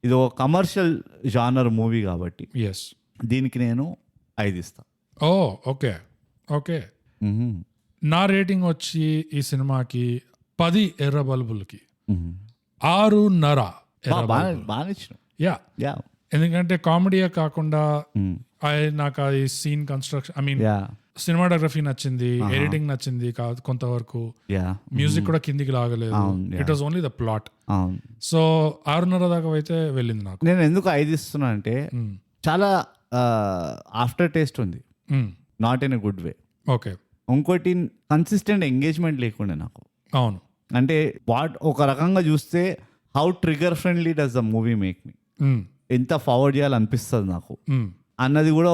ఇది ఒక కమర్షియల్ జానర్ మూవీ కాబట్టి దీనికి నేను 5 ఇస్తా. ఓకే. నా రేటింగ్ వచ్చి ఈ సినిమాకి 10 ఎర్ర బల్బులకి 6.5 బాగా ఇచ్చిన. యా ఎందుకంటే కామెడీయే కాకుండా నాకు అది scene construction, I mean cinematography నచ్చింది, ఎడిటింగ్ నచ్చింది కొంతవరకు, మ్యూజిక్ కూడా కిందికి లాగలేదు. It was only the plot. So 6:30 దాకా అయితే వెళ్ళింది నాకు. నేను ఎందుకు 5 ఇస్తున్నా అంటే చాలా ఆఫ్టర్ టేస్ట్ ఉంది, not in a good way. Okay. ఇంకోటి కన్సిస్టెంట్ ఎంగేజ్మెంట్ లేకుండే నాకు. అవును, అంటే ఒక రకంగా చూస్తే how trigger friendly does the movie make me, ఎంత ఫార్వర్డ్ చేయాలనిపిస్తుంది నాకు అన్నది కూడా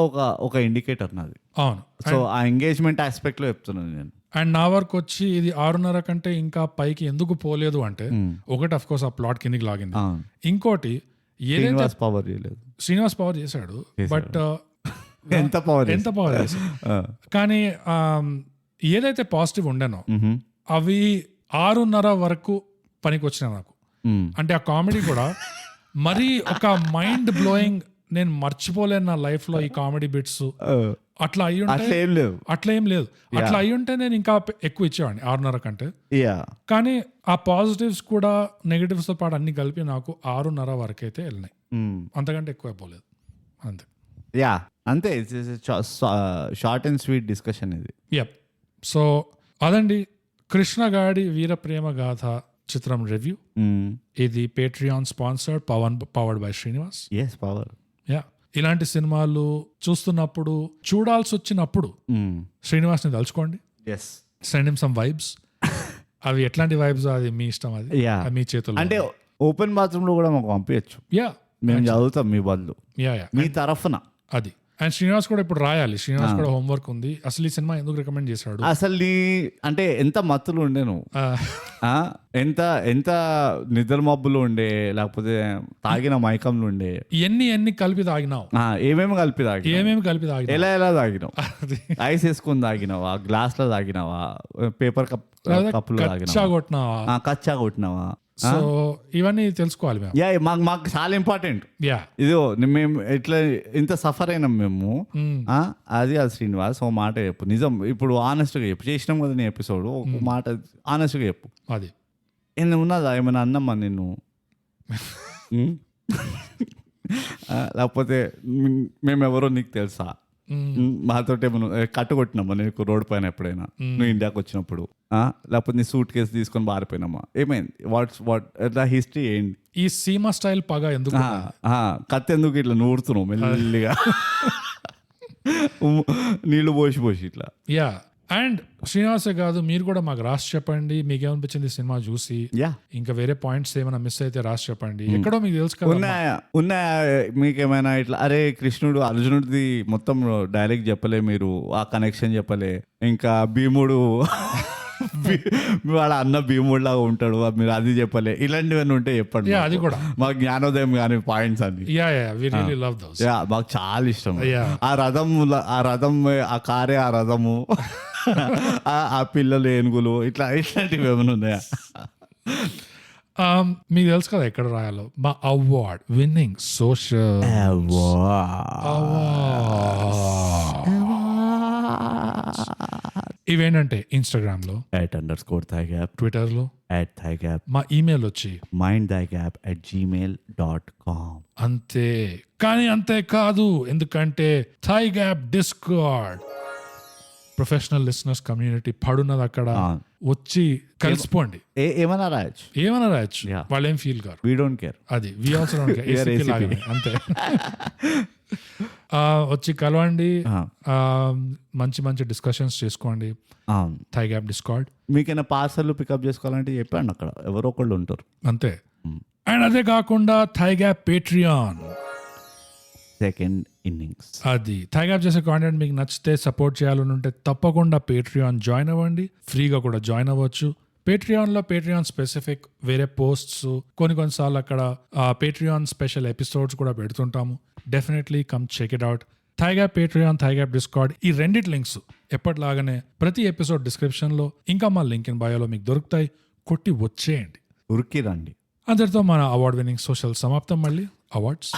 ఒక ఇండికేటర్ నాది. అవును. సో ఆ ఎంగేజ్మెంట్ ఆస్పెక్ట్ లో చెప్తున్నాను నేను. అండ్ నా వరకు వచ్చి ఇది 6:30 కంటే ఇంకా పైకి ఎందుకు పోలేదు అంటే, ఒకటి అఫ్ కోర్స్ ఆ ప్లాట్ కిందికి లాగింది, ఇంకోటి ఏదైతే పవర్ చేయలేదు. శ్రీనివాస్ పవర్ చేశాడు, బట్ ఎంత పవర్ చేశాడు. కానీ ఏదైతే పాజిటివ్ ఉండేనో అవి 6:30 వరకు పనికి వచ్చినాయి నాకు. అంటే ఆ కామెడీ కూడా మరీ ఒక మైండ్ బ్లోయింగ్, నేను మర్చిపోలేను నా లైఫ్ లో ఈ కామెడీ బిట్స్. అట్లా అయ్యి ఉంటే అట్లా ఏం లేదు, అట్లా అయ్యి ఉంటే నేను ఇంకా ఎక్కువ ఇచ్చేవాడిని 6:30 కంటే. కానీ ఆ పాజిటివ్స్ కూడా నెగటివ్స్ తో పాటు అన్ని కలిపి నాకు 6:30 వరకు అయితే వెళ్ళినాయి, అంతకంటే ఎక్కువ పోలేదు. అంతే. అంతే. షార్ట్ అండ్ స్వీట్ డిస్కషన్ ఇది. యప్. సో అదండి కృష్ణగాడి వీర ప్రేమ గాథ చిత్రం రివ్యూ. ఇది పేట్రియాన్ స్పాన్సర్డ్, పవర్డ్ బై శ్రీనివాస్. ఇలాంటి సినిమాలు చూస్తున్నప్పుడు, చూడాల్సి వచ్చినప్పుడు శ్రీనివాస్ ని తలుచుకోండి, సెండ్ హిమ్ సమ్ వైబ్స్. అవి ఎట్లాంటి వైబ్స్ అది మీ ఇష్టం, అది మీ చేతుల్లో. అంటే ఓపెన్ బాత్రూమ్ లో కూడా మాకు పంపించచ్చు, మేము చదువుతాం మీ బదులు, మీ తరఫున. అది. అండ్ శ్రీనివాస్ కూడా ఇప్పుడు రాయాలి, శ్రీనివాస్ కూడా హోంవర్క్ ఉంది. అసలు ఈ సినిమా ఎందుకు రికమెండ్ చేశాడు, అసలు నీ అంటే ఎంత మత్తులు ఉండే నువ్వు, ఎంత నిద్ర మబ్బులు ఉండే, లేకపోతే తాగిన మైకంలు ఉండే, ఎన్ని కలిపి తాగినావు, ఏమేమి కలిపి తాగినావు, ఎలా తాగినావు, ఐస్ వేసుకుని తాగినావా, గ్లాస్ లో తాగినావా, పేపర్ కప్పులో తాగినావా, కచ్చా కొట్టినావా. సో ఇవన్నీ తెలుసుకోవాలి మేము. మాకు చాలా ఇంపార్టెంట్. ఇదో మేము ఇట్లా ఇంత సఫర్ అయినాం మేము. అది శ్రీనివాస్ ఓ మాట చెప్పు, నిజం ఇప్పుడు ఆనెస్ట్ గా చెప్పు. చేసినాం కదా నీ ఎపిసోడ్, ఒక మాట ఆనెస్ట్ గా చెప్పు. అది ఏమైనా ఉన్నదా, ఏమైనా అన్నమ్మా నిన్ను, లేకపోతే మేమెవరో నీకు తెలుసా, మాతో ఏమన్నా కట్టుకొట్టినామా నీకు రోడ్ పైన ఎప్పుడైనా, నువ్వు ఇండియాకి వచ్చినప్పుడు, లేకపోతే నీ సూట్ కేసు తీసుకొని బారిపోయినామా, ఏమైంది, వాట్ హిస్టరీ ఏంటి, ఈ సీమా స్టైల్ పగ ఎందుకు, కత్తి ఎందుకు ఇట్లా నూరుతున్నావు మెల్లిగా, నీళ్లు పోసి ఇట్లా. అండ్ శ్రీనివాసే కాదు, మీరు కూడా మాకు రాసి చెప్పండి మీకేమనిపించింది సినిమా చూసి. ఇంకా వేరే పాయింట్స్ ఏమైనా మిస్ అయితే రాసి చెప్పండి. ఎక్కడో మీకు తెలుసు కదా, ఉన్నాయా మీకేమైనా ఇట్లా, అరే కృష్ణుడు అర్జునుడిది మొత్తం డైరెక్ట్ చెప్పలే మీరు, ఆ కనెక్షన్ చెప్పలే, ఇంకా భీముడు వాళ్ళ అన్న భీముడు లాగా ఉంటాడు మీరు అది చెప్పలే, ఇలాంటివన్నీ ఉంటే చెప్పండి. అది కూడా మాకు జ్ఞానోదయం కానీ పాయింట్స్ అన్ని. మాకు చాలా ఇష్టం ఆ రథం, ఆ కారే, ఆ రథము, ఆ పిల్లలు, ఏనుగులు, ఇట్లాంటివి ఏమైనా ఉన్నాయా? మీకు తెలుసు కదా ఎక్కడ రాయాలో. మా అవార్డ్ విన్నింగ్ సోషల్ ఇవేంటంటే ఇన్స్టాగ్రామ్ లో @_thigap, ట్విట్టర్ లో @thigap, మా ఇమెయిల్ వచ్చి mindthigap@gmail.com. అంతే. కానీ అంతే కాదు, ఎందుకంటే Thigap Discord professional listeners community పడున్నది, అక్కడ వచ్చి కలిసిపోండి. ఏమన్నా రాయొచ్చు, వాళ్ళు ఏం ఫీల్ కారు, వీ డోంట్ కేర్. అది వి ఆల్సో డోంట్ కేర్, అంతే. వచ్చి కలవండి, మంచి మంచి డిస్కషన్స్ చేసుకోండి. Thy Gap Discord. మీకైనా పార్సల్ పికప్ చేసుకోవాలంటే చెప్పండి, అక్కడ ఎవరో ఒకళ్ళు ఉంటారు, అంతే. అండ్ అదే కాకుండా థైగ్యాప్ పేట్రియాన్ సెకండ్ ఇన్నింగ్స్. అది థైగ్యాప్ చేసే కాంటెంట్ మీకు నచ్చితే, సపోర్ట్ చేయాలని ఉంటే తప్పకుండా పేట్రియాన్ జాయిన్ అవ్వండి. ఫ్రీగా కూడా జాయిన్ అవ్వచ్చు. పేట్రియాన్ స్పెసిఫిక్ వేరే పోస్ట్స్, కొన్నిసార్లు అక్కడ పేట్రియాన్ స్పెషల్ ఎపిసోడ్స్ కూడా పెడుతుంటాము. Definitely come check it out. Thigap Patreon, Thigap Discord, ఈ రెండిటి లింక్స్ ఎప్పటిలాగానే ప్రతి ఎపిసోడ్ డిస్క్రిప్షన్ లో, ఇంకా మా లింక్ ఇన్ బయోలో మీకు దొరుకుతాయి. కొట్టి వచ్చేయండి, ఉరికి రండి. అందరితో మన అవార్డ్ విన్నింగ్ సోషల్ సమాప్తం. మళ్ళీ అవార్డ్స్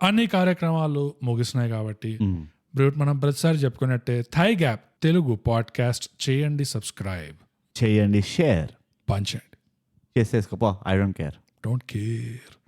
అన్ని కార్యక్రమాలు ముగిసినాయి కాబట్టి బ్రూట్ మనం ప్రతిసారి చెప్పుకున్నట్టే థైగ్యాప్ తెలుగు పాడ్కాస్ట్ చేయండి, సబ్స్క్రైబ్ చేయండి, షేర్, పంచండి. చేసేసుకోపో, I don't care. Don't care.